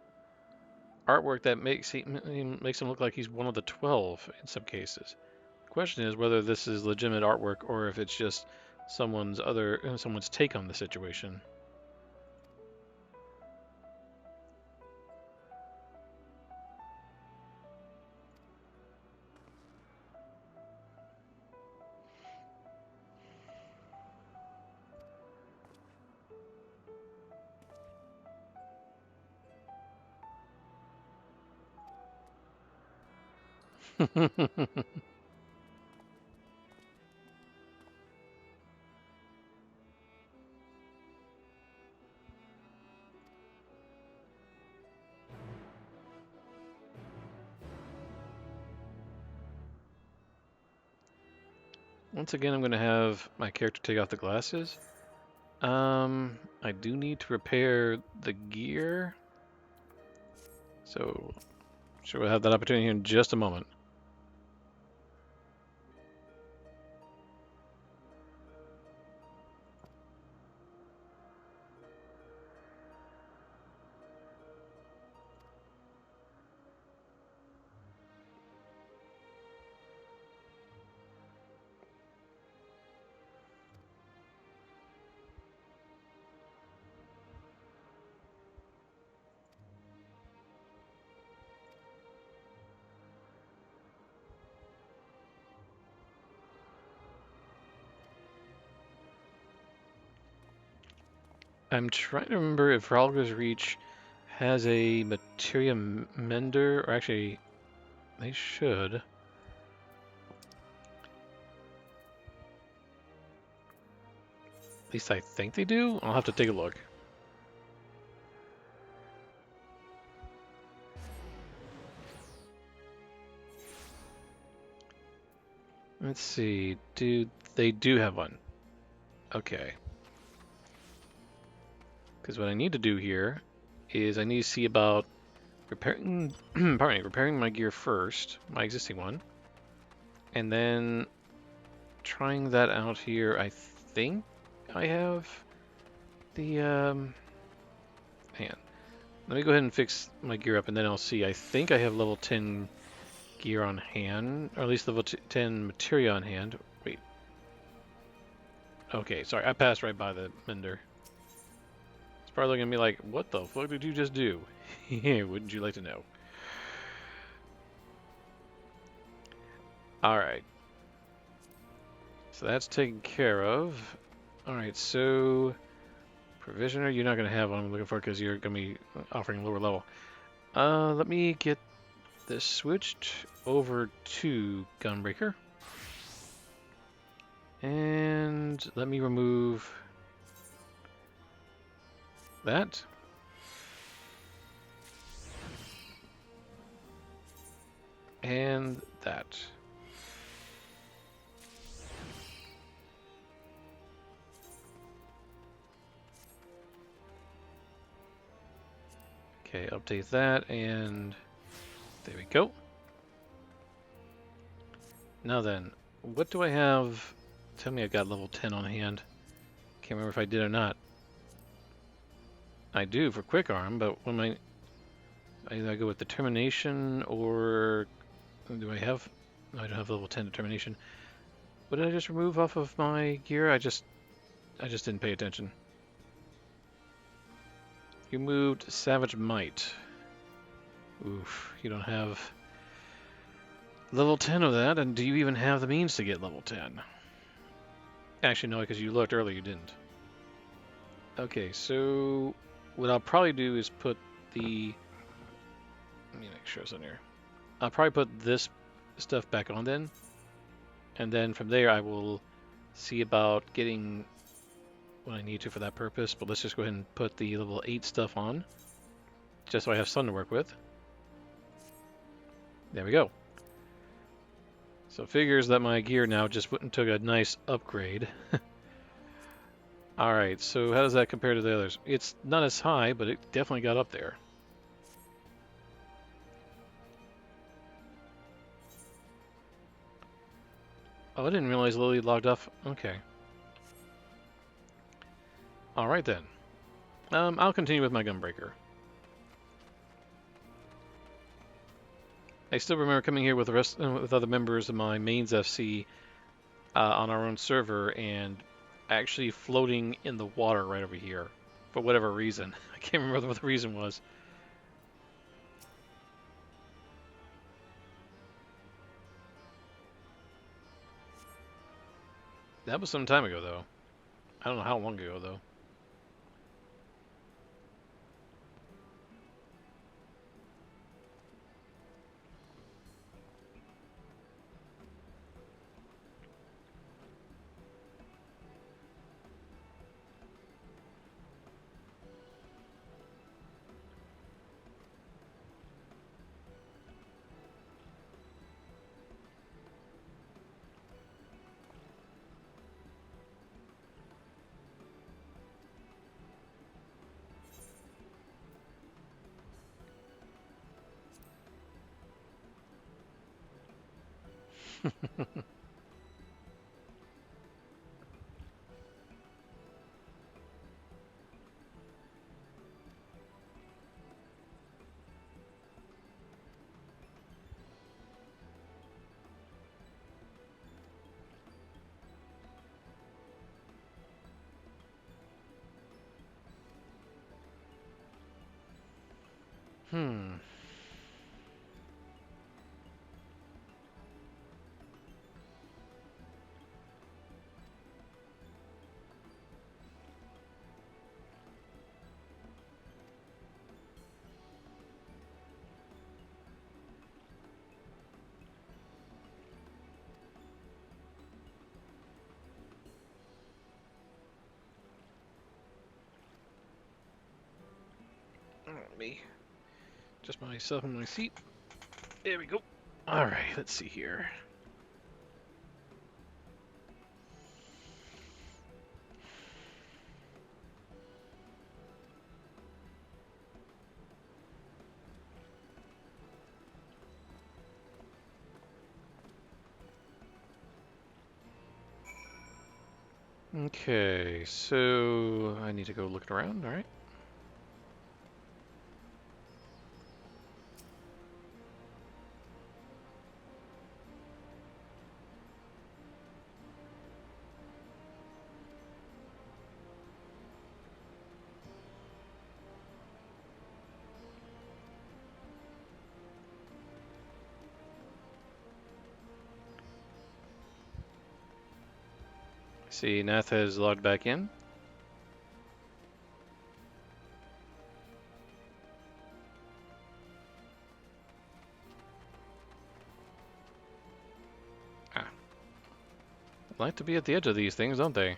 artwork that makes him look like he's one of the 12 in some cases. The question is whether this is legitimate artwork or if it's just someone's take on the situation. Once again, I'm going to have my character take off the glasses. I do need to repair the gear. So, sure we'll have that opportunity here in just a moment. I'm trying to remember if Ralga's Reach has a materia mender, or actually, they should. At least I think they do. I'll have to take a look. Let's see. They do have one? Okay. Because what I need to do here is I need to see about repairing, repairing my gear first, my existing one, and then trying that out here. I think I have the hang on. Let me go ahead and fix my gear up, and then I'll see. I think I have level 10 gear on hand, or at least level 10 materia on hand. Wait. Okay, sorry, I passed right by the mender. It's probably looking at me like, what the fuck did you just do? Wouldn't you like to know? Alright. So that's taken care of. Alright, so... Provisioner, you're not going to have what I'm looking for because you're going to be offering lower level. Let me get this switched over to Gunbreaker. And let me remove that. And that. Okay, update that, and there we go. Now then, what do I have? Tell me I've got level 10 on hand. Can't remember if I did or not. I do for quick arm, but when either I go with determination or do I have? No, I don't have level 10 determination. What did I just remove off of my gear? I just didn't pay attention. You moved Savage Might. Oof, you don't have level 10 of that, and do you even have the means to get level 10? Actually, no, because you looked earlier, you didn't. Okay, so what I'll probably do is put the... Let me make sure it's on here. I'll probably put this stuff back on then, and then from there I will see about getting what I need to for that purpose, but let's just go ahead and put the level 8 stuff on, just so I have some to work with. There we go. So it figures that my gear now just went and took a nice upgrade. Alright, so how does that compare to the others? It's not as high, but it definitely got up there. Oh, I didn't realize Lily logged off. Okay. Alright then. I'll continue with my gunbreaker. I still remember coming here with the rest, with other members of my mains FC on our own server, and actually floating in the water right over here for whatever reason. I can't remember what the reason was. That was some time ago, though. I don't know how long ago, though. Hmm. Let me adjust myself in my seat. There we go. Alright, let's see here. Okay, so I need to go looking around, alright. See, Nath has logged back in. Ah. Like to be at the edge of these things, don't they?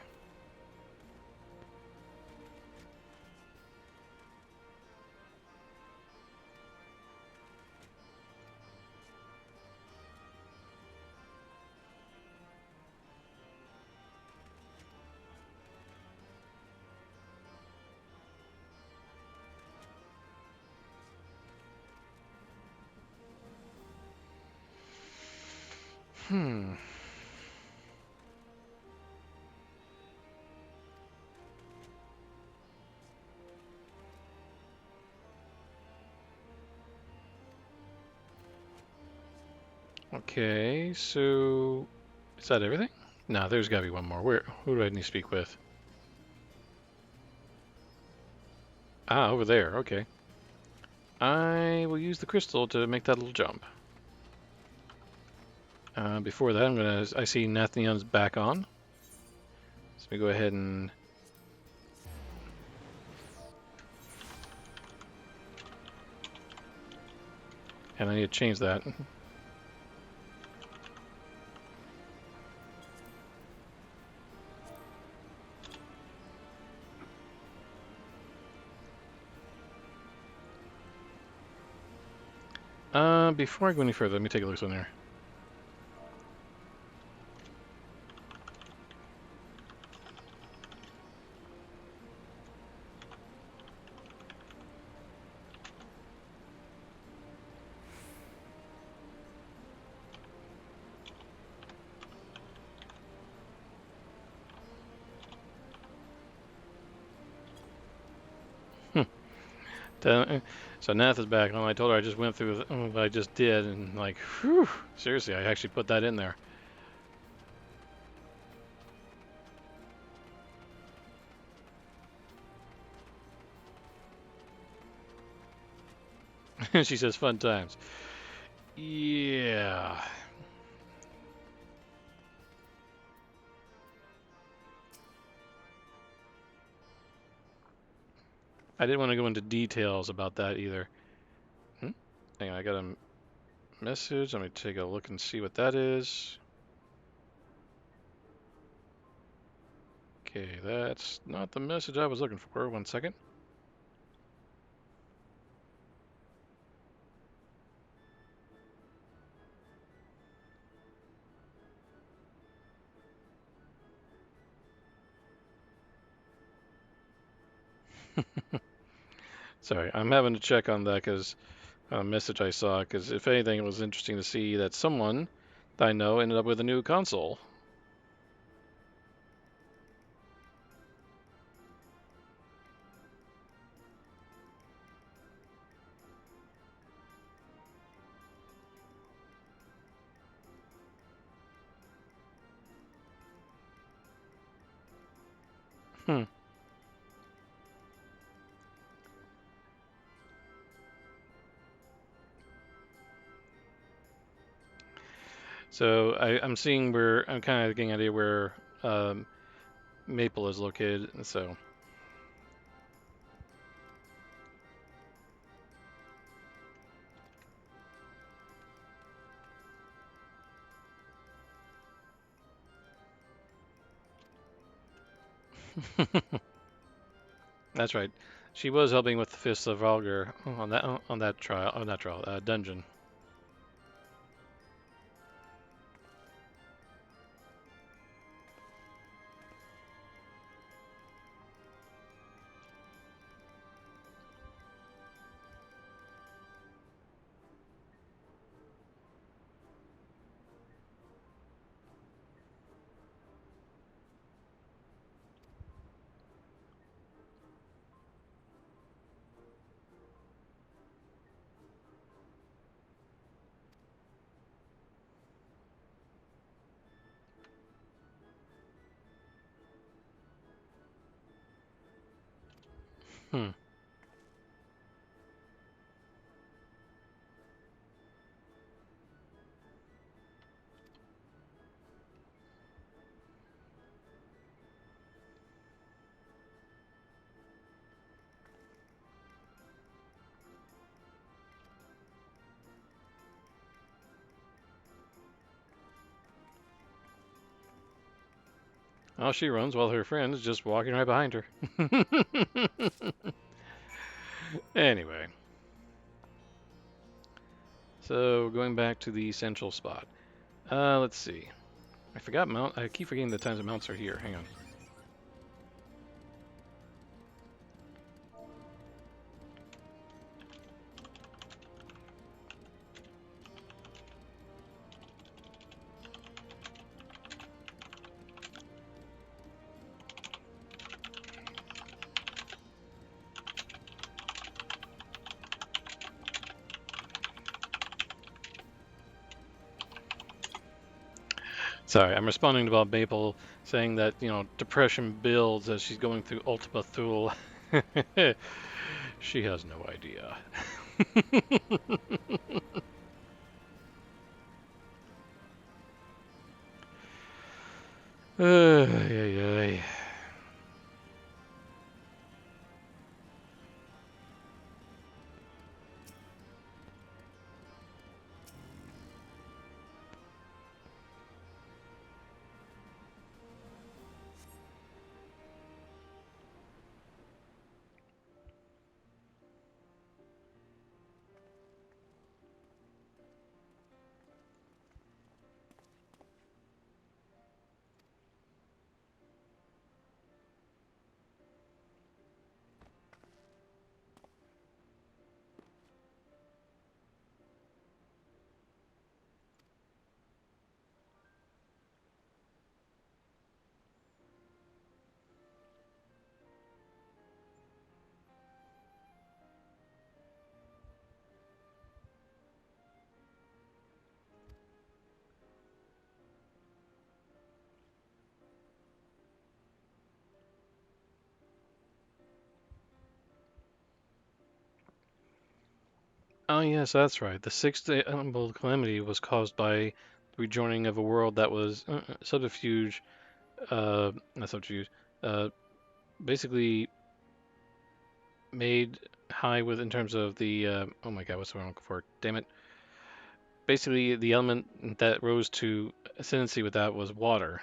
Hmm. Okay, so is that everything? No, there's gotta be one more. Who do I need to speak with? Ah, over there, okay. I will use the crystal to make that little jump. Before that, I see Nathanion's back on. So let me go ahead and... And I need to change that. Before I go any further, let me take a look in there. So Nath is back home. I told her I just went through what I just did, and like, whew, seriously, I actually put that in there. She says, fun times. Yeah. I didn't want to go into details about that either. Hang on, I got a message. Let me take a look and see what that is. Okay, that's not the message I was looking for. 1 second. Sorry, I'm having to check on that because a message I saw. Because if anything, it was interesting to see that someone that I know ended up with a new console. Hmm. So I'm seeing where I'm kind of getting an idea where Maple is located. So. That's right. She was helping with the Fists of Valgar on that dungeon. Hmm. Oh, she runs while her friend is just walking right behind her. Anyway. So going back to the central spot. Let's see. I keep forgetting the times the mounts are here. Hang on. Sorry, I'm responding to Bob Maple saying that, depression builds as she's going through Ultima Thule. She has no idea. Ay, ay. Oh yes, that's right. The sixth elemental calamity was caused by the rejoining of a world that was subterfuge, not subterfuge, uh, basically made high with in terms of the oh my god, what's the word I'm looking for? Damn it! Basically, the element that rose to ascendancy with that was water.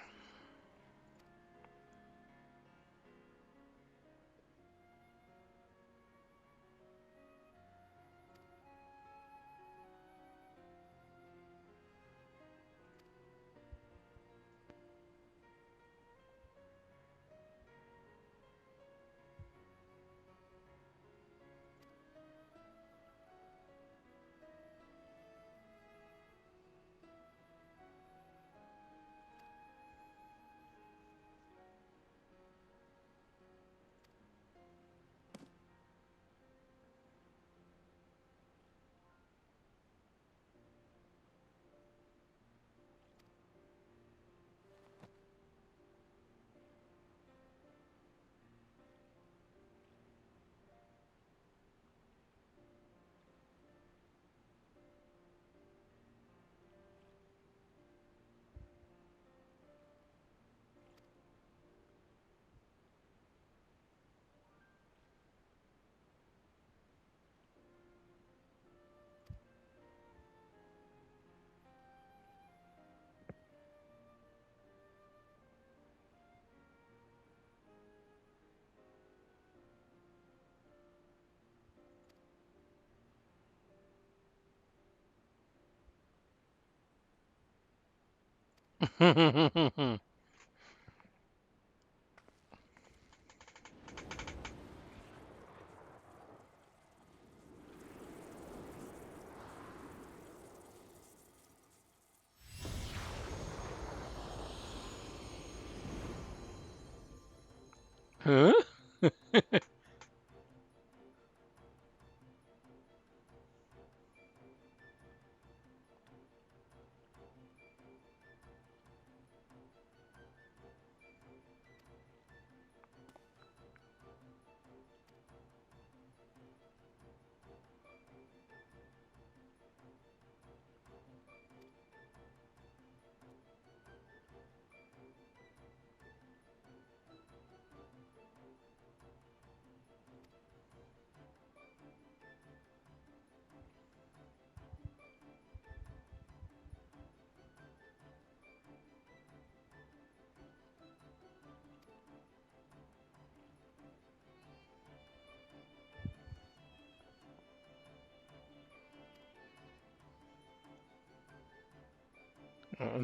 Huh?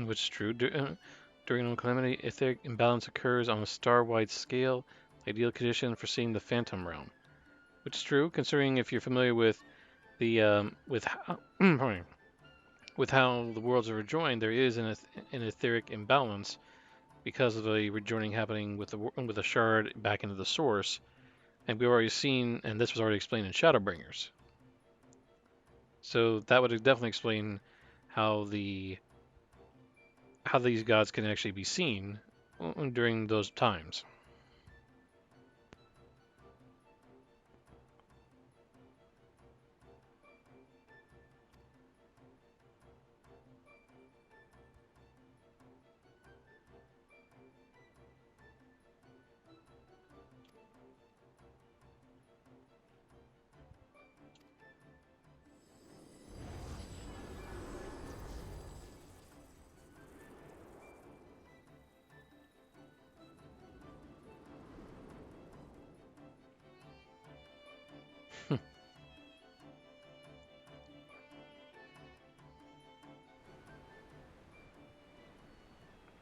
Which is true. During a calamity, etheric imbalance occurs on a star-wide scale, ideal condition for seeing the Phantom Realm. Which is true, considering if you're familiar with the with how, pardon me, with how the worlds are rejoined, there is an etheric imbalance because of the rejoining happening with the shard back into the source, and we've already seen, and this was already explained in Shadowbringers. So that would definitely explain how these gods can actually be seen during those times.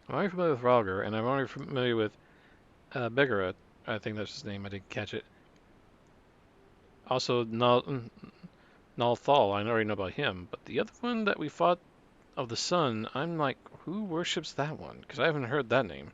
I'm already familiar with Ralger, and I'm already familiar with Begara. I think that's his name. I didn't catch it. Also, Nalthal, I already know about him, but the other one that we fought of the sun, I'm like, who worships that one? Because I haven't heard that name.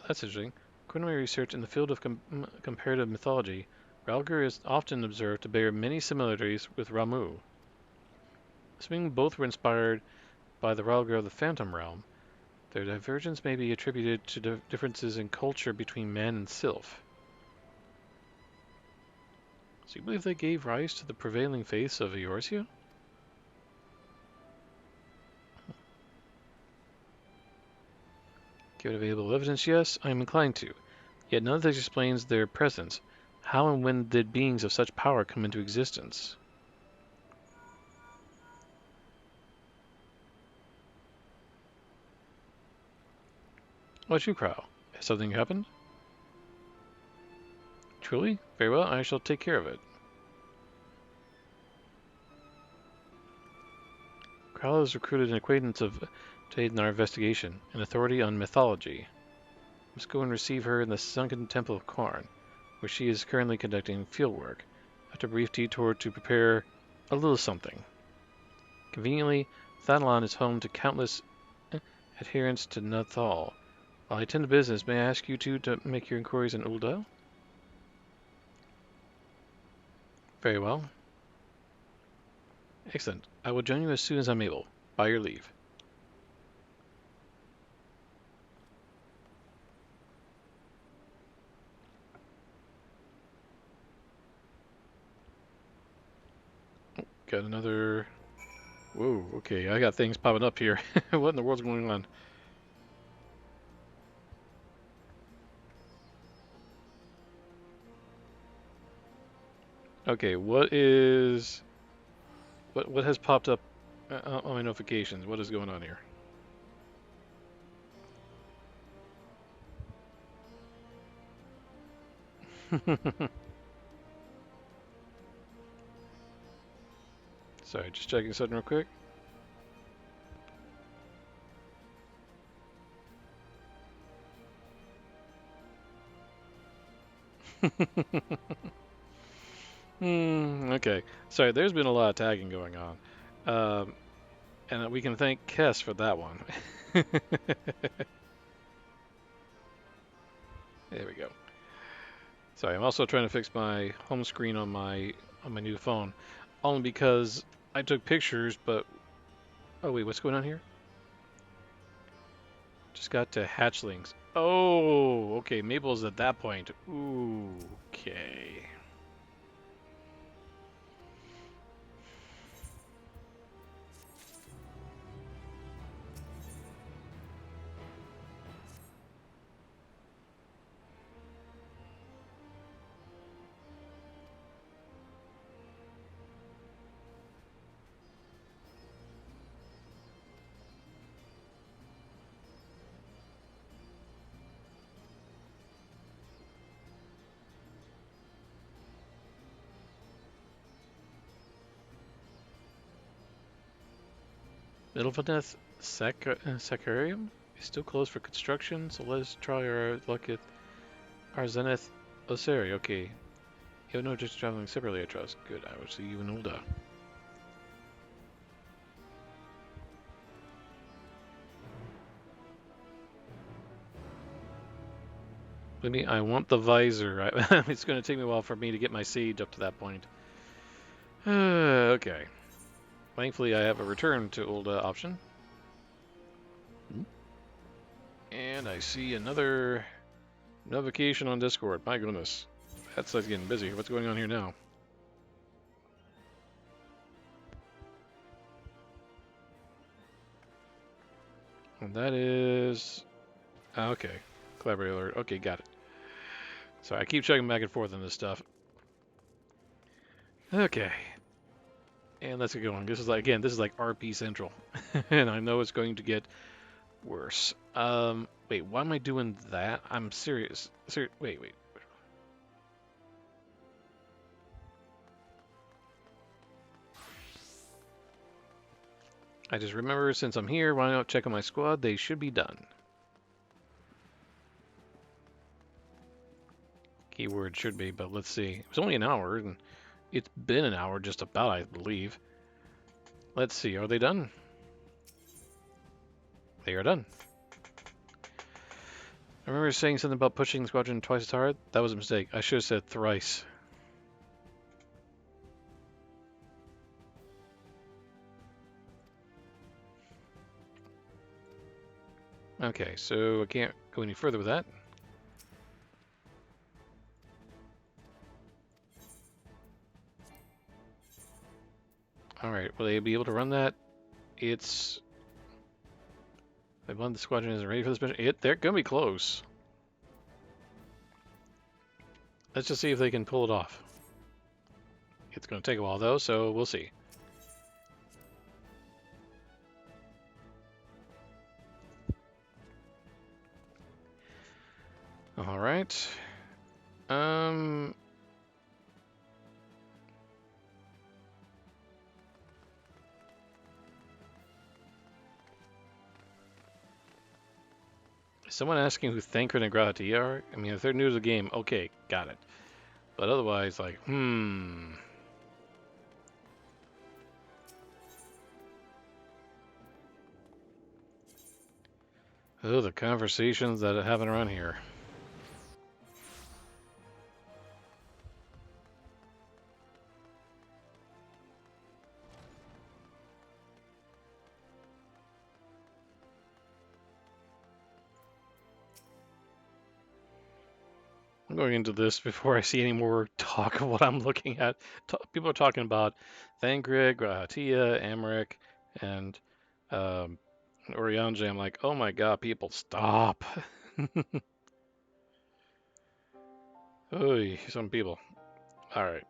That's interesting. According to my research in the field of comparative mythology, Ralgur is often observed to bear many similarities with Ramu. Assuming both were inspired by the Ralgur of the Phantom Realm, their divergence may be attributed to differences in culture between man and sylph. So you believe they gave rise to the prevailing faiths of Eorzea? Given available evidence, yes, I am inclined to. Yet none of this explains their presence. How and when did beings of such power come into existence? What you, Crow? Has something happened? Truly? Very well, I shall take care of it. Crow has recruited an acquaintance to aid in our investigation, an authority on mythology. Let's go and receive her in the sunken Temple of Karn, where she is currently conducting fieldwork, after a brief detour to prepare a little something. Conveniently, Thanalan is home to countless adherents to Nathal. While I attend to business, may I ask you two to make your inquiries in Ul'dah? Very well. Excellent. I will join you as soon as I'm able. By your leave. Got another... Whoa, okay, I got things popping up here. What in the world's going on? Okay, what is... What has popped up on my notifications? What is going on here? Sorry, just checking something real quick. Okay. Sorry, there's been a lot of tagging going on. And we can thank Kess for that one. There we go. Sorry, I'm also trying to fix my home screen on my new phone. Only because I took pictures, but... Oh, wait, what's going on here? Just got to hatchlings. Oh, okay, Mabel's at that point. Ooh, okay. Middlevaneth Sacrarium is still closed for construction, so let's try our luck at Arzeneth Oseri. Okay. You have no interest in traveling separately, I trust. Good, I will see you in Ul'dah. I want the visor. It's going to take me a while for me to get my siege up to that point. Okay. Thankfully, I have a return to Ul'dah option. And I see another notification on Discord. My goodness. That's getting busy. What's going on here now? And that is... Okay. Collaborate alert. Okay, got it. Sorry, I keep checking back and forth on this stuff. Okay. And let's get going. This is like, again, this is like RP Central. And I know it's going to get worse. Wait, why am I doing that? I'm serious. Wait. I just remember, since I'm here, why not check on my squad? They should be done. Keyword should be, but let's see. It was only an hour, and it's been an hour just about, I believe. Let's see, are they done? They are done. I remember saying something about pushing the squadron twice as hard. That was a mistake. I should have said thrice. Okay, so I can't go any further with that. Alright, will they be able to run that? It's... They want the squadron isn't ready for this mission. They're going to be close. Let's just see if they can pull it off. It's going to take a while, though, so we'll see. Alright. Is someone asking who Thancred and Grahati are? I mean, if they're new to the game, okay, got it. But otherwise, like, Oh, the conversations that happen around here. I'm going into this before I see any more talk of what I'm looking at. People are talking about Thancred, Grahatia, Amric, and Oriange. I'm like, oh my god, people, stop. Oy, some people. Alright.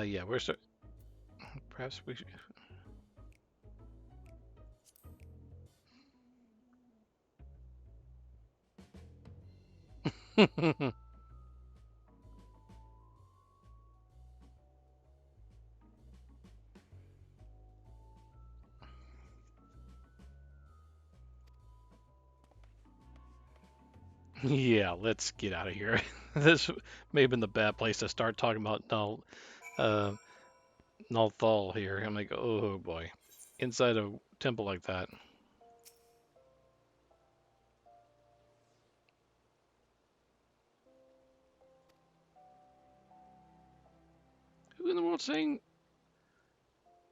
Yeah, we're perhaps we should... Yeah, let's get out of here. This may have been the bad place to start talking about Nalthal here. I'm like, oh boy. Inside a temple like that. Who in the world saying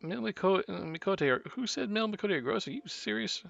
Mil Mikote? Who said Mil Mikote are gross? Are you serious?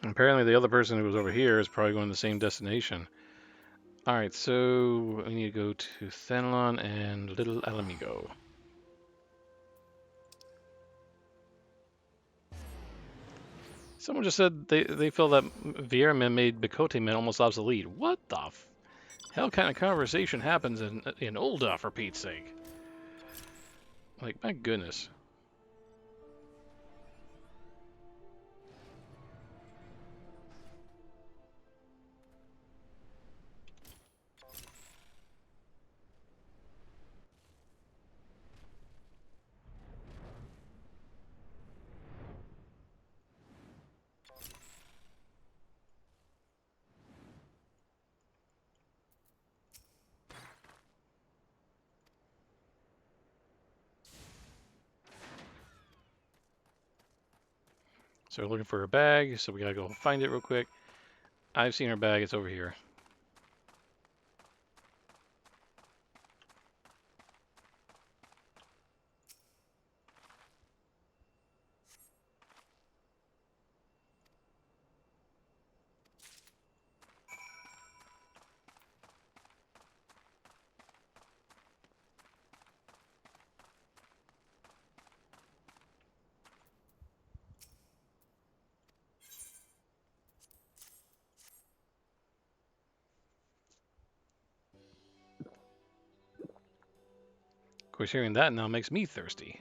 Apparently the other person who was over here is probably going to the same destination. Alright, so we need to go to Thanalon and Little Alamigo. Someone just said they feel that Vieira men made Bikote men almost obsolete. What the hell kind of conversation happens in Ulda, for Pete's sake? Like, my goodness. So we're looking for her bag, so we gotta go find it real quick. I've seen her bag, it's over here. Of course, hearing that now makes me thirsty.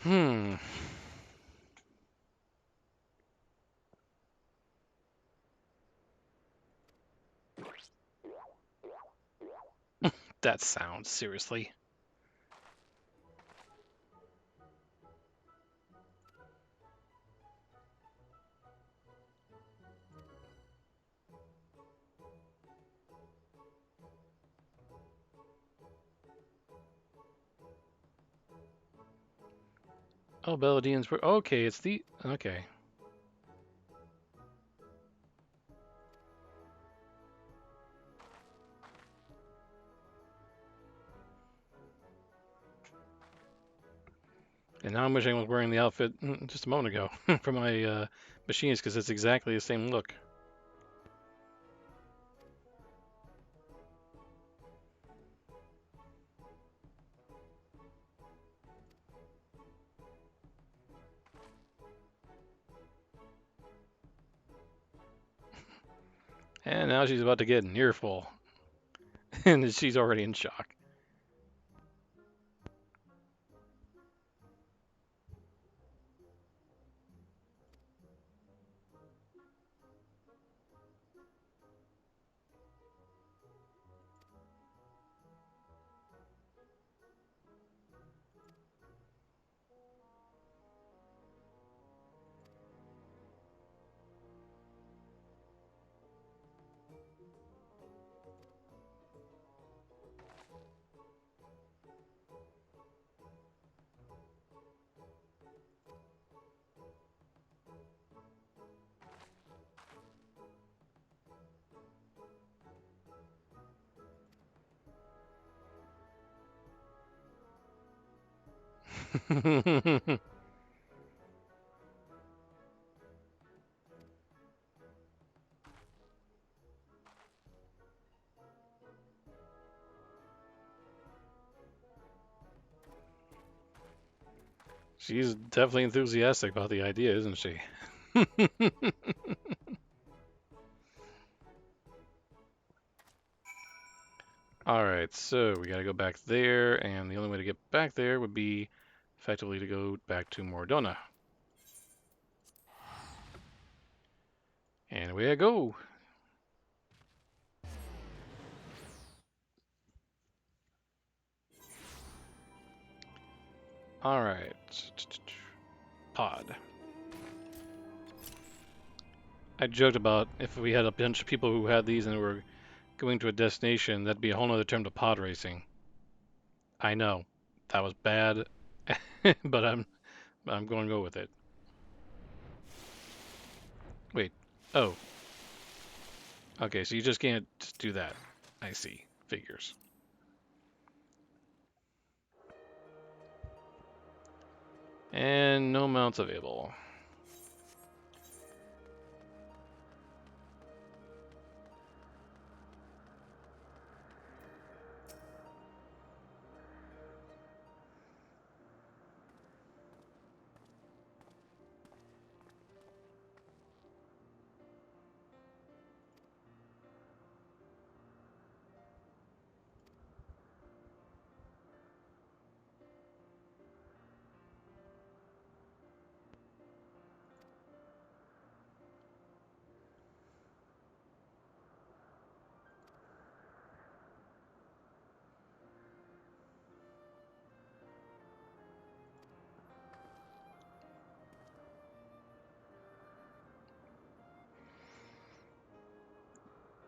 Hmm. That sound, seriously. Oh, Belladines were okay. It's the okay. And now I'm wishing I was wearing the outfit just a moment ago for my machinist, because it's exactly the same look. And now she's about to get an earful, and she's already in shock. She's definitely enthusiastic about the idea, isn't she? Alright, so we gotta go back there, and the only way to get back there would be effectively to go back to Mordona. And away I go. Alright. Pod. I joked about if we had a bunch of people who had these and were going to a destination, that'd be a whole other term to pod racing. I know. That was bad, but I'm going to go with it. Wait. Oh. Okay, so you just can't do that. I see. Figures. And no mounts available.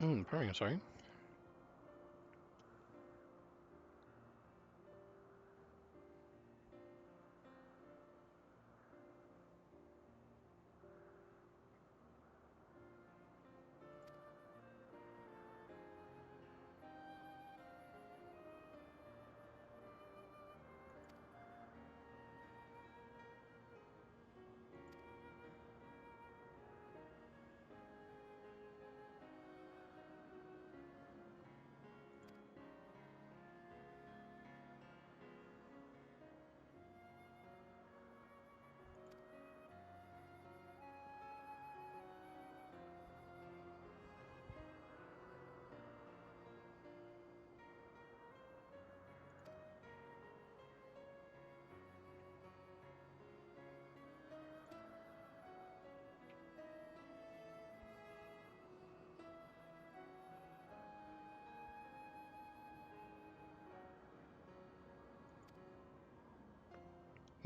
Pardon me, I'm sorry.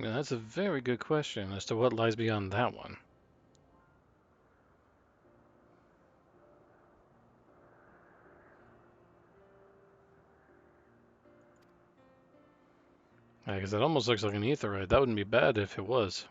Now, that's a very good question as to what lies beyond that one. Because it almost looks like an aetheroid. That wouldn't be bad if it was.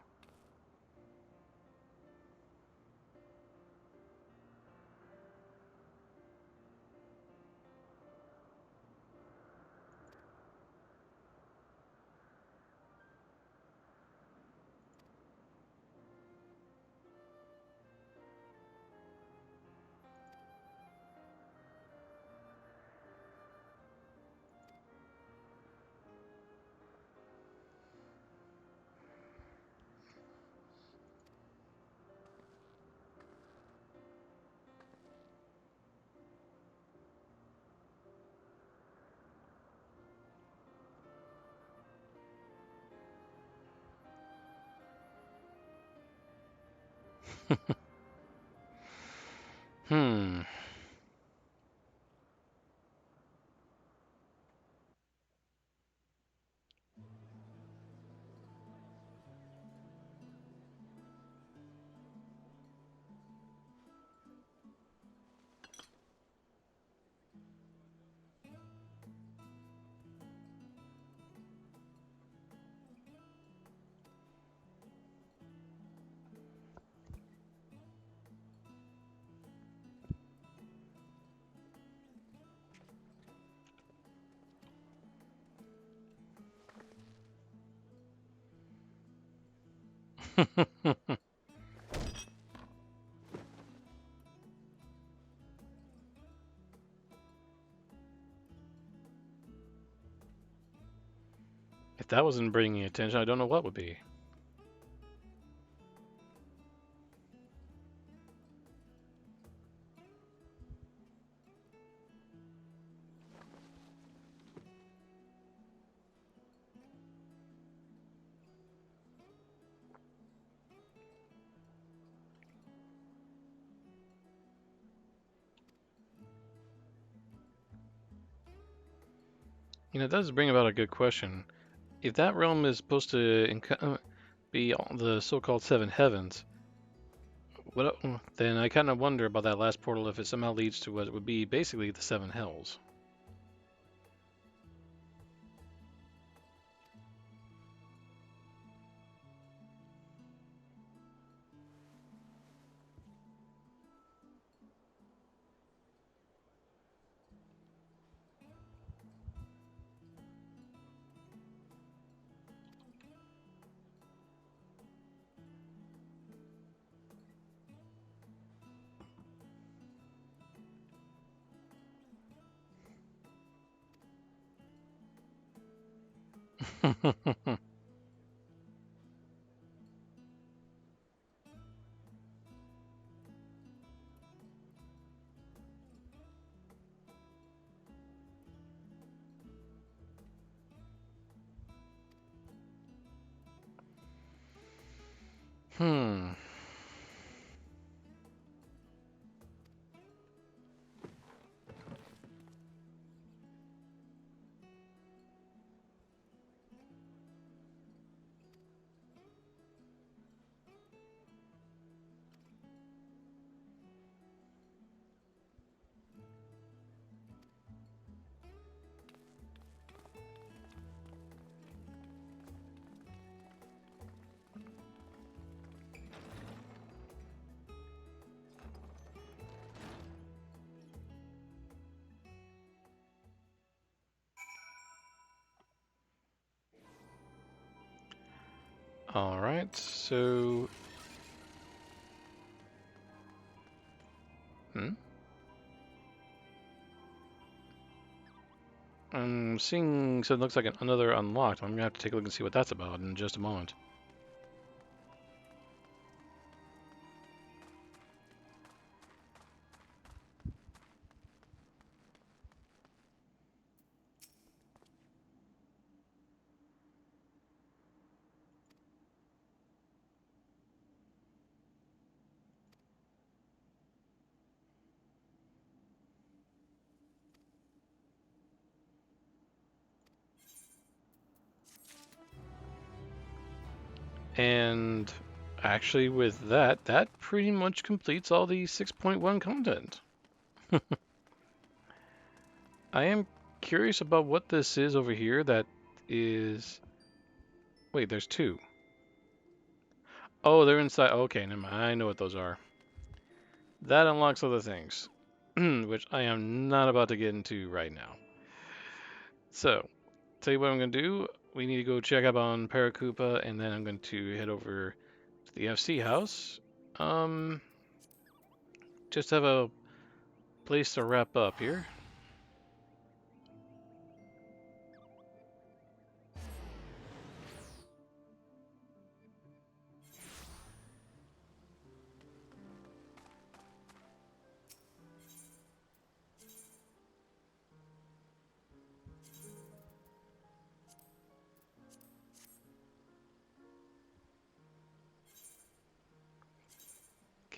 Hmm. If that wasn't bringing attention, I don't know what would be. You know, it does bring about a good question. If that realm is supposed to be the so-called seven heavens, then I kind of wonder about that last portal if it somehow leads to what would be basically the seven hells. Hmm. All right, so... I'm seeing, so it looks like another unlocked. I'm gonna have to take a look and see what that's about in just a moment. And actually with that, that pretty much completes all the 6.1 content. I am curious about what this is over here that is... Wait, there's two. Oh, they're inside. Okay, never mind. I know what those are. That unlocks other things, which I am not about to get into right now. So, tell you what I'm going to do. We need to go check up on Paracupa, and then I'm going to head over to the FC house. Just have a place to wrap up here.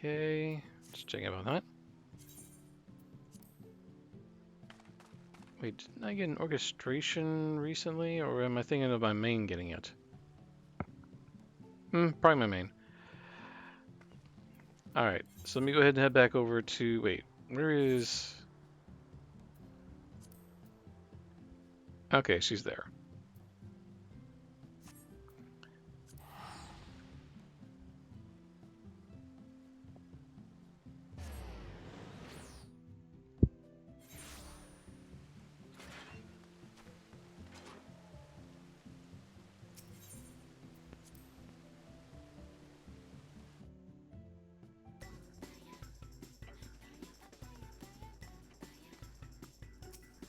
Okay, just checking up on that. Wait, didn't I get an orchestration recently, or am I thinking of my main getting it? Probably my main. Alright, so let me go ahead and head back over to... Wait, where is... Okay, she's there.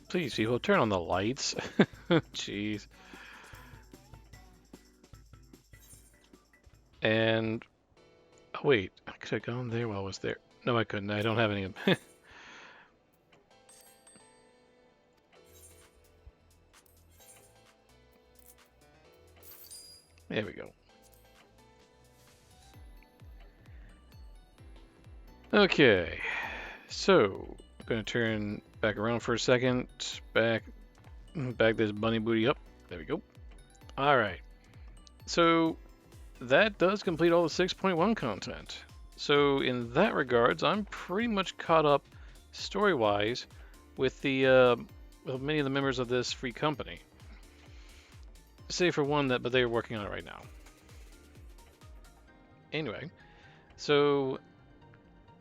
Please, people, turn on the lights. Jeez. And... Oh, wait, I could have gone there while I was there. No, I couldn't. I don't have any of them. There we go. Okay, so I'm gonna turn back around for a second. Back this bunny booty up. There we go. All right. So that does complete all the 6.1 content. So in that regards, I'm pretty much caught up story-wise with the with many of the members of this free company. Save for one but they're working on it right now. Anyway, so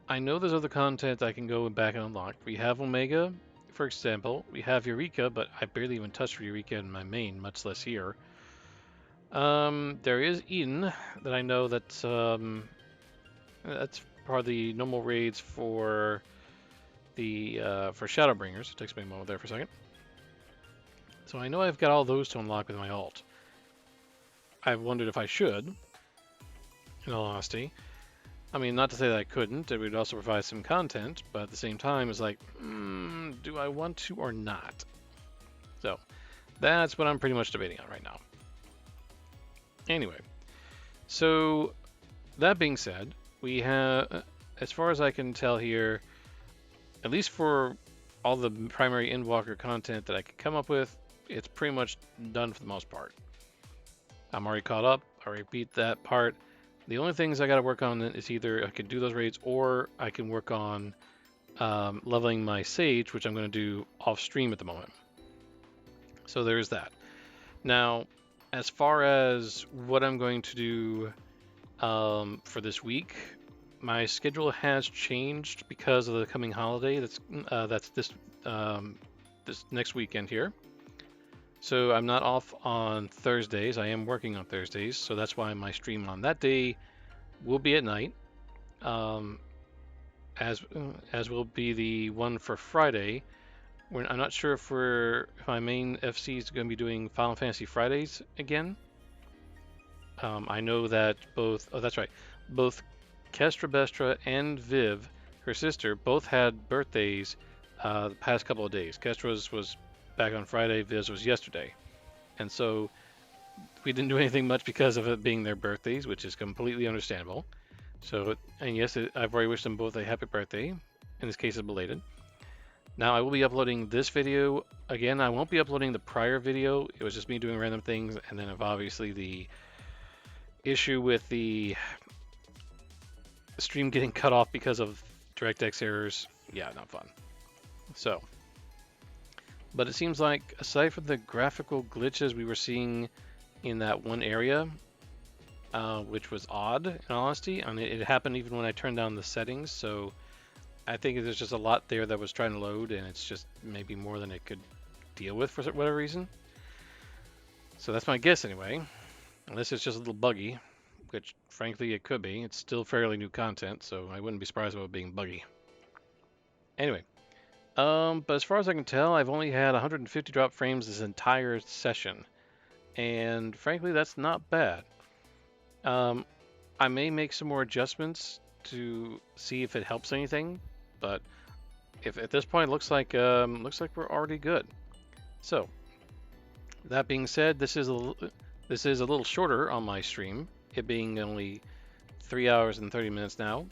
I know there's other content I can go back and unlock. We have Omega, for example. We have Eureka, but I barely even touched Eureka in my main, much less here. There is Eden that I know that's part of the normal raids for the for Shadowbringers. It takes me a moment there for a second. So I know I've got all those to unlock with my alt. I've wondered if I should, in all honesty. I mean, not to say that I couldn't. It would also provide some content, but at the same time, it's like, do I want to or not? So that's what I'm pretty much debating on right now. Anyway, so that being said, we have, as far as I can tell here, at least for all the primary Endwalker content that I could come up with, it's pretty much done for the most part. I'm already caught up. I already beat that part. The only things I got to work on is either I can do those raids or I can work on leveling my Sage, which I'm going to do off stream at the moment. So there's that. Now, as far as what I'm going to do for this week, my schedule has changed because of the coming holiday. That's this next weekend here. So I'm not off on Thursdays. I am working on Thursdays, so that's why my stream on that day will be at night, um, as will be the one for Friday. I'm not sure if my main FC is going to be doing Final Fantasy Fridays again. I know that that's right, both Kestra Bestra and Viv, her sister, both had birthdays the past couple of days. Kestra's was back on Friday, Viv's was yesterday. And so we didn't do anything much because of it being their birthdays, which is completely understandable. So, and yes, I've already wished them both a happy birthday. In this case, it's belated. Now, I will be uploading this video. Again, I won't be uploading the prior video. It was just me doing random things, and then obviously the issue with the stream getting cut off because of DirectX errors. Yeah, not fun. So, but it seems like aside from the graphical glitches we were seeing in that one area, which was odd in honesty, and it happened even when I turned down the settings, so I think there's just a lot there that was trying to load, and it's just maybe more than it could deal with for whatever reason. So that's my guess anyway, unless it's just a little buggy, which frankly it could be. It's still fairly new content, so I wouldn't be surprised about it being buggy. Anyway, but as far as I can tell, I've only had 150 drop frames this entire session, and frankly that's not bad. I may make some more adjustments to see if it helps anything, but if at this point it looks like we're already good. So that being said, this is a little shorter on my stream, it being only 3 hours and 30 minutes now,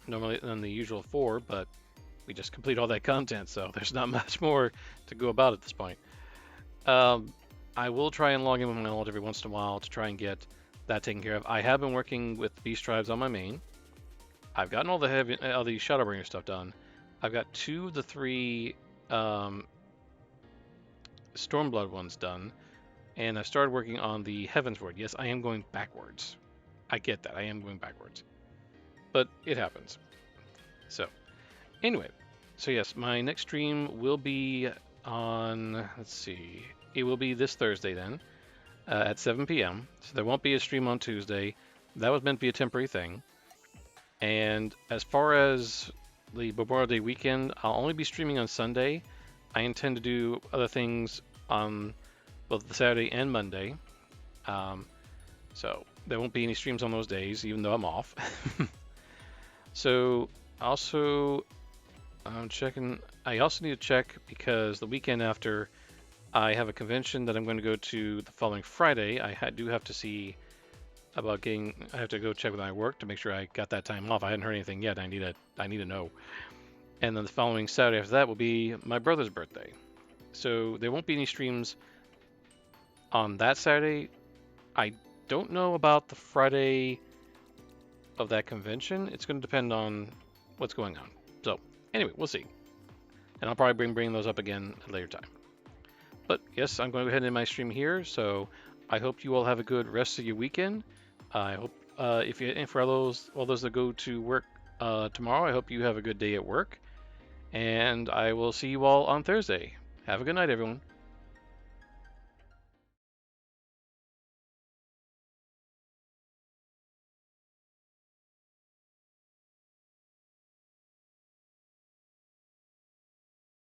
normally than the usual 4, but we just complete all that content, so there's not much more to go about at this point. I will try and log in with my alt every once in a while to try and get that taken care of. I have been working with Beast Tribes on my main. I've gotten all the Shadowbringer stuff done. I've got 2 of the 3 Stormblood ones done, and I've started working on the Heavensward. Yes, I am going backwards. I get that. I am going backwards. But it happens. So, anyway. So yes, my next stream will be on, let's see, it will be this Thursday then, at 7 p.m. So there won't be a stream on Tuesday. That was meant to be a temporary thing. And as far as the Memorial Day weekend, I'll only be streaming on Sunday. I intend to do other things on both the Saturday and Monday. So there won't be any streams on those days, even though I'm off. So also, I'm checking. I also need to check because the weekend after, I have a convention that I'm going to go to the following Friday. I do have to see about getting. I have to go check with my work to make sure I got that time off. I hadn't heard anything yet. I need to know. And then the following Saturday after that will be my brother's birthday. So there won't be any streams on that Saturday. I don't know about the Friday of that convention. It's going to depend on what's going on. So anyway, we'll see. And I'll probably bring those up again at a later time. But yes, I'm going to go ahead and end my stream here. So I hope you all have a good rest of your weekend. I hope and for all those that go to work tomorrow, I hope you have a good day at work. And I will see you all on Thursday. Have a good night, everyone.